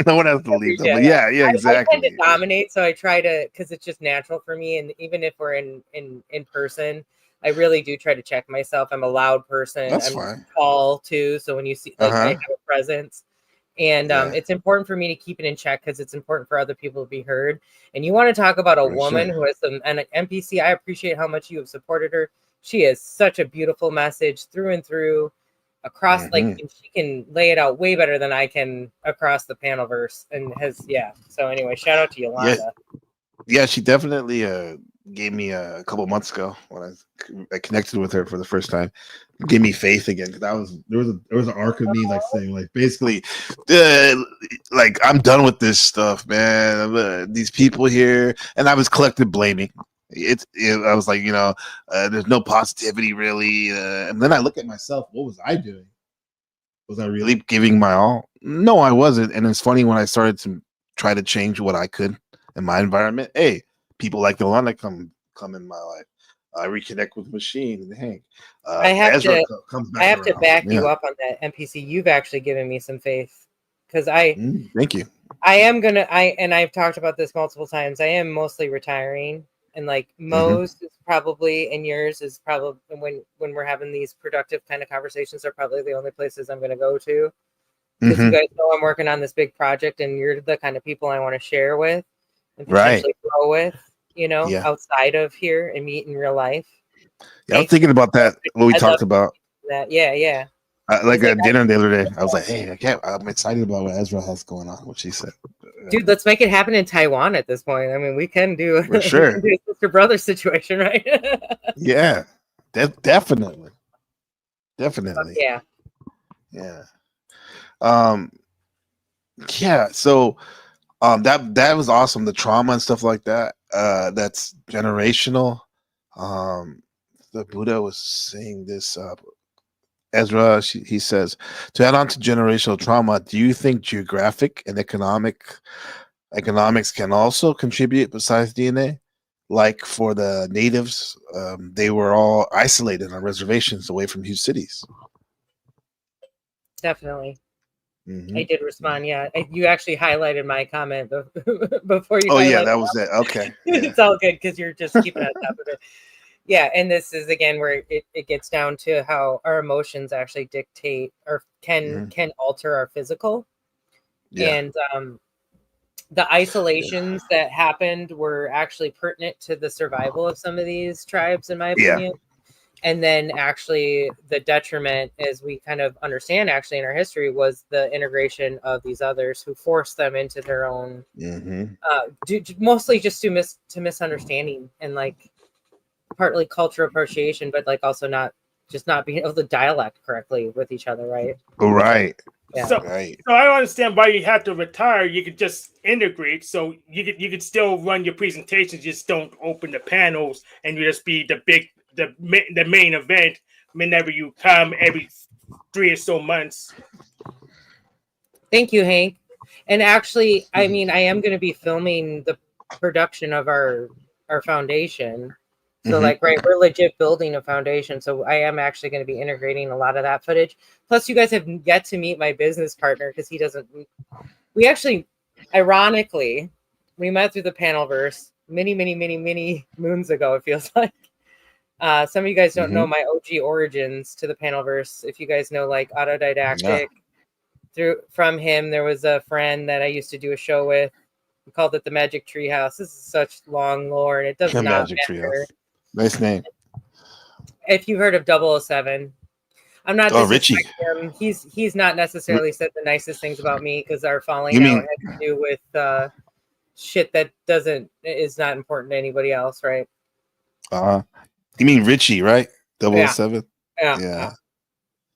[SPEAKER 2] No one has to leave though. But yeah, exactly.
[SPEAKER 1] I tend to dominate, so I try to because it's just natural for me. And even if we're in person, I really do try to check myself. I'm a loud person.
[SPEAKER 2] That's
[SPEAKER 1] I'm
[SPEAKER 2] fine.
[SPEAKER 1] tall too, so when you see I have a presence. And it's important for me to keep it in check because it's important for other people to be heard. And you want to talk about a woman who has an NPC. I appreciate how much you have supported her. She has such a beautiful message through and through across and she can lay it out way better than I can across the panelverse and so anyway, shout out to Yolanda.
[SPEAKER 2] Yeah, she definitely gave me a couple months ago when I connected with her for the first time. Gave me faith again because there was an arc of me like saying like basically like I'm done with this stuff, man. These people here, and I was collective blaming. I was like, there's no positivity really, and then I look at myself. What was I doing? Was I really giving my all? No, I wasn't. And it's funny when I started to try to change what I could in my environment. Hey, people like Yolanda come in my life. I reconnect with Machine and Hank.
[SPEAKER 1] I have to back
[SPEAKER 2] you
[SPEAKER 1] up on that NPC. You've actually given me some faith because
[SPEAKER 2] thank you.
[SPEAKER 1] I am gonna and I've talked about this multiple times. I am mostly retiring, and like Mo's is probably and yours is probably when we're having these productive kind of conversations are probably the only places I'm gonna go to because you guys know I'm working on this big project, and you're the kind of people I want to share with and potentially grow with. Outside of here and meet in real life.
[SPEAKER 2] Yeah, I was thinking about that. What we talked about.
[SPEAKER 1] That, yeah.
[SPEAKER 2] Like at dinner the other day, I was like, "Hey, I'm excited about what Ezra has going on." What she said,
[SPEAKER 1] dude. Let's make it happen in Taiwan at this point. I mean, we can do
[SPEAKER 2] for sure.
[SPEAKER 1] a sister brother situation, right?
[SPEAKER 2] Yeah, definitely.
[SPEAKER 1] Yeah.
[SPEAKER 2] Yeah. So. That was awesome. The trauma and stuff like that. That's generational. The Buddha was saying this. Ezra, he says, to add on to generational trauma, do you think geographic and economics can also contribute besides DNA? Like for the natives, they were all isolated on reservations away from huge cities.
[SPEAKER 1] Definitely. I did respond. Yeah, you actually highlighted my comment before you.
[SPEAKER 2] Oh yeah, that was it. Okay,
[SPEAKER 1] it's all good because you're just keeping on top of it. Yeah, and this is again where it gets down to how our emotions actually dictate or can alter our physical. And the isolations that happened were actually pertinent to the survival of some of these tribes, in my opinion. And then actually the detriment, as we kind of understand actually in our history, was the integration of these others who forced them into their own, mostly just to misunderstanding and like partly cultural appropriation, but like also not being able to dialect correctly with each other, right?
[SPEAKER 2] Right.
[SPEAKER 1] Yeah.
[SPEAKER 19] So I don't understand why you have to retire. You could just integrate. So you could still run your presentations. Just don't open the panels, and you just be the main event whenever you come every 3 or so months.
[SPEAKER 1] Thank you, Hank. And actually, I mean, I am going to be filming the production of our foundation. So like, right, we're legit building a foundation. So I am actually going to be integrating a lot of that footage. Plus, you guys have yet to meet my business partner because he doesn't. We actually, ironically, we met through the Panelverse many moons ago. It feels like. Some of you guys don't know my OG origins to the Panelverse. If you guys know like Autodidactic, from him, there was a friend that I used to do a show with. We called it the Magic Treehouse. This is such long lore, and it does not
[SPEAKER 2] Magic
[SPEAKER 1] matter.
[SPEAKER 2] Treehouse. Nice name.
[SPEAKER 1] If you've heard of 007, I'm not
[SPEAKER 2] Richie.
[SPEAKER 1] him. He's not necessarily said the nicest things about me because our falling out had to do with shit that is not important to anybody else, right?
[SPEAKER 2] You mean Richie, right? 007?
[SPEAKER 1] Yeah.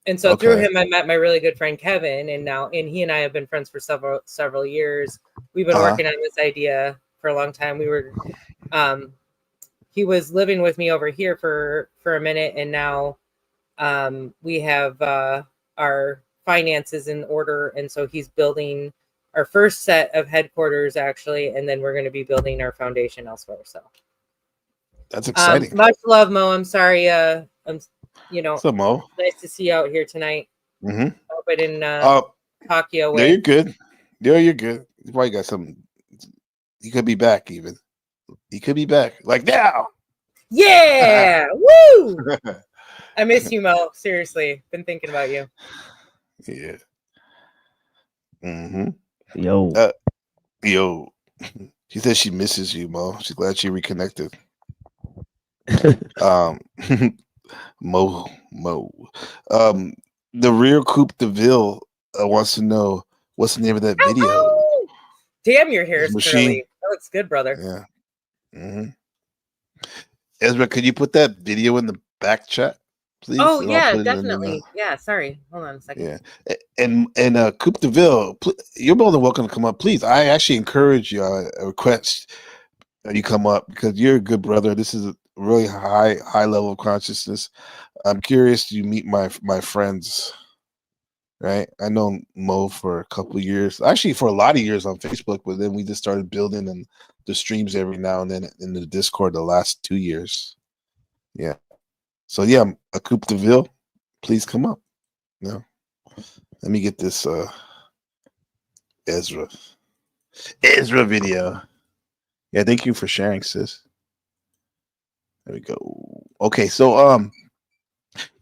[SPEAKER 1] And so through him, I met my really good friend Kevin, and he and I have been friends for several years. We've been working on this idea for a long time. We were, he was living with me over here for a minute, and now we have our finances in order, and so he's building our first set of headquarters actually, and then we're going to be building our foundation elsewhere. So
[SPEAKER 2] that's exciting.
[SPEAKER 1] Much love, Mo. I'm sorry. I'm
[SPEAKER 2] What's up, Mo?
[SPEAKER 1] Nice to see you out here tonight. Hope I didn't talk you away.
[SPEAKER 2] No, you're good. Yeah, you're good. You probably got something. He could be back even. He could be back. Like now.
[SPEAKER 1] Yeah. Woo! I miss you, Mo. Seriously. Been thinking about you.
[SPEAKER 2] Yeah. Yo. She says she misses you, Mo. She's glad she reconnected. Mo. The real Coupe de Ville wants to know what's the name of that video.
[SPEAKER 1] Damn, your hair is curly. That looks good, brother.
[SPEAKER 2] Yeah. Ezra, could you put that video in the back chat, please?
[SPEAKER 1] Oh yeah, definitely. Yeah, sorry. Hold on a second.
[SPEAKER 2] Yeah, and Coupe de Ville, you're more than welcome to come up, please. I actually encourage you. I request that you come up because you're a good brother. This is a really high level of consciousness. I'm curious to meet my friends. Right, I know Mo for a couple of years, actually for a lot of years on Facebook, but then we just started building and the streams every now and then in the Discord the last 2 years. Yeah, so yeah, a Coupe de Ville, please come up. No, let me get this Ezra video. Yeah, thank you for sharing, sis. There we go. Okay, so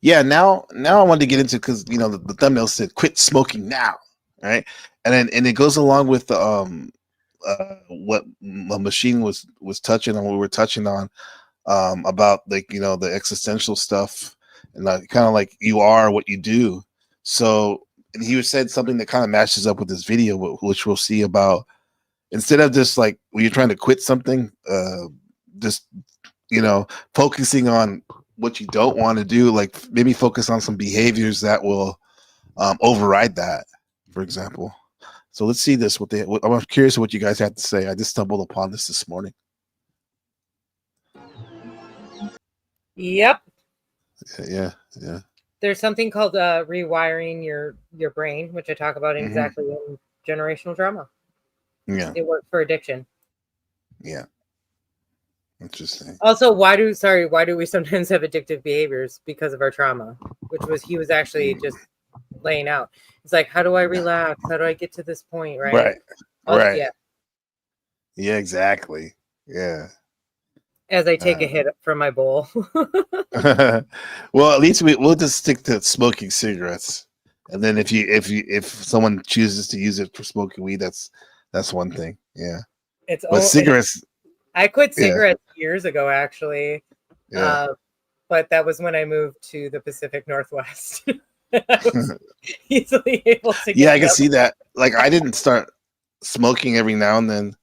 [SPEAKER 2] yeah, now I wanted to get into because the thumbnail said "quit smoking now," right? And it goes along with what the machine was touching on, what we were touching on about like the existential stuff and kind of like you are what you do. So and he said something that kind of matches up with this video, which we'll see about instead of just like when you're trying to quit something, just focusing on what you don't want to do, like maybe focus on some behaviors that will override that, for example. So let's see this. I'm curious what you guys have to say. I just stumbled upon this morning.
[SPEAKER 1] Yep.
[SPEAKER 2] Yeah.
[SPEAKER 1] There's something called rewiring your brain, which I talk about exactly in generational trauma.
[SPEAKER 2] Yeah.
[SPEAKER 1] It works for addiction.
[SPEAKER 2] Yeah. Interesting.
[SPEAKER 1] Also, why do we sometimes have addictive behaviors? Because of our trauma, he was actually just laying out. It's like, how do I relax? How do I get to this point? Right.
[SPEAKER 2] Right. Yeah, exactly. Yeah.
[SPEAKER 1] As I take a hit from my bowl.
[SPEAKER 2] Well, at least we'll just stick to smoking cigarettes. And then if someone chooses to use it for smoking weed, that's one thing. Yeah. But cigarettes.
[SPEAKER 1] I quit cigarettes years ago, actually.
[SPEAKER 2] Yeah.
[SPEAKER 1] But that was when I moved to the Pacific Northwest. I was easily able to get
[SPEAKER 2] I can see that. Like, I didn't start smoking every now and then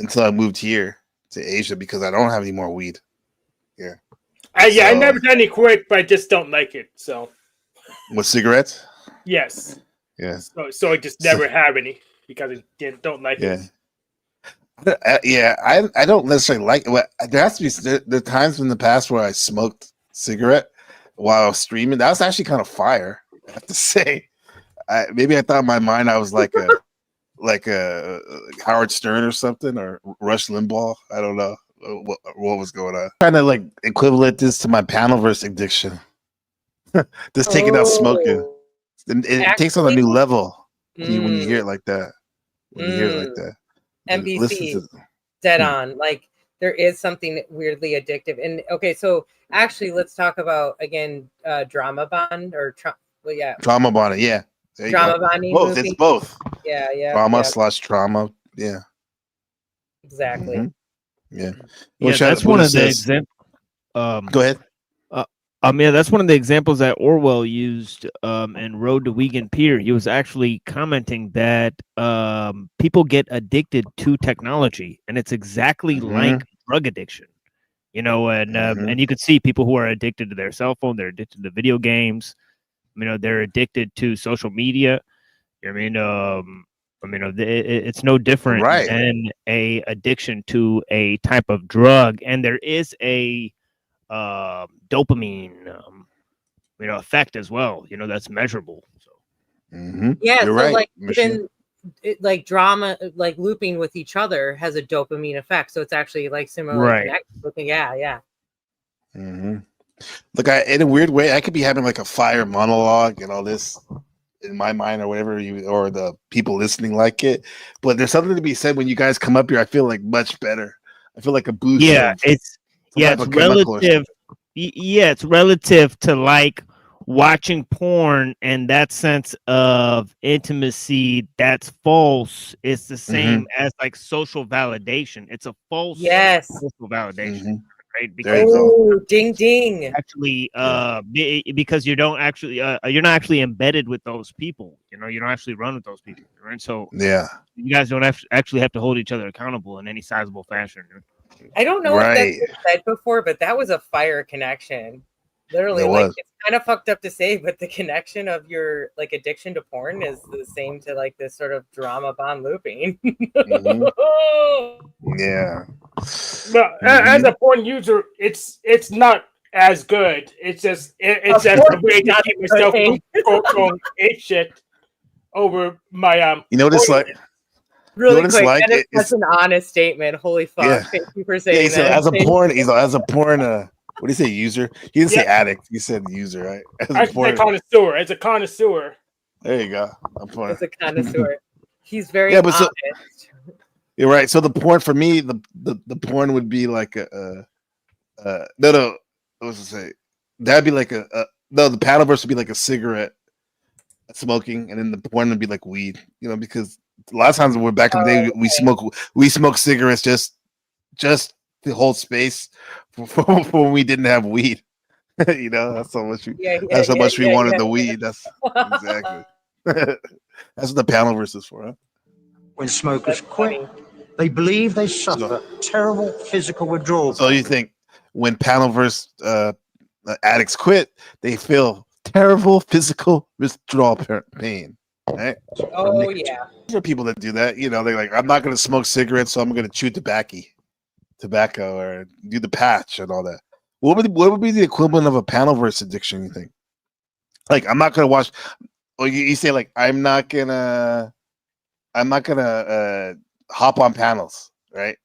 [SPEAKER 2] until I moved here to Asia because I don't have any more weed. Yeah.
[SPEAKER 19] I never done any quick, but I just don't like it. So.
[SPEAKER 2] With cigarettes?
[SPEAKER 19] Yes.
[SPEAKER 2] Yeah.
[SPEAKER 19] So I just never have any because I don't like it.
[SPEAKER 2] I don't necessarily like it. There has to be the times in the past where I smoked cigarette while I was streaming. That was actually kind of fire, I have to say. Maybe I thought in my mind I was like a Howard Stern or something, or Rush Limbaugh. I don't know what was going on. Trying to like equivalent this to my Panelverse addiction. Just taking out smoking. It takes on a new level when you hear it like that. When you hear it like that.
[SPEAKER 1] MBC, dead on. Like, there is something weirdly addictive. And okay, so actually, let's talk about again drama bond or
[SPEAKER 2] trauma bonding. Yeah,
[SPEAKER 1] drama bonding.
[SPEAKER 2] Both. It's both.
[SPEAKER 1] Yeah.
[SPEAKER 2] Trauma / trauma. Yeah.
[SPEAKER 1] Exactly.
[SPEAKER 2] Mm-hmm. Yeah.
[SPEAKER 17] Yeah, that's one of the examples.
[SPEAKER 2] Go ahead.
[SPEAKER 17] That's one of the examples that Orwell used in Road to Vegan Peter. He was actually commenting that people get addicted to technology, and it's exactly like drug addiction. And you could see people who are addicted to their cell phone, they're addicted to video games. They're addicted to social media. It's no different than a addiction to a type of drug, and there is a dopamine effect as well, that's measurable. So
[SPEAKER 1] yeah,
[SPEAKER 2] you're
[SPEAKER 1] so
[SPEAKER 2] right.
[SPEAKER 1] Like even like drama, like looping with each other has a dopamine effect, so it's actually like similar connected. Yeah.
[SPEAKER 2] Look, in a weird way, I could be having like a fire monologue and all this in my mind or whatever, or the people listening like it, but there's something to be said when you guys come up here. I feel like much better. I feel like a boost.
[SPEAKER 17] It's relative. It's relative to like watching porn, and that sense of intimacy that's false. It's the same as like social validation. It's a false social validation, right?
[SPEAKER 1] Because ding ding.
[SPEAKER 17] Actually, because you don't actually you're not actually embedded with those people. You don't actually run with those people, right? So you guys don't actually have to hold each other accountable in any sizable fashion.
[SPEAKER 1] I don't know if that's been said before, but that was a fire connection. Literally, it's kind of fucked up to say, but the connection of your like addiction to porn is the same to like this sort of drama bond looping.
[SPEAKER 2] Yeah.
[SPEAKER 19] But as a porn user, it's not as good. It's just it's just a way to keep myself from going ape shit over my
[SPEAKER 2] You know what it's like.
[SPEAKER 1] Really quick, that is such an honest statement. Holy fuck!
[SPEAKER 2] Yeah.
[SPEAKER 1] Thank you for saying that.
[SPEAKER 2] As a porn, what do you say, user? He didn't say addict. He said user, right?
[SPEAKER 19] As a connoisseur. As a connoisseur.
[SPEAKER 2] There you go.
[SPEAKER 1] As a connoisseur, he's very honest.
[SPEAKER 2] You're right. So the porn for me, the porn would be like no. What was I say? That'd be like the Paddleverse would be like a cigarette smoking, and then the porn would be like weed. Because a lot of times when we're back in the day, we smoke cigarettes just to hold space for when we didn't have weed. That's how much we wanted the weed. That's exactly. That's what the Panelverse is for, huh?
[SPEAKER 4] When smokers quit, they believe they suffer terrible physical withdrawal.
[SPEAKER 2] So you think when Panelverse addicts quit, they feel terrible physical withdrawal pain, right?
[SPEAKER 1] Oh yeah.
[SPEAKER 2] There are people that do that. They're like, I'm not going to smoke cigarettes, so I'm going to chew tobacco, or do the patch and all that. What would be the equivalent of a Panelverse addiction? You think? Like, I'm not going to watch. Or you say like, I'm not gonna hop on panels, right?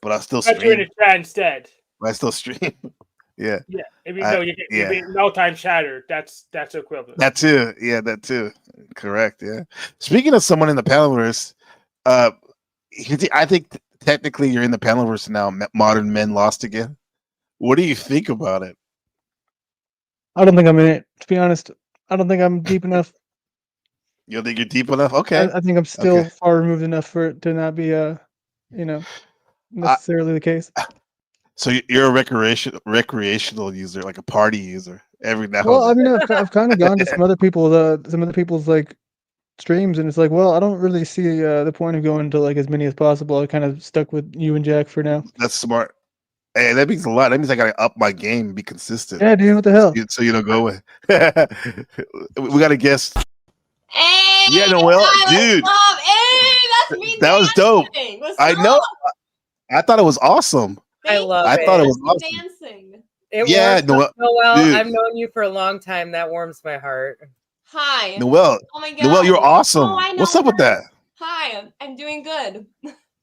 [SPEAKER 2] But I'll still stream.
[SPEAKER 19] You're in a chat instead.
[SPEAKER 2] I still stream. Yeah.
[SPEAKER 19] Yeah. If you know you get no time chatter, that's equivalent.
[SPEAKER 2] That too. Yeah, that too. Correct. Yeah. Speaking of someone in the Panelverse, I think technically you're in the Panelverse now. Modern Men Lost Again. What do you think about it?
[SPEAKER 22] I don't think I'm in it. To be honest, I don't think I'm deep enough.
[SPEAKER 2] You don't think you're deep enough? Okay.
[SPEAKER 6] I think I'm still
[SPEAKER 2] Okay.
[SPEAKER 6] far removed enough for it to not be necessarily the case.
[SPEAKER 2] So you're a recreational user, like a party user, every now
[SPEAKER 6] Well, I
[SPEAKER 2] and
[SPEAKER 6] mean,
[SPEAKER 2] then.
[SPEAKER 6] I've kind of gone to some other people's like streams, and it's like, well, I don't really see the point of going to like as many as possible. I kind of stuck with you and Jack for now.
[SPEAKER 2] That's smart. Hey, that means a lot. That means I gotta up my game, be consistent.
[SPEAKER 6] Yeah, dude, what the hell?
[SPEAKER 2] So you don't go away. We got a guest.
[SPEAKER 22] Hey,
[SPEAKER 2] Yeah, Noel, dude,
[SPEAKER 22] Hey, that's me.
[SPEAKER 2] that was dope.
[SPEAKER 22] What's
[SPEAKER 2] I know. I thought it was awesome.
[SPEAKER 1] I love
[SPEAKER 2] I
[SPEAKER 1] it.
[SPEAKER 2] thought it was awesome.
[SPEAKER 22] dancing.
[SPEAKER 1] It
[SPEAKER 2] Yeah,
[SPEAKER 1] warms Noel,
[SPEAKER 2] dude.
[SPEAKER 1] I've known you for a long time. That warms my heart.
[SPEAKER 22] Hi.
[SPEAKER 2] Noel,
[SPEAKER 22] Oh my god.
[SPEAKER 2] Noel, you're awesome.
[SPEAKER 22] Oh, I know.
[SPEAKER 2] What's up with that?
[SPEAKER 22] Hi, I'm doing good.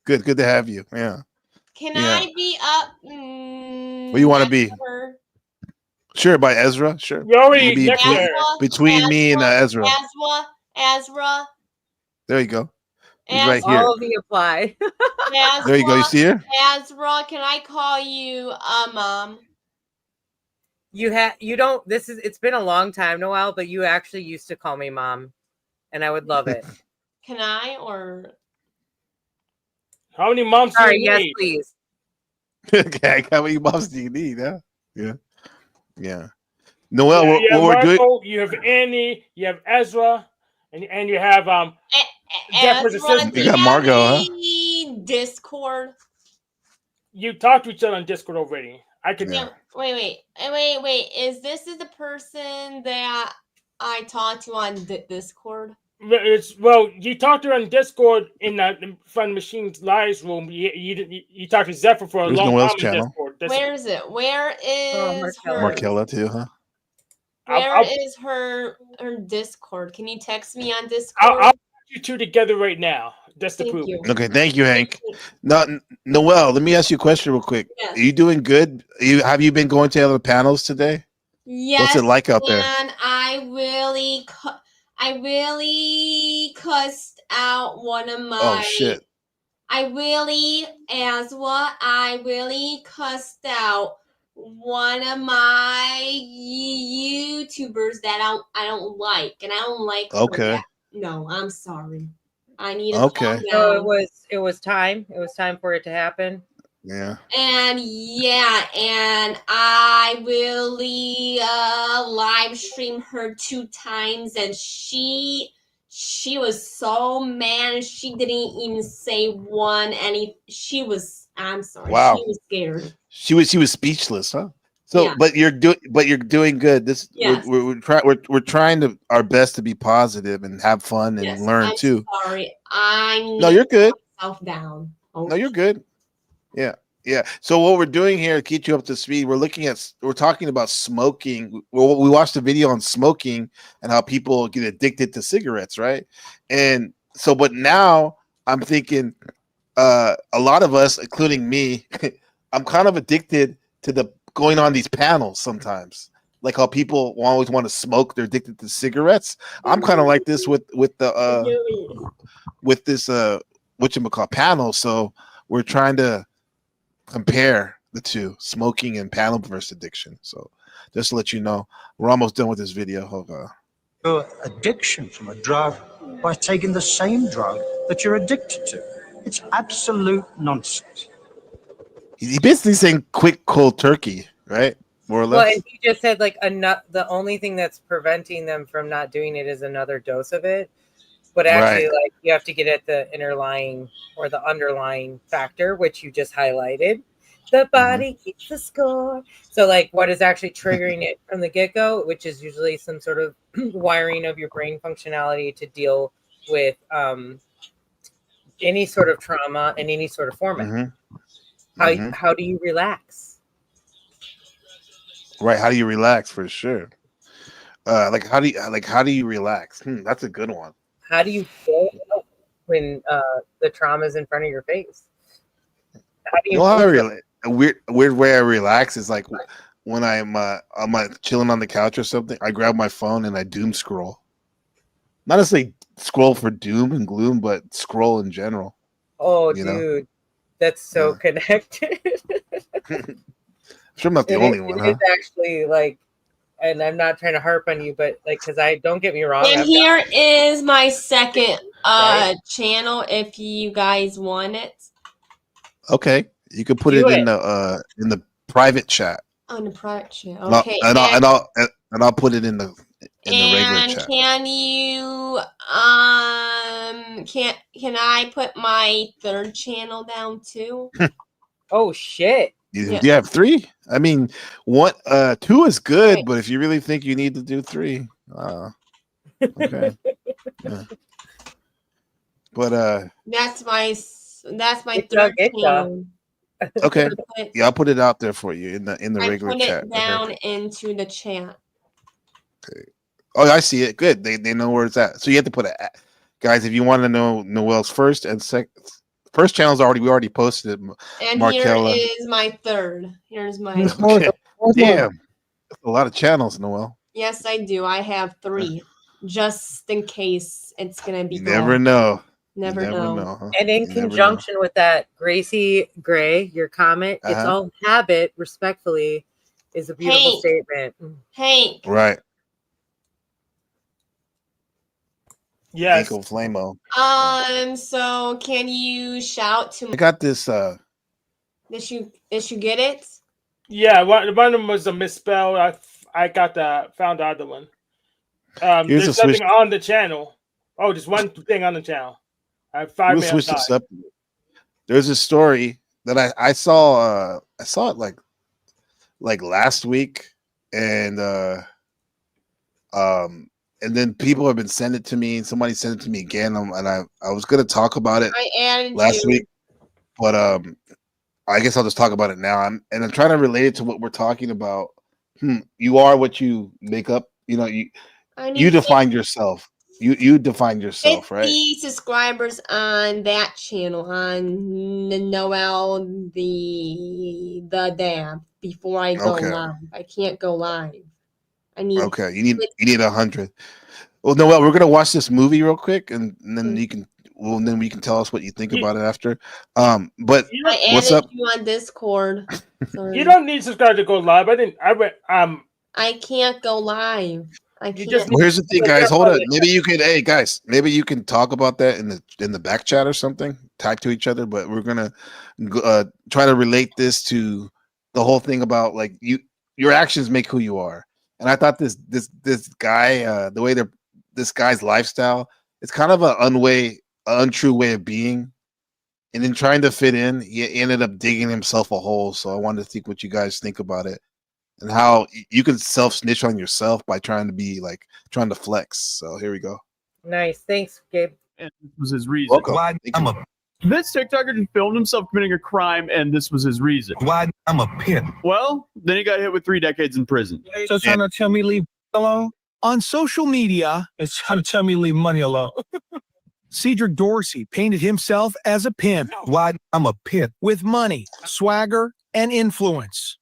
[SPEAKER 2] Good to have you. Yeah.
[SPEAKER 22] Can
[SPEAKER 2] Yeah.
[SPEAKER 22] I be up?
[SPEAKER 2] What do you want to be?
[SPEAKER 22] Ezra?
[SPEAKER 2] Sure, by Ezra. Sure.
[SPEAKER 19] You already
[SPEAKER 2] You be
[SPEAKER 19] next there.
[SPEAKER 2] between me and Ezra.
[SPEAKER 22] Ezra.
[SPEAKER 2] There you go. He's right here.
[SPEAKER 1] All of the apply.
[SPEAKER 2] There you go. You see her?
[SPEAKER 22] Ezra, can I call you Mom?
[SPEAKER 1] You don't it's been a long time, Noel, but you actually used to call me Mom, and I would love it.
[SPEAKER 22] Can I or
[SPEAKER 19] how many moms do
[SPEAKER 1] Sorry,
[SPEAKER 19] you
[SPEAKER 1] yes,
[SPEAKER 19] need?
[SPEAKER 1] please.
[SPEAKER 2] Okay, how many moms do you need? Yeah. Noel,
[SPEAKER 19] You have
[SPEAKER 2] what we're doing?
[SPEAKER 19] Marco, you have Annie, you have Ezra, and you have Jeffrey's assistant.
[SPEAKER 2] You got Margot, huh?
[SPEAKER 22] Discord.
[SPEAKER 19] You talked to each other on Discord already. I could.
[SPEAKER 22] Yeah. Wait. Is this the person that I talked to on Discord?
[SPEAKER 19] Well, you talked to her on Discord in Fun Machines Live's room. You talked to Zephyr for a
[SPEAKER 2] There's
[SPEAKER 19] long
[SPEAKER 2] Noel's
[SPEAKER 19] time
[SPEAKER 2] channel.
[SPEAKER 19] on Discord.
[SPEAKER 22] Where is it? Where is her?
[SPEAKER 2] Markella too, huh?
[SPEAKER 22] Where is her Discord? Can you text me on Discord?
[SPEAKER 19] I'll put you two together right now, just to prove it.
[SPEAKER 2] Okay, thank you, Hank. Noel, let me ask you a question real quick.
[SPEAKER 22] Yes.
[SPEAKER 2] Are you doing good? Have you been going to other panels today?
[SPEAKER 22] Yes.
[SPEAKER 2] What's it like out there?
[SPEAKER 22] And I really cussed out one of my.
[SPEAKER 2] Oh shit!
[SPEAKER 22] I really cussed out one of my YouTubers that I don't like, and I don't like.
[SPEAKER 2] Okay.
[SPEAKER 22] No, I'm sorry. I need to
[SPEAKER 2] Okay.
[SPEAKER 22] calm
[SPEAKER 1] So
[SPEAKER 22] down.
[SPEAKER 1] it was time. It was time for it to happen.
[SPEAKER 2] Yeah.
[SPEAKER 22] And I really live streamed her 2 times, and she was so mad. She didn't even say I'm sorry.
[SPEAKER 2] Wow.
[SPEAKER 22] She was scared.
[SPEAKER 2] She was speechless, huh? So,
[SPEAKER 22] Yeah.
[SPEAKER 2] but you're doing good. This
[SPEAKER 22] Yes.
[SPEAKER 2] we're trying our best to be positive and have fun and learn
[SPEAKER 22] I'm
[SPEAKER 2] too.
[SPEAKER 22] sorry. I need
[SPEAKER 2] No, you're good.
[SPEAKER 22] to calm myself down.
[SPEAKER 2] No, you're good. Yeah. So what we're doing here to keep you up to speed, we're talking about smoking. We watched a video on smoking and how people get addicted to cigarettes, right? And so, but now I'm thinking, a lot of us, including me, I'm kind of addicted to going on these panels sometimes. Like how people always want to smoke, they're addicted to cigarettes. I'm kind of like this with this whatchamacallit panel. So we're trying to compare the two, smoking and panel versus addiction. So just to let you know, we're almost done with this video. Hold on.
[SPEAKER 4] Your addiction from a drug by taking the same drug that you're addicted to. It's absolute nonsense.
[SPEAKER 2] He basically saying quick cold turkey, right? More or
[SPEAKER 1] Well,
[SPEAKER 2] less.
[SPEAKER 1] and he just said like the only thing that's preventing them from not doing it is another dose of it. But actually, like you have to get at the underlying factor, which you just highlighted. The body keeps the score. So, like, what is actually triggering it from the get-go, which is usually some sort of wiring of your brain functionality to deal with any sort of trauma in any sort of format. How do you relax?
[SPEAKER 2] Right? How do you relax? For sure. How do you relax? That's a good one.
[SPEAKER 1] How do you feel when the trauma is in front of your face? How do you?
[SPEAKER 2] A weird way I relax is like when I'm chilling on the couch or something. I grab my phone and I doom scroll. Not necessarily scroll for doom and gloom, but scroll in general.
[SPEAKER 1] Oh, dude, that's so connected.
[SPEAKER 2] I'm sure I'm not the only one, huh?
[SPEAKER 1] It's actually like and I'm not trying to harp on you, but like, because I don't get me wrong.
[SPEAKER 22] And
[SPEAKER 1] I've
[SPEAKER 22] here
[SPEAKER 1] got,
[SPEAKER 22] is my second
[SPEAKER 1] Right.
[SPEAKER 22] channel if you guys want it.
[SPEAKER 2] Okay, you can put
[SPEAKER 1] Do
[SPEAKER 2] it
[SPEAKER 1] it.
[SPEAKER 2] in the private chat.
[SPEAKER 22] On the private channel.
[SPEAKER 2] And I'll-
[SPEAKER 22] Okay.
[SPEAKER 2] and I'll put it in the regular
[SPEAKER 22] And
[SPEAKER 2] chat.
[SPEAKER 22] can you can I put my third channel down too?
[SPEAKER 1] Oh shit!
[SPEAKER 2] You have 3. I mean, 2 is good, but if you really think you need to do 3, okay. Yeah. But
[SPEAKER 22] That's my third channel.
[SPEAKER 2] okay, yeah, I'll put it out there for you in the
[SPEAKER 22] I
[SPEAKER 2] regular
[SPEAKER 22] put
[SPEAKER 2] chat.
[SPEAKER 22] it down into the chat.
[SPEAKER 2] Okay. Oh, I see it. Good. They know where it's at. So you have to put it. Guys, if you want to know Noel's first and second, first channel's we already posted it.
[SPEAKER 22] And
[SPEAKER 2] Markella.
[SPEAKER 22] here is my third. Here's my.
[SPEAKER 2] Okay. Damn, that's a lot of channels, Noel.
[SPEAKER 22] Yes, I do. I have 3, just in case it's gonna be.
[SPEAKER 2] You never
[SPEAKER 22] gone.
[SPEAKER 2] know.
[SPEAKER 22] Never
[SPEAKER 2] You never
[SPEAKER 22] know.
[SPEAKER 2] know, huh?
[SPEAKER 1] And in
[SPEAKER 2] You never know.
[SPEAKER 1] conjunction with that, Gracie Gray, your comment, it's
[SPEAKER 2] Uh-huh.
[SPEAKER 1] all habit, respectfully, is a beautiful
[SPEAKER 22] Hank.
[SPEAKER 1] statement.
[SPEAKER 22] Hank.
[SPEAKER 2] Right.
[SPEAKER 19] Yes.
[SPEAKER 2] Nico Flamo.
[SPEAKER 22] So can you shout to?
[SPEAKER 2] I got this.
[SPEAKER 22] Did you get it?
[SPEAKER 19] Yeah, one of them was a misspell. I got found the other one.
[SPEAKER 2] Here's
[SPEAKER 19] There's
[SPEAKER 2] a switch-
[SPEAKER 19] nothing on the channel. Oh, just one thing on the channel. I have 5
[SPEAKER 2] We'll
[SPEAKER 19] minutes.
[SPEAKER 2] switch this up. There's a story that I saw. I saw it like last week, and then people have been sending it to me, and somebody sent it to me again, and I was gonna talk about it
[SPEAKER 22] I added
[SPEAKER 2] last
[SPEAKER 22] you.
[SPEAKER 2] week, but I guess I'll just talk about it now. I'm trying to relate it to what we're talking about. You are what you make up. You know, you define yourself. You define yourself, right?
[SPEAKER 22] 50 subscribers on that channel on Noel the Dab before I go
[SPEAKER 2] Okay.
[SPEAKER 22] live. I can't go live. I need.
[SPEAKER 2] Okay, you need 100. Well, Noel, we're gonna watch this movie real quick, and then you can. Well, then we can tell us what you think about it after. But
[SPEAKER 22] I
[SPEAKER 2] what's
[SPEAKER 22] added
[SPEAKER 2] up?
[SPEAKER 22] you on Discord. Sorry.
[SPEAKER 19] You don't need to subscribe to go live.
[SPEAKER 22] I can't go live. I can't.
[SPEAKER 2] Well, here's the thing, guys. Hold on. Maybe you could. Hey, guys. Maybe you can talk about that in the back chat or something. Type to each other. But we're gonna try to relate this to the whole thing about like your actions make who you are. And I thought this guy, the way this guy's lifestyle, it's kind of an untrue way of being. And in trying to fit in, he ended up digging himself a hole. So I wanted to think what you guys think about it. And how you can self-snitch on yourself by trying to flex. So here we go.
[SPEAKER 1] Nice. Thanks, Gabe.
[SPEAKER 8] And this was his reason.
[SPEAKER 2] Welcome.
[SPEAKER 8] This TikToker just filmed himself committing a crime, and this was his reason.
[SPEAKER 11] Why I'm a pimp.
[SPEAKER 8] Well, then he got hit with 3 decades in prison.
[SPEAKER 11] So trying to tell me leave alone? On social media, it's trying to tell me leave money alone. Cedric Dorsey painted himself as a pimp. Why I'm a pimp. With money, swagger, and influence.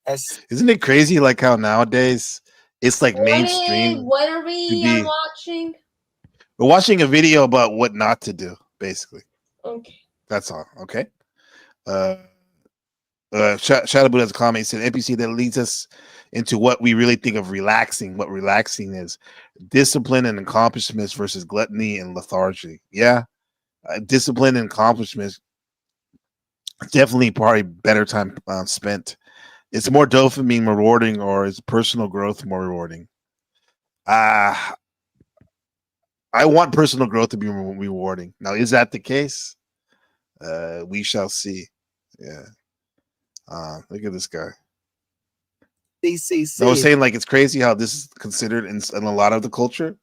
[SPEAKER 2] Isn't it crazy like how nowadays it's like mainstream?
[SPEAKER 22] What are we watching?
[SPEAKER 2] We're watching a video about what not to do, basically.
[SPEAKER 22] Okay.
[SPEAKER 2] That's all. Okay. Shadowboot has a comment. He said NPC that leads us into what we really think of relaxing. What relaxing is: discipline and accomplishments versus gluttony and lethargy. Yeah, discipline and accomplishments definitely probably better time spent. It's more dopamine rewarding, or is personal growth more rewarding? I want personal growth to be rewarding. Now, is that the case? We shall see. Yeah. Look at this guy.
[SPEAKER 11] CCC.
[SPEAKER 2] I was saying, like, it's crazy how this is considered in a lot of the culture,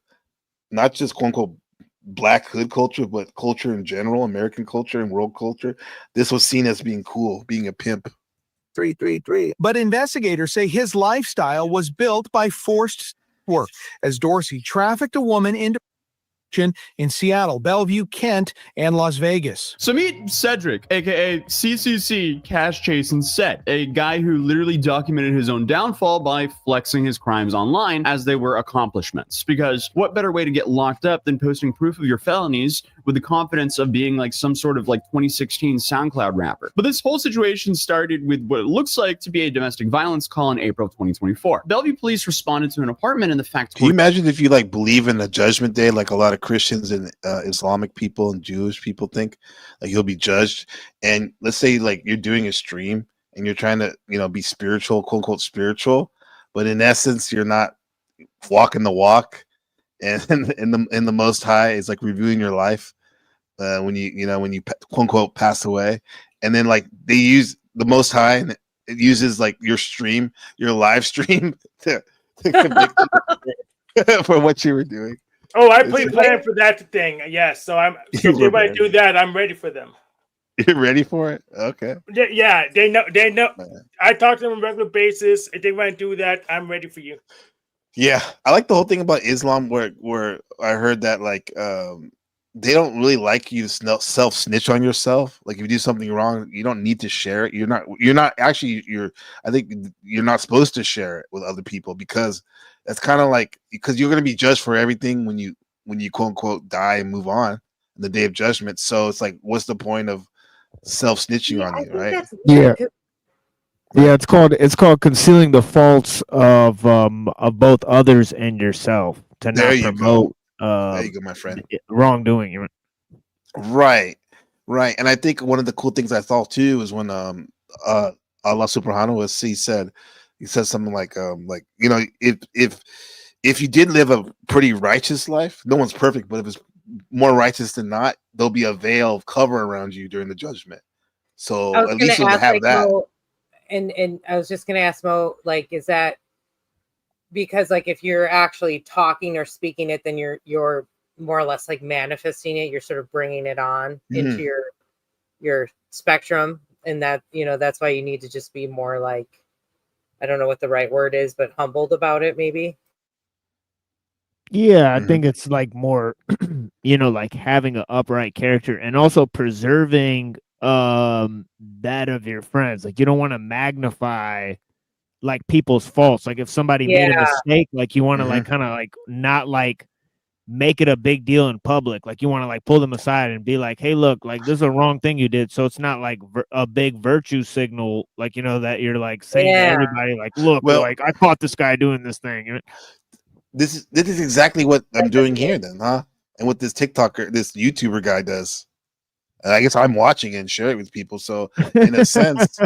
[SPEAKER 2] not just quote unquote black hood culture, but culture in general, American culture and world culture. This was seen as being cool, being a pimp.
[SPEAKER 11] 333. But investigators say his lifestyle was built by forced work as Dorsey trafficked a woman into in Seattle, Bellevue, Kent, and Las Vegas.
[SPEAKER 8] So meet Cedric, aka CCC Cash Chasing Set, a guy who literally documented his own downfall by flexing his crimes online as they were accomplishments. Because what better way to get locked up than posting proof of your felonies with the confidence of being like some sort of like 2016 SoundCloud rapper. But this whole situation started with what it looks like to be a domestic violence call in April of 2024. Bellevue police responded to an apartment in the fact.
[SPEAKER 2] Can you imagine if you like believe in the judgment day, like a lot of Christians and Islamic people and Jewish people think, like you'll be judged, and let's say like you're doing a stream and you're trying to, you know, be spiritual, quote unquote spiritual, but in essence you're not walking the walk, and in the Most High is like reviewing your life when you quote unquote pass away, and then like they use the Most High and it uses like your stream, your live stream to convict you for what you were doing.
[SPEAKER 19] Oh, I pre-planned for that thing. Yes, so if they want to do that, I'm ready for them.
[SPEAKER 2] You're ready for it? Okay.
[SPEAKER 19] Yeah, they know. They know. I talk to them on a regular basis. If they want to do that, I'm ready for you.
[SPEAKER 2] Yeah, I like the whole thing about Islam where I heard that like they don't really like you to self snitch on yourself. Like if you do something wrong, you don't need to share it. I think you're not supposed to share it with other people, because that's kind of like, because you're going to be judged for everything when you quote unquote die and move on in the day of judgment. So it's like, what's the point of self snitching on you, right?
[SPEAKER 17] Yeah. Yeah, it's called concealing the faults of both others and yourself, to
[SPEAKER 2] There
[SPEAKER 17] not
[SPEAKER 2] you
[SPEAKER 17] promote
[SPEAKER 2] There you go, my friend.
[SPEAKER 17] wrongdoing.
[SPEAKER 2] Right. And I think one of the cool things I thought too is when Allah Subhanahu wa Ta'ala he said something like you know, if you did live a pretty righteous life, no one's perfect, but if it's more righteous than not, there'll be a veil of cover around you during the judgment. So at least you'll have that.
[SPEAKER 1] Mo, and I was just gonna ask Mo, like, is that because like if you're actually talking or speaking it, then you're more or less like manifesting it, you're sort of bringing it on into your spectrum, and that, you know, that's why you need to just be more like, I don't know what the right word is, but humbled about it, maybe.
[SPEAKER 17] Yeah, I think it's like more, you know, like having an upright character and also preserving that of your friends. Like you don't want to magnify like people's faults. Like if somebody made a mistake, like you want to like kind of like not like make it a big deal in public. Like you want to like pull them aside and be like, hey, look, like this is a wrong thing you did. So it's not like a big virtue signal, like, you know, that you're like saying to everybody, like, look, like I caught this guy doing this thing.
[SPEAKER 2] This is exactly what I'm doing here then, huh? And what this TikToker, this YouTuber guy does. And I guess I'm watching it and sharing it with people. So in a sense,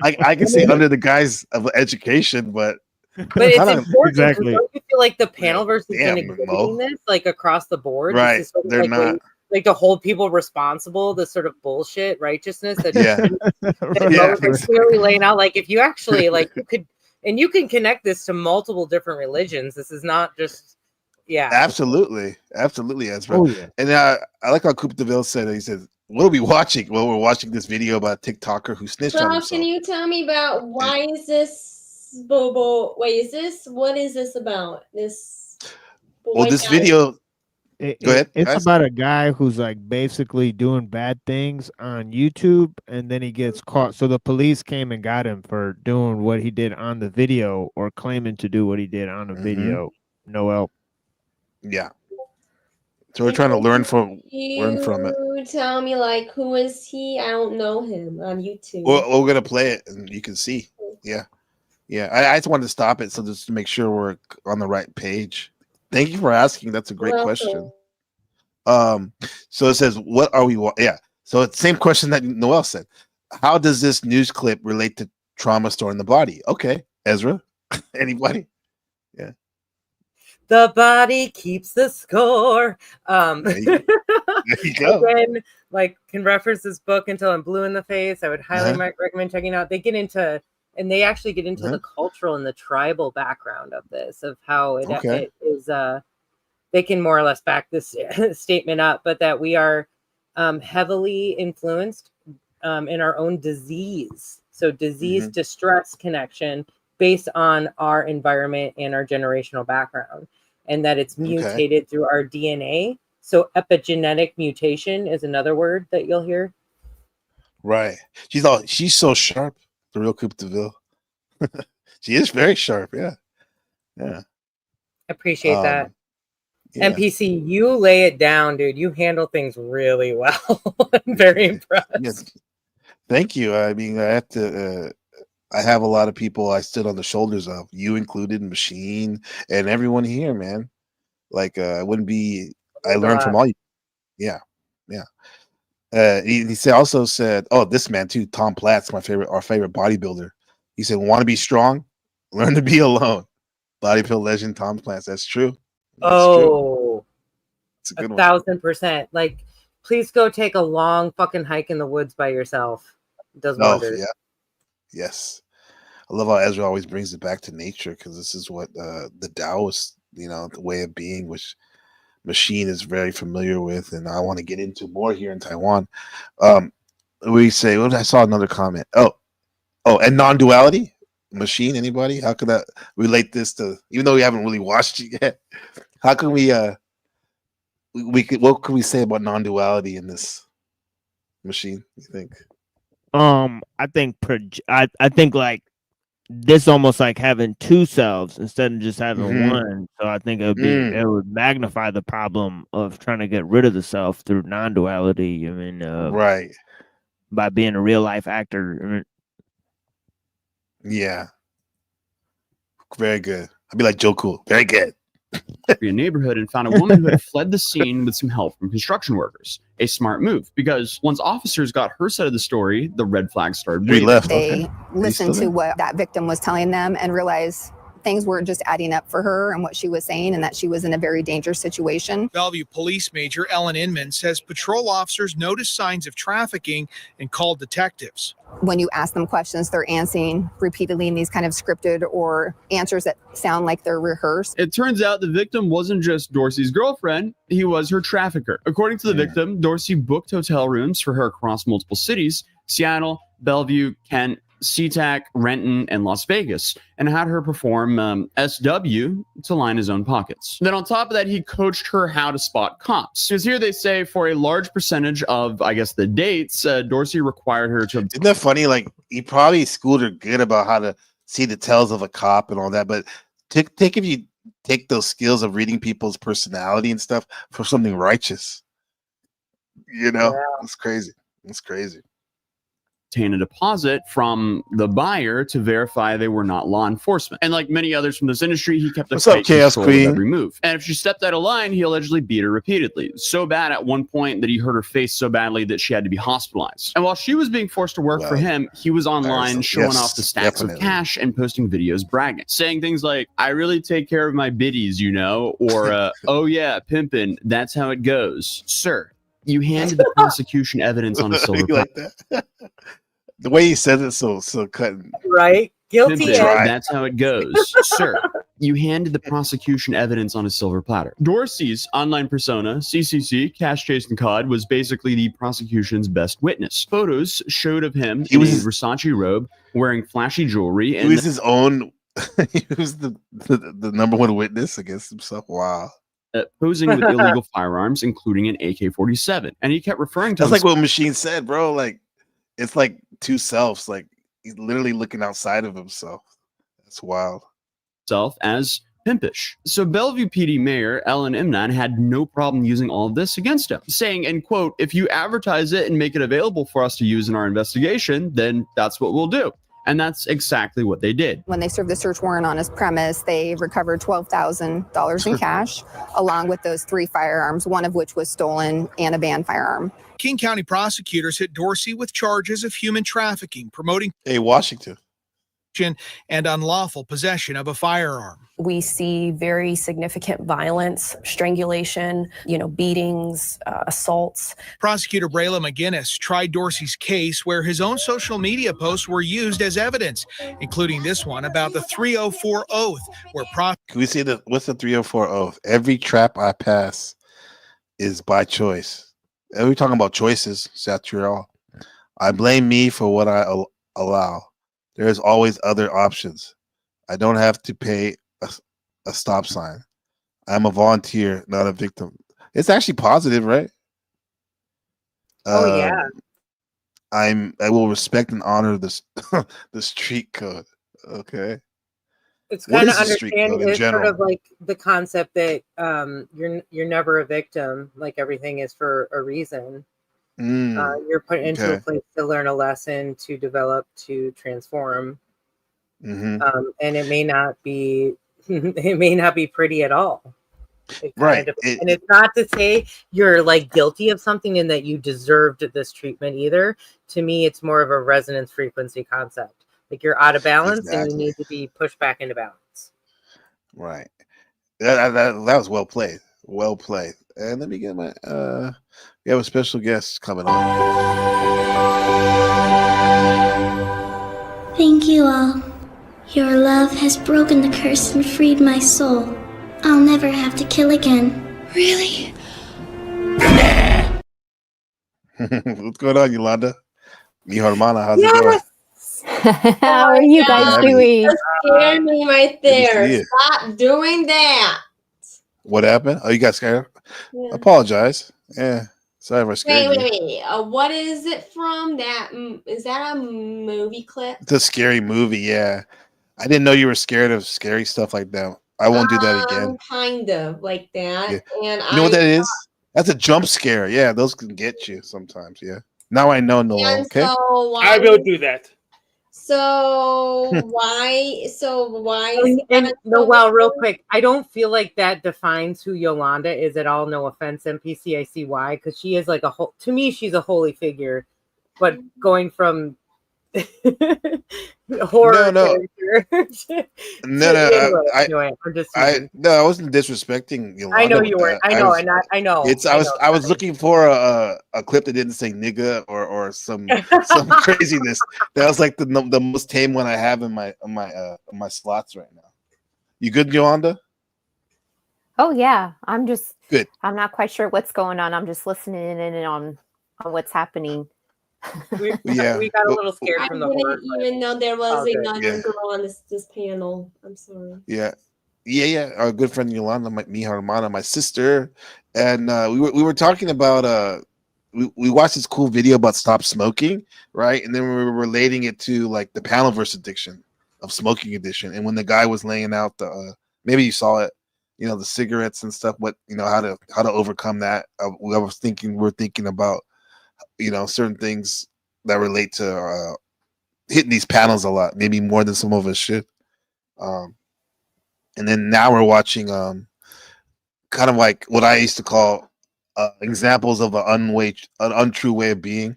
[SPEAKER 2] I can say under the guise of education, but
[SPEAKER 1] it's important. Exactly. Don't you feel like the panelverse has been exhibiting this like across the board?
[SPEAKER 2] Right.
[SPEAKER 1] This sort of,
[SPEAKER 2] they're
[SPEAKER 1] like,
[SPEAKER 2] not.
[SPEAKER 1] Like to hold people responsible, this sort of bullshit righteousness that
[SPEAKER 2] that
[SPEAKER 1] clearly laying out. Like if you actually like you can connect this to multiple different religions. This is not just
[SPEAKER 2] absolutely Ezra.
[SPEAKER 17] Oh, yeah.
[SPEAKER 2] And I like how Coupe DeVille said it. He said, what are we watching? Well, we're watching this video about a TikToker who snitched on himself.
[SPEAKER 22] Can you tell me about why is this Bobo? Wait, what is this about? This
[SPEAKER 2] this video. Go ahead.
[SPEAKER 17] It's about a guy who's like basically doing bad things on YouTube, and then he gets caught. So the police came and got him for doing what he did on the video, or claiming to do what he did on the video. Noel.
[SPEAKER 2] Yeah. So we're trying to learn from it.
[SPEAKER 22] Tell me, like, who is he? I don't know him on YouTube.
[SPEAKER 2] Well, we're gonna play it, and you can see. Yeah. I just wanted to stop it just to make sure we're on the right page. Thank you for asking. That's a great question. So it says, what are we? So it's the same question that Noel said. How does this news clip relate to trauma stored in the body? Okay, Ezra. Anybody? Yeah.
[SPEAKER 1] The body keeps the score.
[SPEAKER 2] There you go.
[SPEAKER 1] Again, like, can reference this book Until I'm Blue in the Face. I would highly recommend checking out. They actually get into the cultural and the tribal background of this, of how it is. They can more or less back this statement up, but that we are heavily influenced in our own disease. So disease distress connection based on our environment and our generational background, and that it's mutated through our DNA. So epigenetic mutation is another word that you'll hear.
[SPEAKER 2] Right. She's so sharp, the real Coupe DeVille. She is very sharp. Yeah.
[SPEAKER 1] Appreciate that.
[SPEAKER 2] Yeah.
[SPEAKER 1] NPC, you lay it down, dude. You handle things really well. I'm very impressed.
[SPEAKER 2] Yes. Thank you. I mean, I have to. I have a lot of people I stood on the shoulders of, you included, Machine, and everyone here, man. Like, I wouldn't be. I learned from all you. Yeah, yeah. He also said, "Oh, this man too, Tom Platt's our favorite bodybuilder." He said, "Want to be strong? Learn to be alone." Bodybuilder legend Tom Platt. That's true. That's true.
[SPEAKER 1] Oh,
[SPEAKER 2] It's a good one.
[SPEAKER 1] 1,000%. Like, please go take a long fucking hike in the woods by yourself. It does wonders.
[SPEAKER 2] Yeah. Yes. I love how Ezra always brings it back to nature, because this is what the Taoist, the way of being, which Machine is very familiar with, and I want to get into more here in Taiwan. We say, I saw another comment. Oh, and non-duality, Machine. Anybody? How could that relate this to? Even though we haven't really watched it yet, how can we? What can we say about non-duality in this Machine? You think?
[SPEAKER 17] I think I think like this almost like having two selves instead of just having one. So I think it would magnify the problem of trying to get rid of the self through non-duality. I mean,
[SPEAKER 2] right,
[SPEAKER 17] by being a real life actor.
[SPEAKER 2] Yeah, very good. I'd be like Joe Cool. Very good.
[SPEAKER 8] A neighborhood and found a woman who had fled the scene with some help from construction workers. A smart move, because once officers got her side of the story, the red flags started waving.
[SPEAKER 10] They listened to what that victim was telling them and realized things weren't just adding up for her and what she was saying, and that she was in a very dangerous situation.
[SPEAKER 11] Bellevue Police Major Ellen Inman says patrol officers noticed signs of trafficking and called detectives.
[SPEAKER 10] When you ask them questions, they're answering repeatedly in these kind of scripted or answers that sound like they're rehearsed.
[SPEAKER 8] It turns out the victim wasn't just Dorsey's girlfriend, he was her trafficker. According to the victim, Dorsey booked hotel rooms for her across multiple cities: Seattle, Bellevue, Kent, SeaTac, Renton, and Las Vegas, and had her perform SW to line his own pockets. Then on top of that, he coached her how to spot cops. Because here they say for a large percentage of, I guess, the dates, Dorsey required her to...
[SPEAKER 2] Isn't that funny? Like, he probably schooled her good about how to see the tells of a cop and all that, but if you take those skills of reading people's personality and stuff for something righteous, it's crazy. It's crazy.
[SPEAKER 8] Obtain a deposit from the buyer to verify they were not law enforcement. And like many others from this industry, he kept a tight control of every move. And if she stepped out of line, he allegedly beat her repeatedly. So bad at one point that he hurt her face so badly that she had to be hospitalized. And while she was being forced to work for him, he was online showing off the stacks of cash and posting videos bragging, saying things like, "I really take care of my biddies, or oh yeah, pimpin', that's how it goes. Sir, you handed the prosecution evidence on a silver platter."
[SPEAKER 2] The way he said it, so cutting.
[SPEAKER 1] Right? Guilty.
[SPEAKER 8] That's how it goes. Sir, you handed the prosecution evidence on a silver platter. Dorsey's online persona, CCC, Cash Jason Cod, was basically the prosecution's best witness. Photos showed of him in a Versace robe, wearing flashy jewelry.
[SPEAKER 2] He was his own... he was the number one witness against himself. Wow.
[SPEAKER 8] Posing with illegal firearms, including an AK-47. And he kept referring to...
[SPEAKER 2] That's like what Machine said, bro. Like, it's like two selves. Like, he's literally looking outside of himself. That's wild.
[SPEAKER 8] Self as pimpish. So Bellevue PD Mayor Ellen Imnan had no problem using all of this against him, saying, and quote, "If you advertise it and make it available for us to use in our investigation, then that's what we'll do." And that's exactly what they did.
[SPEAKER 10] When they served the search warrant on his premise, they recovered $12,000 in cash, along with those 3 firearms, one of which was stolen, and a banned firearm.
[SPEAKER 11] King County prosecutors hit Dorsey with charges of human trafficking, promoting
[SPEAKER 2] Washington,
[SPEAKER 11] and unlawful possession of a firearm.
[SPEAKER 13] We see very significant violence, strangulation, beatings, assaults.
[SPEAKER 11] Prosecutor Brayla McGinnis tried Dorsey's case where his own social media posts were used as evidence, including this one about the 304 oath, where
[SPEAKER 2] Can we see what's the 304 oath? Every trap I pass is by choice. And we're talking about choices, Sartre. I blame me for what I allow. There is always other options. I don't have to pay a stop sign. I'm a volunteer, not a victim. It's actually positive, right?
[SPEAKER 1] Yeah.
[SPEAKER 2] I will respect and honor this the street code. Okay.
[SPEAKER 1] It's
[SPEAKER 2] What
[SPEAKER 1] kind of
[SPEAKER 2] is the street code
[SPEAKER 1] understand.
[SPEAKER 2] in
[SPEAKER 1] It's sort
[SPEAKER 2] general?
[SPEAKER 1] of like the concept that you're never a victim. Like everything is for a reason. You're put into a
[SPEAKER 2] Okay.
[SPEAKER 1] place to learn a lesson, to develop, to transform.
[SPEAKER 2] Mm-hmm.
[SPEAKER 1] And it may not be it may not be pretty at all. It kind
[SPEAKER 2] Right.
[SPEAKER 1] of depends. And it's not to say you're like guilty of something and that you deserved this treatment either. To me, it's more of a resonance frequency concept. Like you're out of balance and you
[SPEAKER 2] Exactly.
[SPEAKER 1] need to be pushed back into balance.
[SPEAKER 2] Right. That was well played. Well played. And let me get my we have a special guest coming on.
[SPEAKER 5] Thank you all. Your love has broken the curse and freed my soul. I'll never have to kill again. Really?
[SPEAKER 2] What's going on, Yolanda? Mi hermana, how's it going?
[SPEAKER 22] How
[SPEAKER 12] are you guys doing?
[SPEAKER 22] That scared me right
[SPEAKER 2] Good to see
[SPEAKER 22] there.
[SPEAKER 2] you.
[SPEAKER 22] Stop doing that.
[SPEAKER 2] What happened? Oh, you got scared?
[SPEAKER 22] Yeah.
[SPEAKER 2] I apologize. Yeah. Sorry if I scared you.
[SPEAKER 22] Wait. What is it from? Is that a movie clip?
[SPEAKER 2] It's a scary movie, yeah. I didn't know you were scared of scary stuff like that. I won't do that again.
[SPEAKER 22] Kind of like that.
[SPEAKER 2] Yeah.
[SPEAKER 22] And
[SPEAKER 2] You know what that is? That's a jump scare. Yeah, those can get you sometimes. Yeah. Now I know, Noel. Okay.
[SPEAKER 22] So why,
[SPEAKER 19] I will do that.
[SPEAKER 22] So why?
[SPEAKER 1] Noel, real quick, I don't feel like that defines who Yolanda is at all. No offense, NPC. I see why, because she is like to me, she's a holy figure. But going from horror character.
[SPEAKER 2] I wasn't disrespecting Yolanda.
[SPEAKER 1] I know you weren't. I know.
[SPEAKER 2] I was looking for a clip that didn't say nigga or some craziness. That was like the most tame one I have in my slots right now. You good, Yolanda?
[SPEAKER 12] Oh yeah, I'm just
[SPEAKER 2] good.
[SPEAKER 12] I'm not quite sure what's going on. I'm just listening in on what's happening.
[SPEAKER 1] We got a little scared from the horror.
[SPEAKER 22] I didn't even know there was another girl on this panel. I'm sorry.
[SPEAKER 2] Yeah. Our good friend Yolanda, mi hermana, my sister, and we were talking about we watched this cool video about stop smoking, right? And then we were relating it to like the panelverse addiction of smoking addiction. And when the guy was laying out the maybe you saw it, the cigarettes and stuff, what how to overcome that. We're thinking about certain things that relate to hitting these panels a lot, maybe more than some of us should. And then now we're watching kind of like what I used to call examples of an untrue way of being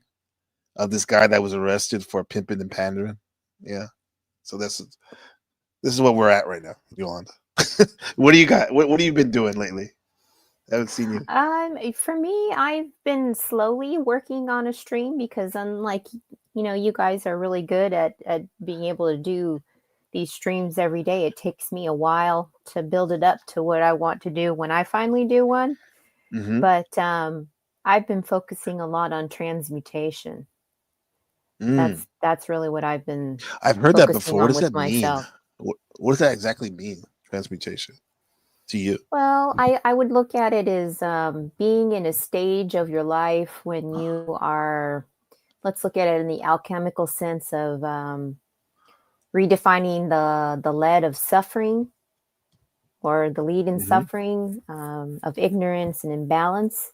[SPEAKER 2] of this guy that was arrested for pimping and pandering. Yeah. So this is what we're at right now, Yolanda. What do you got? What have you been doing lately? I haven't seen you.
[SPEAKER 12] For me, I've been slowly working on a stream because unlike, you guys are really good at being able to do these streams every day. It takes me a while to build it up to what I want to do when I finally do one.
[SPEAKER 2] Mm-hmm.
[SPEAKER 12] But I've been focusing a lot on transmutation. That's really what I've been.
[SPEAKER 2] I've heard that before. What does that
[SPEAKER 12] myself.
[SPEAKER 2] mean? What does that exactly mean? Transmutation to you?
[SPEAKER 12] Well, I would look at it as being in a stage of your life when you are, let's look at it in the alchemical sense of redefining the lead of suffering or the lead in suffering of ignorance and imbalance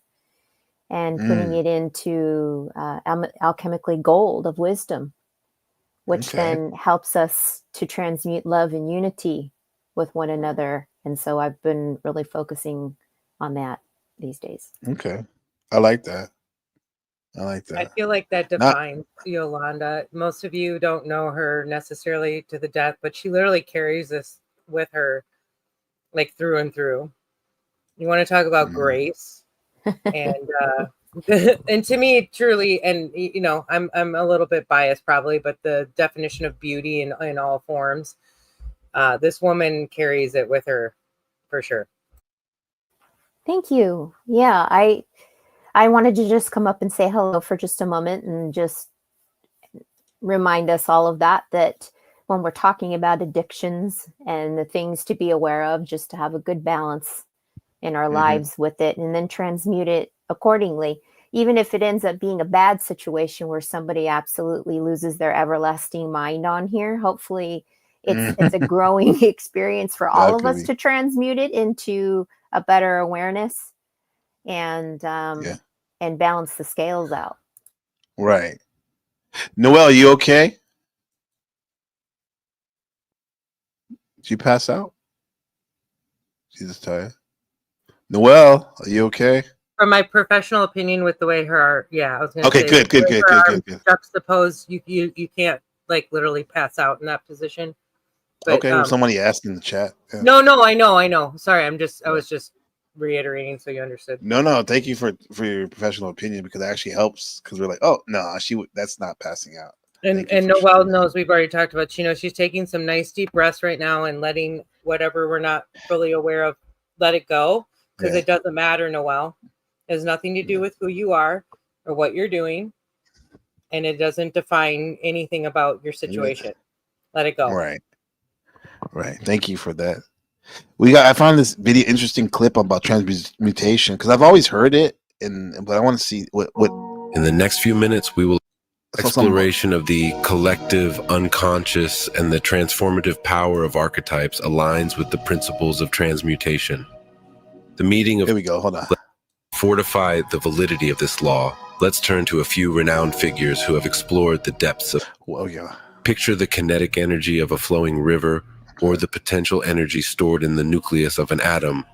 [SPEAKER 12] and putting it into alchemically gold of wisdom, which then helps us to transmute love and unity with one another. And so I've been really focusing on that these days.
[SPEAKER 2] Okay. I like that. I
[SPEAKER 1] feel like that defines Yolanda. Most of you don't know her necessarily to the death, but she literally carries this with her like through and through. You want to talk about grace and and to me truly, and I'm a little bit biased probably, but the definition of beauty in all forms, this woman carries it with her for sure.
[SPEAKER 12] Thank you. Yeah, I wanted to just come up and say hello for just a moment and just remind us all of that when we're talking about addictions and the things to be aware of, just to have a good balance in our lives with it and then transmute it accordingly. Even if it ends up being a bad situation where somebody absolutely loses their everlasting mind on here, hopefully it's a growing experience for all of
[SPEAKER 2] could
[SPEAKER 12] us
[SPEAKER 2] be.
[SPEAKER 12] to transmute it into a better awareness and balance the scales out.
[SPEAKER 2] Right. Noelle, you okay? Did you pass out? She's just tired. Noelle, are you okay?
[SPEAKER 1] From my professional opinion, with the way her, I was gonna
[SPEAKER 2] Okay,
[SPEAKER 1] say,
[SPEAKER 2] good.
[SPEAKER 1] juxtaposed, you can't like literally pass out in that position. But,
[SPEAKER 2] Okay, well, somebody asked in the chat. Yeah.
[SPEAKER 1] No, I know. Sorry, I was just reiterating so you understood.
[SPEAKER 2] No. Thank you for your professional opinion, because it actually helps, because we're like, oh no, that's not passing out.
[SPEAKER 1] And Noelle knows, we've already talked about, she knows she's taking some nice deep breaths right now and letting whatever we're not fully aware of, let it go, because it doesn't matter, Noelle. It has nothing to do with who you are or what you're doing, and it doesn't define anything about your situation. Let it go.
[SPEAKER 2] Right. Thank you for that. I found this video interesting clip about transmutation, because I've always heard it, but I want to see what.
[SPEAKER 7] In the next few minutes, we will exploration of the collective unconscious and the transformative power of archetypes aligns with the principles of transmutation. The meeting of
[SPEAKER 2] Here we go. Hold on.
[SPEAKER 7] Fortify the validity of this law. Let's turn to a few renowned figures who have explored the depths of. Picture the kinetic energy of a flowing river, or the potential energy stored in the nucleus of an atom.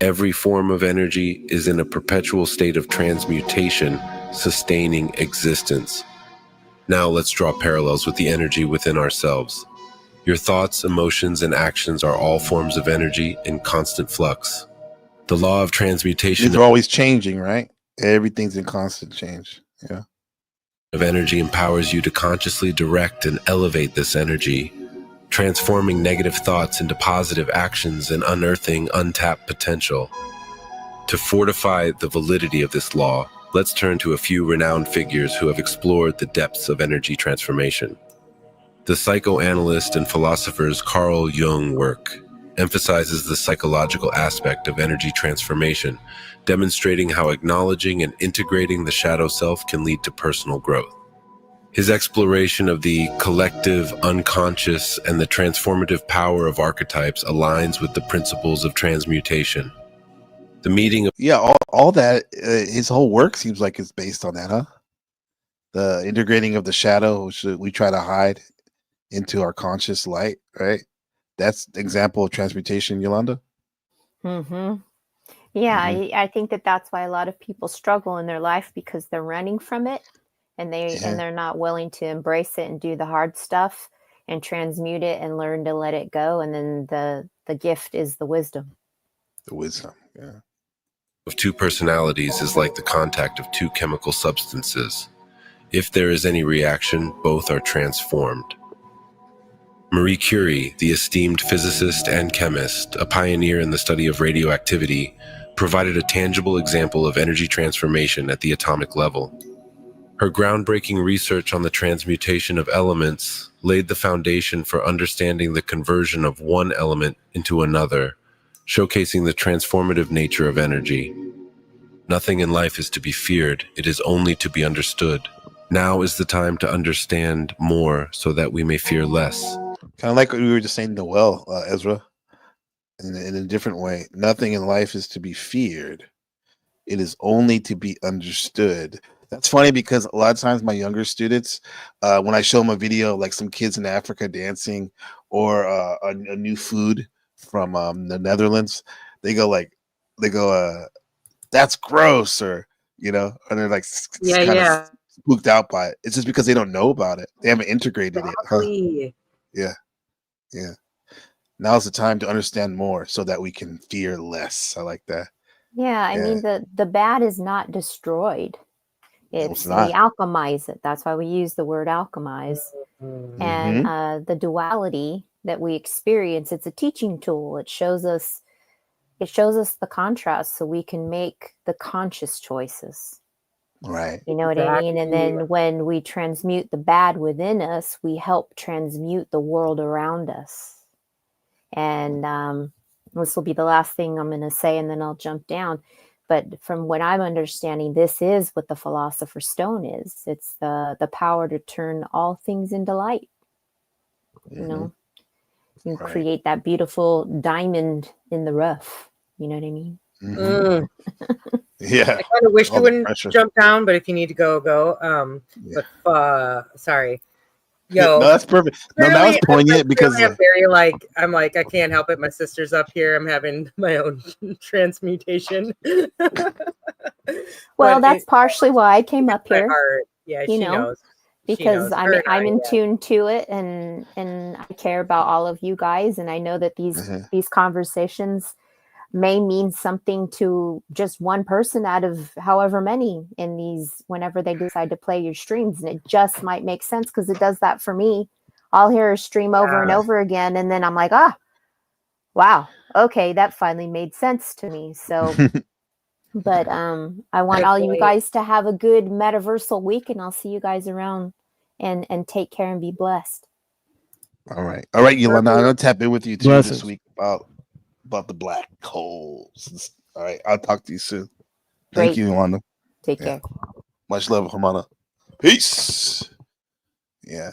[SPEAKER 7] Every form of energy is in a perpetual state of transmutation, sustaining existence. Now let's draw parallels with the energy within ourselves. Your thoughts, emotions, and actions are all forms of energy in constant flux. The law of transmutation
[SPEAKER 2] These are always changing, right? Everything's in constant change. Yeah.
[SPEAKER 7] Of energy empowers you to consciously direct and elevate this energy, transforming negative thoughts into positive actions and unearthing untapped potential. To fortify the validity of this law, let's turn to a few renowned figures who have explored the depths of energy transformation. The psychoanalyst and philosopher's Carl Jung work emphasizes the psychological aspect of energy transformation, demonstrating how acknowledging and integrating the shadow self can lead to personal growth. His exploration of the collective unconscious and the transformative power of archetypes aligns with the principles of transmutation. The meeting of
[SPEAKER 2] all that, his whole work seems like it's based on that, huh? The integrating of the shadow, which we try to hide into our conscious light, right? That's the example of transmutation, Yolanda.
[SPEAKER 12] Mm-hmm. Yeah, I think that's why a lot of people struggle in their life, because they're running from it, and they're not willing to embrace it and do the hard stuff and transmute it and learn to let it go. And then the gift is the wisdom.
[SPEAKER 2] The wisdom, yeah.
[SPEAKER 7] Of two personalities is like the contact of two chemical substances. If there is any reaction, both are transformed. Marie Curie, the esteemed physicist and chemist, a pioneer in the study of radioactivity, provided a tangible example of energy transformation at the atomic level. Her groundbreaking research on the transmutation of elements laid the foundation for understanding the conversion of one element into another, showcasing the transformative nature of energy. Nothing in life is to be feared, it is only to be understood. Now is the time to understand more so that we may fear less.
[SPEAKER 2] Kind of like what we were just saying, Noel, Ezra, in a different way. Nothing in life is to be feared. It is only to be understood. That's funny, because a lot of times my younger students, when I show them a video of like some kids in Africa dancing, or a new food from the Netherlands, they go, that's gross, or, and they're like kind of spooked out by it. It's just because they don't know about it. They haven't integrated it. Huh? Yeah. Now's the time to understand more so that we can fear less. I like that.
[SPEAKER 12] Yeah, I mean, the bad is not destroyed. It's we alchemize it. That's why we use the word alchemize. And the duality that we experience, it's a teaching tool. It shows us the contrast so we can make the conscious choices.
[SPEAKER 2] Right.
[SPEAKER 12] You know what I mean? And then when we transmute the bad within us, we help transmute the world around us. And this will be the last thing I'm going to say, and then I'll jump down. But from what I'm understanding, this is what the Philosopher's Stone is. It's the power to turn all things into light. You know, You create that beautiful diamond in the rough. You know what I mean?
[SPEAKER 1] Mm.
[SPEAKER 2] Yeah.
[SPEAKER 1] I kind of wish
[SPEAKER 2] All
[SPEAKER 1] you
[SPEAKER 2] the
[SPEAKER 1] wouldn't
[SPEAKER 2] pressure.
[SPEAKER 1] jump down, but if you need to go, go. But sorry. Yo,
[SPEAKER 2] No, that's perfect. No, that was poignant because
[SPEAKER 1] I'm very like, I'm like, I can't help it. My sister's up here. I'm having my own transmutation.
[SPEAKER 12] Well, that's partially why I came up
[SPEAKER 1] my
[SPEAKER 12] here.
[SPEAKER 1] heart. Yeah,
[SPEAKER 12] you
[SPEAKER 1] she
[SPEAKER 12] know,
[SPEAKER 1] knows. She
[SPEAKER 12] because
[SPEAKER 1] knows. Her and
[SPEAKER 12] I'm
[SPEAKER 1] I,
[SPEAKER 12] in
[SPEAKER 1] yeah.
[SPEAKER 12] tune to it, and I care about all of you guys, and I know that these conversations may mean something to just one person out of however many in these whenever they decide to play your streams, and it just might make sense because it does that for me. I'll hear a stream over and over again, and then I'm like, wow, okay, that finally made sense to me. So but I want all you guys to have a good metaversal week, and I'll see you guys around, and take care and be blessed.
[SPEAKER 2] All right, Yolanda, I'm gonna tap in with you too
[SPEAKER 17] Blessings.
[SPEAKER 2] this week about the black holes. All right, I'll talk to you soon.
[SPEAKER 12] Great.
[SPEAKER 2] Thank you, Yolanda.
[SPEAKER 12] Take care.
[SPEAKER 2] Much love, Hamana. Peace. Yeah,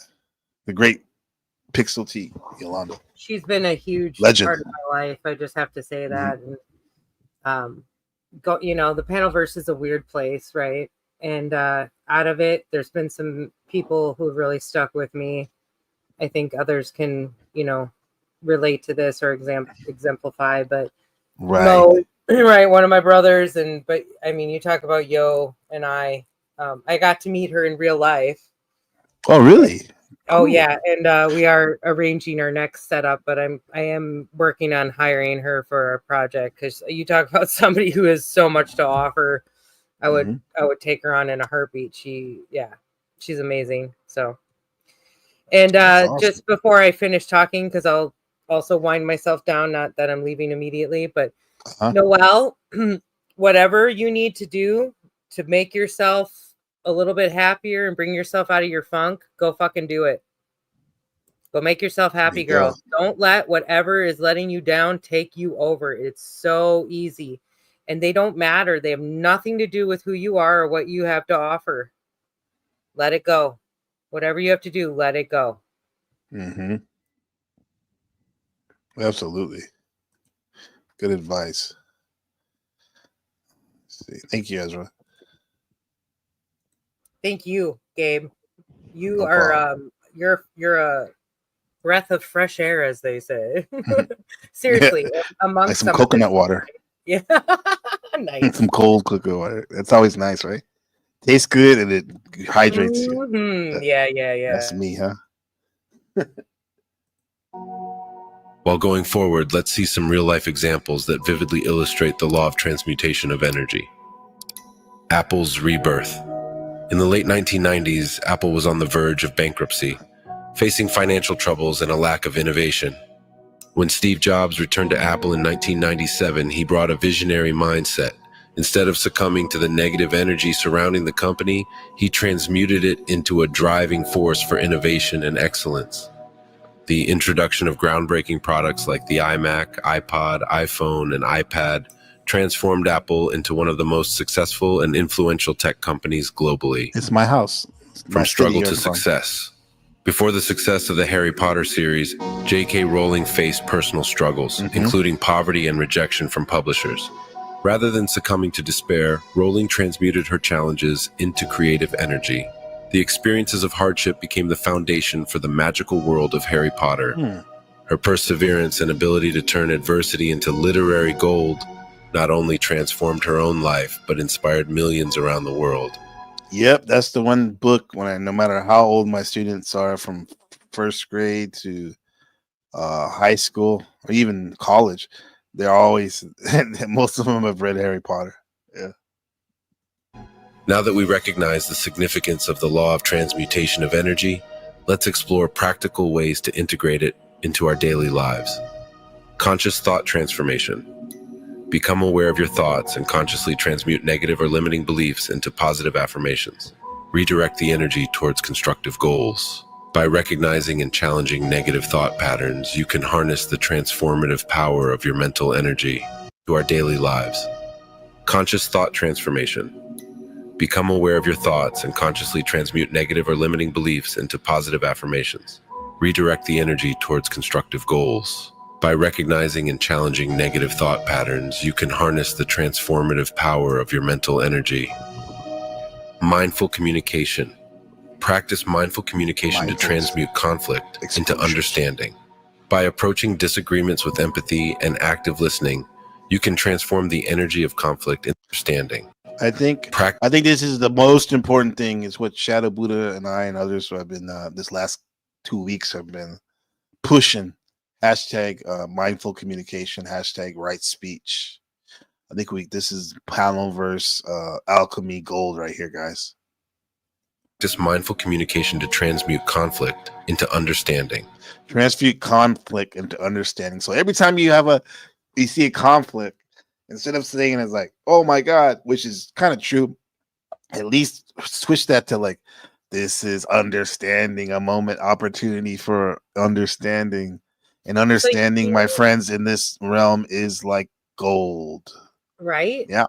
[SPEAKER 2] the great Pixel T, Yolanda.
[SPEAKER 1] She's been a huge
[SPEAKER 2] Legend.
[SPEAKER 1] part of my life. I just have to say that. And the Panelverse is a weird place, right? And out of it, there's been some people who have really stuck with me. I think others can, relate to this or exemplify. But Mo, right, one of my brothers, but I mean, you talk about Yo and I got to meet her in real life.
[SPEAKER 2] Oh, really?
[SPEAKER 1] Oh yeah, and we are arranging our next setup, but I am working on hiring her for a project because you talk about somebody who has so much to offer. I would take her on in a heartbeat. She's amazing. So, and
[SPEAKER 2] awesome.
[SPEAKER 1] Just before I finish talking, because I'll also wind myself down. Not that I'm leaving immediately, but Noelle, whatever you need to do to make yourself a little bit happier and bring yourself out of your funk, go fucking do it. Go make yourself happy, girl. Don't let whatever is letting you down take you over. It's so easy. And they don't matter. They have nothing to do with who you are or what you have to offer. Let it go. Whatever you have to do, let it go.
[SPEAKER 2] Absolutely. Good advice. Thank you, Ezra.
[SPEAKER 1] Thank you, Gabe. You are you're a breath of fresh air, as they say. Seriously, amongst
[SPEAKER 2] like some coconut water.
[SPEAKER 1] Yeah, nice.
[SPEAKER 2] Some cold coconut water. That's always nice, right? Tastes good and it hydrates you.
[SPEAKER 1] Yeah.
[SPEAKER 2] That's me, huh?
[SPEAKER 7] While going forward, let's see some real-life examples that vividly illustrate the law of transmutation of energy. Apple's rebirth. In the late 1990s, Apple was on the verge of bankruptcy, facing financial troubles and a lack of innovation. When Steve Jobs returned to Apple in 1997, he brought a visionary mindset. Instead of succumbing to the negative energy surrounding the company, he transmuted it into a driving force for innovation and excellence. The introduction of groundbreaking products like the iMac, iPod, iPhone, and iPad transformed Apple into one of the most successful and influential tech companies globally.
[SPEAKER 2] It's my house.
[SPEAKER 7] From struggle to success. Before the success of the Harry Potter series, J.K. Rowling faced personal struggles, including poverty and rejection from publishers. Rather than succumbing to despair, Rowling transmuted her challenges into creative energy. The experiences of hardship became the foundation for the magical world of Harry Potter. Her perseverance and ability to turn adversity into literary gold not only transformed her own life, but inspired millions around the world.
[SPEAKER 2] Yep, that's the one book when no matter how old my students are, from first grade to high school or even college, they're always, most of them have read Harry Potter. Yeah.
[SPEAKER 7] Now that we recognize the significance of the law of transmutation of energy, let's explore practical ways to integrate it into our daily lives. Conscious thought transformation. Become aware of your thoughts and consciously transmute negative or limiting beliefs into positive affirmations. Redirect the energy towards constructive goals. By recognizing and challenging negative thought patterns, you can harness the transformative power of your mental energy to our daily lives. Conscious thought transformation. Become aware of your thoughts and consciously transmute negative or limiting beliefs into positive affirmations. redirect the energy towards constructive goals. By recognizing and challenging negative thought patterns, you can harness the transformative power of your mental energy. Mindful communication. Practice mindful communication to transmute conflict into understanding. By approaching disagreements with empathy and active listening, you can transform the energy of conflict into understanding.
[SPEAKER 2] I think this is the most important thing. Is what Shadow Buddha and I and others who have been this last 2 weeks have been pushing. Hashtag mindful communication. Hashtag right speech. I think this is panel verse alchemy gold right here, guys.
[SPEAKER 7] Practice mindful communication to transmute conflict into understanding.
[SPEAKER 2] Transmute conflict into understanding. So every time you see a conflict, instead of saying it's like, oh my God, which is kind of true, at least switch that to like, this is understanding, a moment, opportunity for understanding. And understanding, my friends, in this realm is like gold.
[SPEAKER 1] Right?
[SPEAKER 2] Yeah.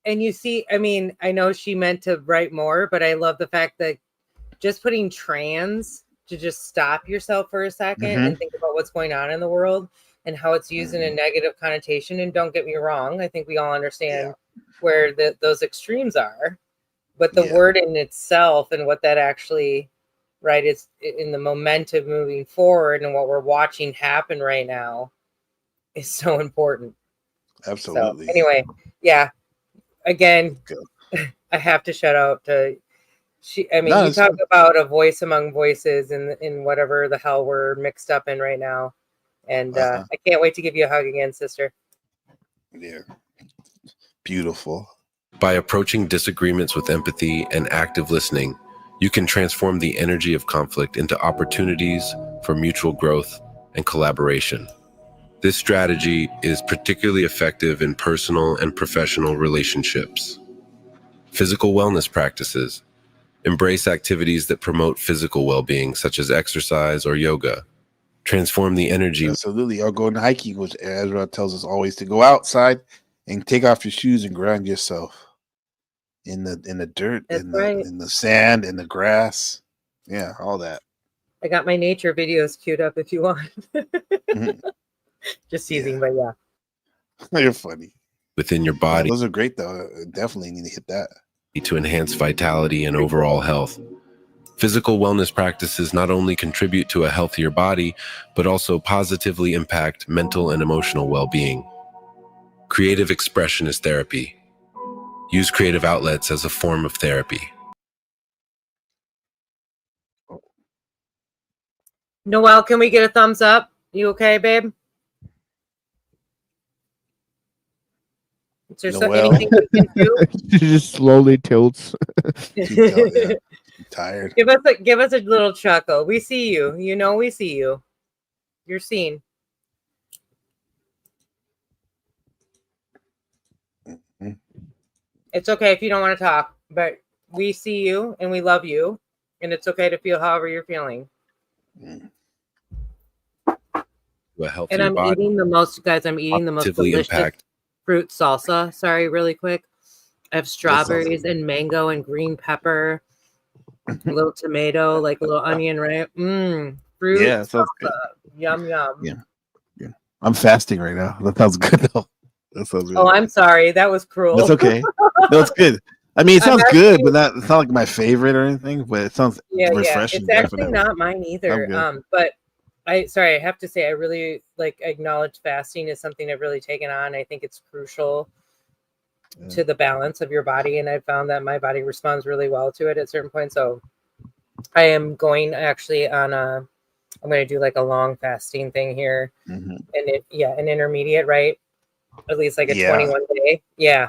[SPEAKER 1] And you see, I mean, I know she meant to write more, but I love the fact that just putting trans to just stop yourself for a second and think about what's going on in the world and how it's used in a negative connotation. And don't get me wrong, I think we all understand where those extremes are, but the word in itself and what that actually, right, is in the momentum moving forward and what we're watching happen right now is so important.
[SPEAKER 2] Absolutely.
[SPEAKER 1] So, anyway, yeah. Again, I have to shout out to you talk about a voice among voices in whatever the hell we're mixed up in right now. And I can't wait to give you a hug again, sister.
[SPEAKER 2] Yeah. Beautiful.
[SPEAKER 7] By approaching disagreements with empathy and active listening, you can transform the energy of conflict into opportunities for mutual growth and collaboration. This strategy is particularly effective in personal and professional relationships. Physical wellness practices. Embrace activities that promote physical well-being, such as exercise or yoga. Transform the energy.
[SPEAKER 2] Absolutely. Or going hiking, which Ezra tells us always to go outside and take off your shoes and ground yourself in the dirt, in the sand, in the grass. Yeah, all that.
[SPEAKER 1] I got my nature videos queued up if you want. Just teasing, but yeah.
[SPEAKER 2] You're funny.
[SPEAKER 7] Within your body.
[SPEAKER 2] Those are great, though. Definitely need to hit that.
[SPEAKER 7] To enhance vitality and overall health. Physical wellness practices not only contribute to a healthier body, but also positively impact mental and emotional well-being. Creative expression is therapy. Use creative outlets as a form of therapy.
[SPEAKER 1] Noelle, can we get a thumbs up? You okay, babe? Is there anything we can do?
[SPEAKER 17] She just slowly tilts.
[SPEAKER 2] Tired.
[SPEAKER 1] Give us a little chuckle. We see you. You know we see you. You're seen. It's okay if you don't want to talk, but we see you and we love you, and it's okay to feel however you're feeling. And I'm eating the most, guys. I'm eating the most delicious fruit salsa. Sorry, really quick. I have strawberries and mango and green pepper, a little tomato, like a little onion, right? Fruit salsa. Yum, yum.
[SPEAKER 2] Yeah. I'm fasting right now. That sounds good, though. That sounds really
[SPEAKER 1] I'm sorry. That was cruel.
[SPEAKER 2] That's okay. No, it's good. I mean, it sounds good, but it's not like my favorite or anything, but it sounds refreshing.
[SPEAKER 1] It's actually not mine either. But I have to say, I really acknowledge fasting is something I've really taken on. I think it's crucial to the balance of your body, and I found that my body responds really well to it at certain points. So I am going actually on I'm going to do like a long fasting thing here, and an intermediate, right? At least like a 21 day. Yeah.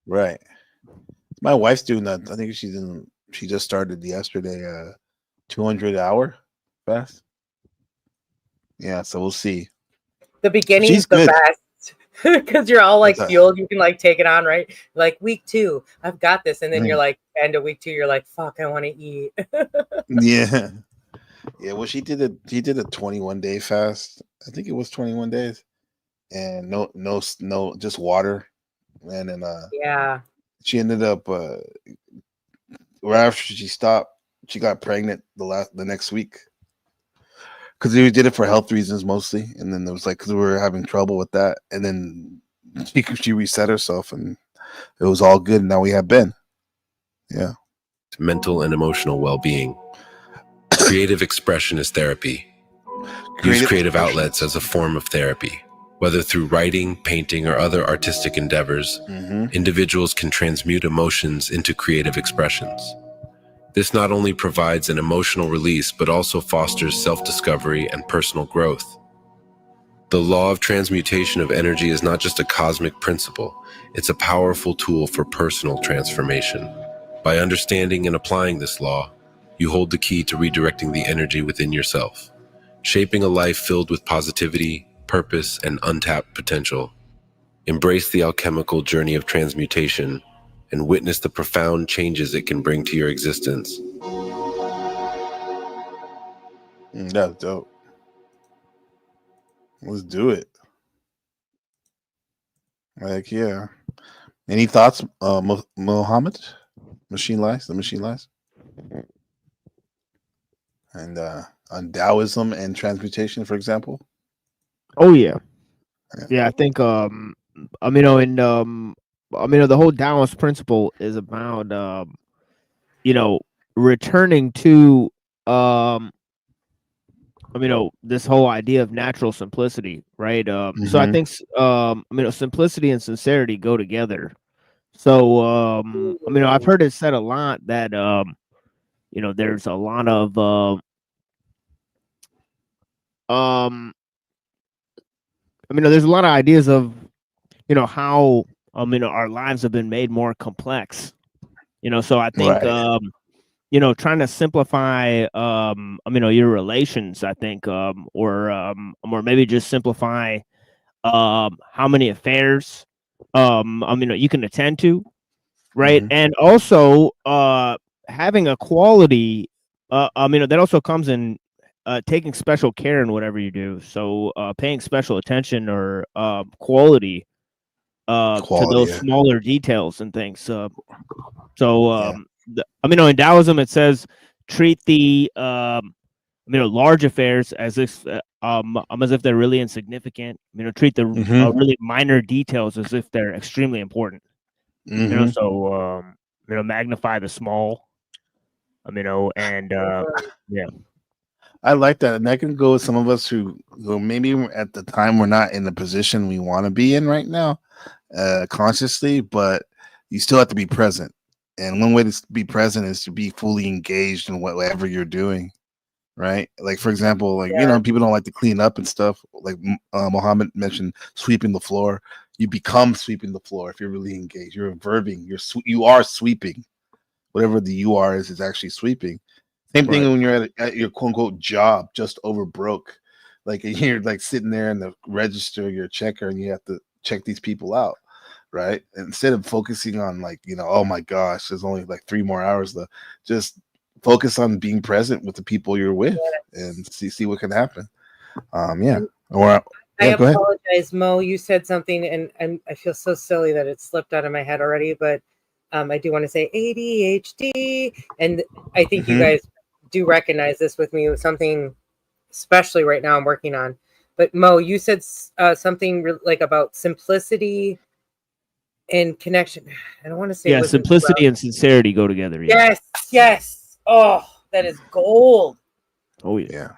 [SPEAKER 2] Right. My wife's doing that. I think she just started yesterday 200-hour fast. Yeah, so we'll see.
[SPEAKER 1] The beginning is the best because you're all fueled. You can take it on, right? Like week 2, I've got this, and then you're like, end of week 2, you're like, fuck, I want to eat.
[SPEAKER 2] Yeah. Well, she did a 21-day fast. I think it was 21 days, and no, just water, and then she ended up right after she stopped, she got pregnant the next week. because we did it for health reasons mostly, and then there was like because we were having trouble with that, and then she reset herself, and it was all good. And now we have Ben. Yeah.
[SPEAKER 7] Mental and emotional well-being. Creative expression is therapy. Use creative outlets as a form of therapy. Whether through writing, painting, or other artistic endeavors, individuals can transmute emotions into creative expressions. This not only provides an emotional release, but also fosters self-discovery and personal growth. The law of transmutation of energy is not just a cosmic principle, it's a powerful tool for personal transformation. By understanding and applying this law, you hold the key to redirecting the energy within yourself, shaping a life filled with positivity, purpose, and untapped potential. Embrace the alchemical journey of transmutation and witness the profound changes it can bring to your existence.
[SPEAKER 2] That's dope. Let's do it. Like, yeah. Any thoughts, Mohammed? Machine lies, the machine lies, and on Taoism and transmutation, for example.
[SPEAKER 17] Oh yeah. I think the whole Taoist principle is about returning to this whole idea of natural simplicity, right? So I think simplicity and sincerity go together. So I've heard it said a lot that there's a lot of there's a lot of ideas of how our lives have been made more complex. So I think trying to simplify your relations, I think, or maybe just simplify how many affairs you can attend to, right? And also having a quality that also comes in taking special care in whatever you do. So paying special attention or quality to those smaller details and things. In Taoism it says treat the large affairs as if they're really insignificant. Treat the really minor details as if they're extremely important. Magnify the small. And yeah.
[SPEAKER 2] I like that, and that can go with some of us who maybe at the time we're not in the position we want to be in right now, consciously, but you still have to be present. And one way to be present is to be fully engaged in whatever you're doing, right? Like, for example, like people don't like to clean up and stuff. Like Mohammed mentioned, sweeping the floor. You become sweeping the floor if you're really engaged. You're verbing. You are sweeping. Whatever the you are is actually sweeping. Same thing when you're at your quote unquote job, just over broke. Like you're like sitting there in the register, you're a checker, and you have to check these people out, right? Instead of focusing on like, oh my gosh, there's only like 3 more hours left. Just focus on being present with the people you're with and see what can happen. I
[SPEAKER 1] apologize, Mo. You said something, and I feel so silly that it slipped out of my head already, but I do want to say ADHD, and I think you guys do recognize this with me with something, especially right now I'm working on. But Mo, you said something like about simplicity and connection. I don't want to say
[SPEAKER 17] simplicity and sincerity go together.
[SPEAKER 1] Yes. Oh, that is gold.
[SPEAKER 17] Oh yeah.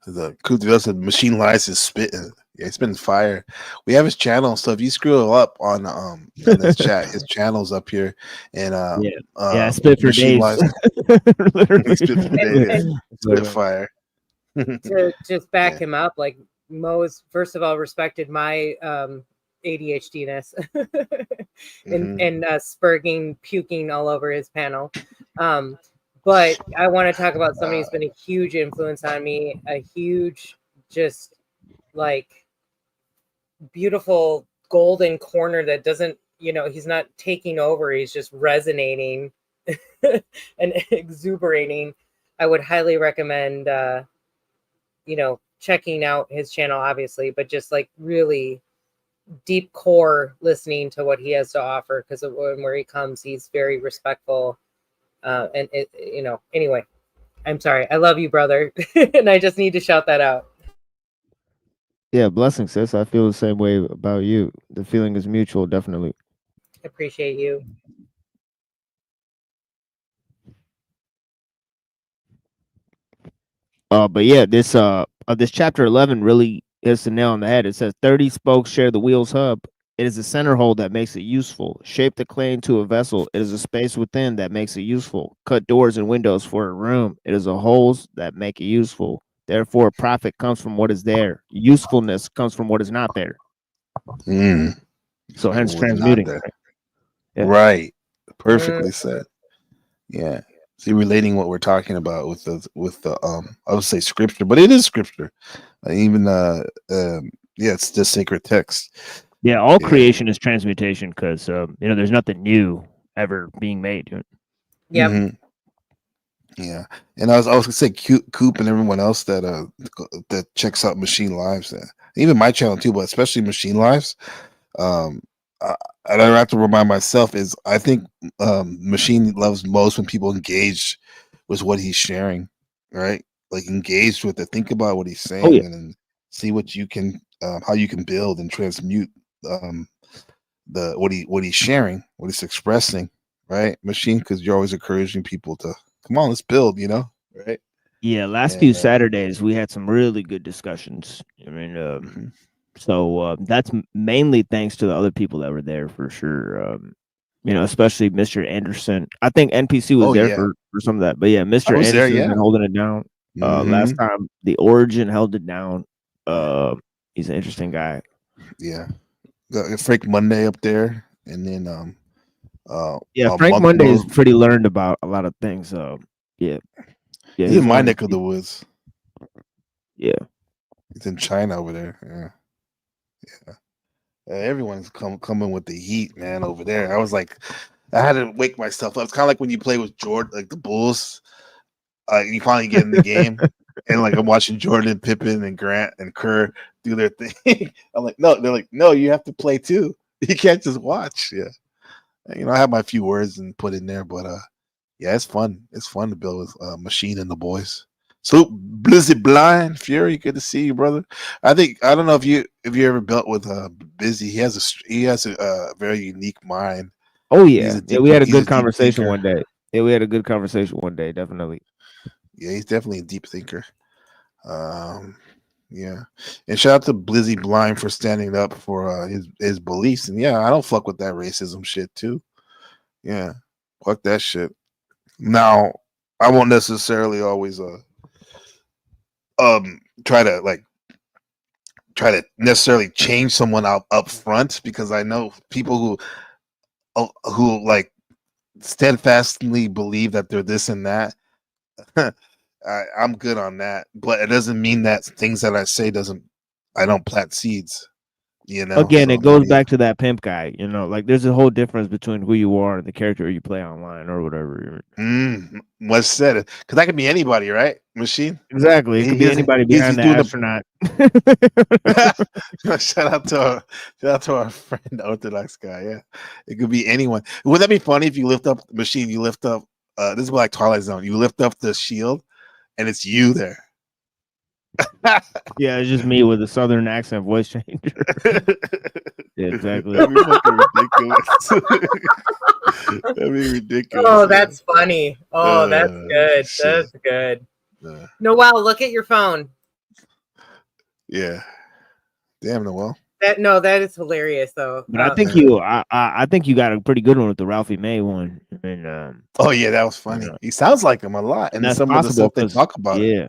[SPEAKER 2] The Kudos said machine lies is spitting. Yeah, it's been fire. We have his channel, so if you scroll up on his chat, his channel's up here. And
[SPEAKER 17] spit for days.
[SPEAKER 2] Literally spit for days. Spit fire.
[SPEAKER 1] To just back him up, like Mo has first of all respected my ADHD-ness and spurging, puking all over his panel. But I want to talk about somebody who's been a huge influence on me, a huge, just like beautiful golden corner that doesn't, he's not taking over, he's just resonating and exuberating. I would highly recommend, checking out his channel, obviously, but just like really deep core listening to what he has to offer, because where he comes, he's very respectful. Anyway, I'm sorry. I love you, brother. And I just need to shout that out.
[SPEAKER 17] Yeah, blessings, sis. I feel the same way about you. The feeling is mutual, definitely.
[SPEAKER 1] Appreciate you.
[SPEAKER 17] But yeah, this chapter 11 really hits the nail on the head. It says 30 spokes share the wheel's hub. It is a center hole that makes it useful. Shape the clay into a vessel. It is a space within that makes it useful. Cut doors and windows for a room. It is a holes that make it useful. Therefore, profit comes from what is there. Usefulness comes from what is not there. So hence transmuting.
[SPEAKER 2] Right.
[SPEAKER 17] Yeah.
[SPEAKER 2] Right. Perfectly said. Yeah. See, relating what we're talking about with the I would say scripture, but it is scripture. Even yeah, it's the sacred text.
[SPEAKER 17] Yeah, all creation is transmutation because there's nothing new ever being made.
[SPEAKER 1] Yep.
[SPEAKER 2] Yeah, and I was gonna say Coop and everyone else that checks out Machine Lives, even my channel too, but especially Machine Lives. I don't have to remind myself is I think Machine loves most when people engage with what he's sharing, right? Like engaged with it, think about what he's saying, and then see what you can how you can build and transmute what he's sharing, what he's expressing, right? Machine, because you're always encouraging people to come on, let's build, right?
[SPEAKER 17] Yeah, last few Saturdays we had some really good discussions. I mean, so that's mainly thanks to the other people that were there for sure. Especially Mr. Anderson. I think NPC was there for some of that, but yeah, Mr. Anderson's been holding it down. Last time the Origin held it down. He's an interesting guy.
[SPEAKER 2] Yeah, got Frank Monday up there, and then
[SPEAKER 17] Frank Monday is pretty learned about a lot of things. Yeah,
[SPEAKER 2] he's in my neck of the woods.
[SPEAKER 17] Yeah,
[SPEAKER 2] he's in China over there. Yeah. Everyone's coming with the heat, man, over there. I was like, I had to wake myself up. It's kind of like when you play with Jordan, like the Bulls. You finally get in the game, and like I'm watching Jordan, Pippen, and Grant and Kerr do their thing. I'm like, no, they're like, no, you have to play too. You can't just watch. Yeah, I have my few words and put in there, but yeah, it's fun. It's fun to build with Machine and the boys. So Blizzy Blind Fury, good to see you, brother. I don't know if you ever built with Busy. He has a very unique mind.
[SPEAKER 17] Oh yeah, we had a good conversation one day. Yeah, we had a good conversation one day, definitely.
[SPEAKER 2] Yeah, he's definitely a deep thinker. Yeah, and shout out to Blizzy Blind for standing up for his beliefs. And yeah, I don't fuck with that racism shit too. Yeah, fuck that shit. Now, I won't necessarily always try to necessarily change someone up front, because I know people who like steadfastly believe that they're this and that. I'm good on that, but it doesn't mean that things that I say I don't plant seeds.
[SPEAKER 17] Again, so, it goes back to that pimp guy. Like there's a whole difference between who you are and the character you play online or whatever.
[SPEAKER 2] Well said, because that could be anybody, right? Machine.
[SPEAKER 17] Exactly, it could be anybody behind the astronaut.
[SPEAKER 2] Shout out to our friend Orthodox guy. Yeah, it could be anyone. Would that be funny if you lift up Machine? You lift up. This is like Twilight Zone. You lift up the shield, and it's you there.
[SPEAKER 17] Yeah, it's just me with a southern accent voice changer. Yeah, exactly.
[SPEAKER 2] That'd be fucking ridiculous. That'd be ridiculous.
[SPEAKER 1] Oh, that's funny. Oh, that's good. Shit. That's good. Noel, look at your phone.
[SPEAKER 2] Yeah. Damn, Noel.
[SPEAKER 1] That is hilarious though.
[SPEAKER 17] But I think I think you got a pretty good one with the Ralphie May one.
[SPEAKER 2] Oh yeah, that was funny. He sounds like him a lot, and
[SPEAKER 17] that's
[SPEAKER 2] some of the stuff they talk about.
[SPEAKER 17] Yeah.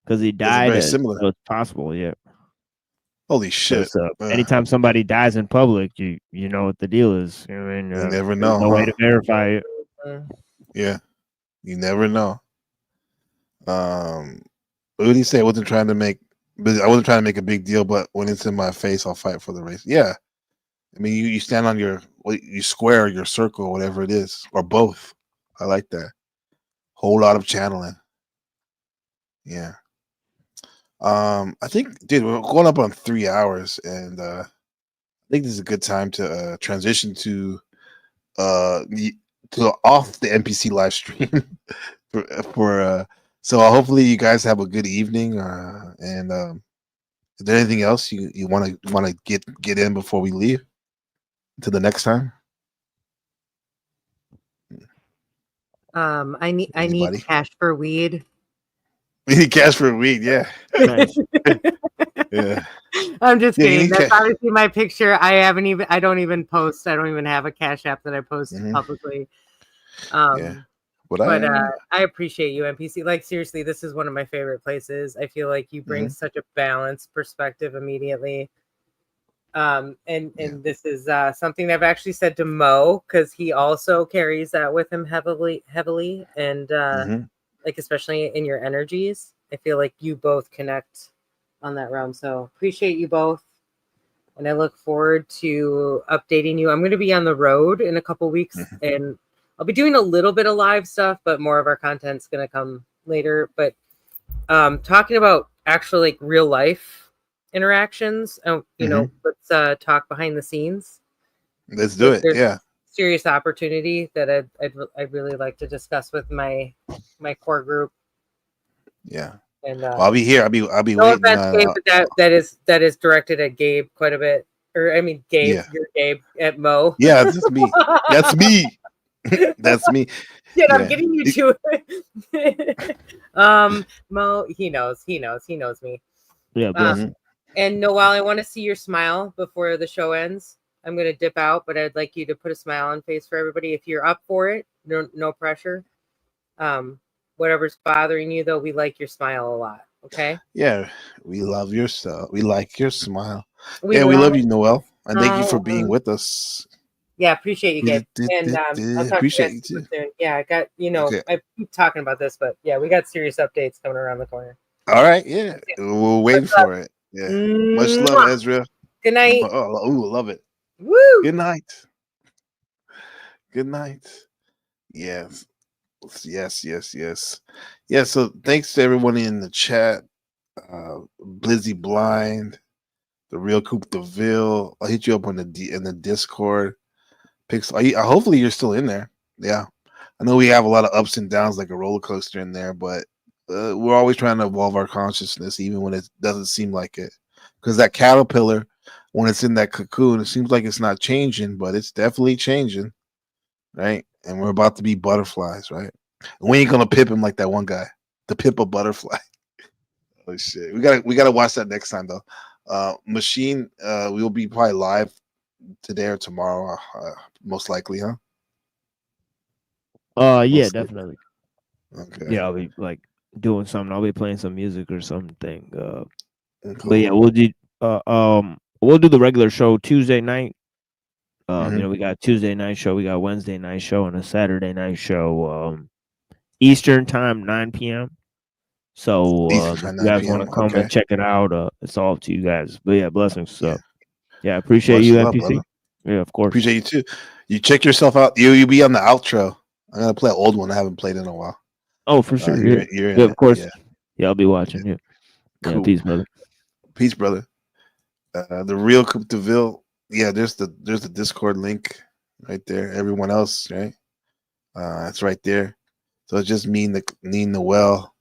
[SPEAKER 17] Because he died.
[SPEAKER 2] Very similar.
[SPEAKER 17] So it's possible, yeah.
[SPEAKER 2] Holy shit!
[SPEAKER 17] Anytime somebody dies in public, you know what the deal is. You
[SPEAKER 2] never know.
[SPEAKER 17] No way to verify it.
[SPEAKER 2] Yeah, you never know. What did he say? I wasn't trying to make a big deal, but when it's in my face, I'll fight for the race. Yeah, I mean, you stand on you square, your circle, whatever it is, or both. I like that. Whole lot of channeling. Yeah. I think, dude, we're going up on 3 hours, and I think this is a good time to transition to off the NPC live stream for So hopefully you guys have a good evening. And is there anything else you want to get in before we leave? Until the next time.
[SPEAKER 1] I need cash for weed.
[SPEAKER 2] We need cash for weed, yeah.
[SPEAKER 17] Nice.
[SPEAKER 2] Yeah.
[SPEAKER 1] I'm just
[SPEAKER 2] Yeah, you
[SPEAKER 1] kidding.
[SPEAKER 2] need
[SPEAKER 1] That's
[SPEAKER 2] cash.
[SPEAKER 1] obviously my picture. I don't even post. I don't even have a Cash App that I post publicly.
[SPEAKER 2] Yeah. But
[SPEAKER 1] I appreciate you, NPC. Like, seriously, this is one of my favorite places. I feel like you bring such a balanced perspective immediately. And this is something that I've actually said to Mo, because he also carries that with him heavily, and like, especially in your energies. I feel like you both connect on that realm. So appreciate you both. And I look forward to updating you. I'm going to be on the road in a couple weeks, and I'll be doing a little bit of live stuff, but more of our content's going to come later. But talking about actually like real life interactions, you know, let's talk behind the scenes.
[SPEAKER 2] Let's do it.
[SPEAKER 1] There's
[SPEAKER 2] Yeah.
[SPEAKER 1] serious opportunity that I'd really like to discuss with my core group.
[SPEAKER 2] Yeah.
[SPEAKER 1] And
[SPEAKER 2] well, I'll be here. I'll be
[SPEAKER 1] no
[SPEAKER 2] waiting.
[SPEAKER 1] offense, Gabe, but that is directed at Gabe quite a bit. Or I mean, Gabe,
[SPEAKER 2] Yeah.
[SPEAKER 1] you're Gabe at Mo.
[SPEAKER 2] Yeah, that's me. That's me. That's me.
[SPEAKER 1] Shit, I'm
[SPEAKER 2] Yeah.
[SPEAKER 1] getting you to it. Mo, he knows me.
[SPEAKER 17] Yeah,
[SPEAKER 1] And Noel, I want to see your smile before the show ends. I'm gonna dip out, but I'd like you to put a smile on face for everybody. If you're up for it, no pressure. Whatever's bothering you, though, we like your smile a lot. Okay.
[SPEAKER 2] Yeah, we love your stuff. We like your smile.
[SPEAKER 1] We
[SPEAKER 2] we
[SPEAKER 1] love
[SPEAKER 2] love you, Noel, and thank you for
[SPEAKER 1] Oh,
[SPEAKER 2] being with us.
[SPEAKER 1] Yeah, appreciate you guys. And I'll talk
[SPEAKER 2] Appreciate
[SPEAKER 1] to
[SPEAKER 2] you
[SPEAKER 1] you guys
[SPEAKER 2] too.
[SPEAKER 1] soon. Yeah, I got,
[SPEAKER 2] Okay.
[SPEAKER 1] I keep talking about this, but yeah, we got serious updates coming around the corner.
[SPEAKER 2] All right. Yeah, we're waiting for it. Yeah. Much love,
[SPEAKER 1] Mwah.
[SPEAKER 2] Ezra.
[SPEAKER 1] Good night.
[SPEAKER 2] Oh, love it.
[SPEAKER 1] Woo.
[SPEAKER 2] Good night. Good night. Yes. Yeah, so thanks to everyone in the chat. Blizzy Blind, the Real Coop DeVille. I'll hit you up on in the Discord. Hopefully you're still in there. Yeah. I know we have a lot of ups and downs like a roller coaster in there, but we're always trying to evolve our consciousness even when it doesn't seem like it. Because that caterpillar, when it's in that cocoon, it seems like it's not changing, but it's definitely changing. Right? And we're about to be butterflies, right? And we ain't gonna pip him like that one guy, the pip a butterfly. Oh shit. We gotta watch that next time though. Machine, we'll be probably live today or tomorrow, most likely, huh?
[SPEAKER 17] Yeah,
[SPEAKER 2] Most likely.
[SPEAKER 17] definitely.
[SPEAKER 2] Okay.
[SPEAKER 17] Yeah, I'll be like doing something. I'll be playing some music or something.
[SPEAKER 2] Cool.
[SPEAKER 17] But yeah, we'll do the regular show Tuesday night. You know, we got a Tuesday night show, we got a Wednesday night show, and a Saturday night show. Eastern time, 9 p.m. So if you guys want to come and check it out, it's all up to you guys. But yeah, blessings. So yeah, I appreciate
[SPEAKER 2] Much
[SPEAKER 17] you,
[SPEAKER 2] love,
[SPEAKER 17] NPC.
[SPEAKER 2] brother.
[SPEAKER 17] Yeah, of course.
[SPEAKER 2] Appreciate you too. You check yourself out. You be on the outro. I'm gonna play an old one I haven't played in a while.
[SPEAKER 17] Oh, for sure.
[SPEAKER 2] You're in
[SPEAKER 17] of
[SPEAKER 2] it.
[SPEAKER 17] course.
[SPEAKER 2] Yeah.
[SPEAKER 17] Yeah, I'll be watching. Yeah.
[SPEAKER 2] Cool.
[SPEAKER 17] Yeah, peace, brother.
[SPEAKER 2] Peace, brother. The Real Coop DeVille. Yeah, there's the Discord link right there. Everyone else, right? It's right there. So it's just me, Noel,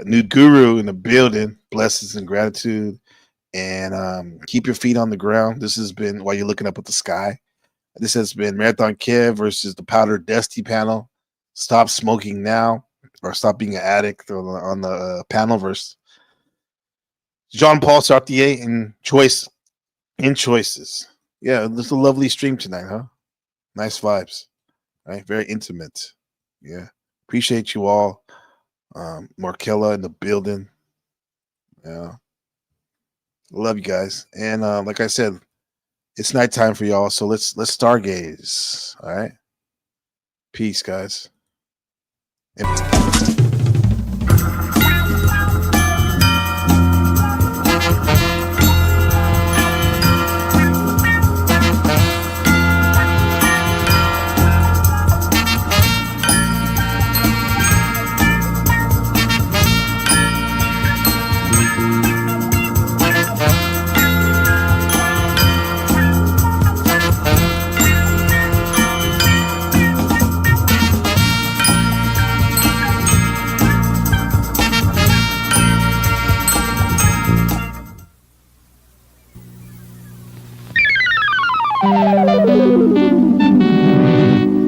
[SPEAKER 2] New Guru in the building. Blessings and gratitude, and keep your feet on the ground. This has been while you're looking up at the sky. This has been Marathon Kev versus the Powder Dusty panel. Stop smoking now, or stop being an addict on the panel verse. Jean-Paul Sartre in Choices. Yeah, it's a lovely stream tonight, huh? Nice vibes, right? Very intimate. Yeah, appreciate you all. Markella in the building. Yeah, love you guys. And like I said, it's nighttime for y'all, so let's stargaze. All right, peace, guys. And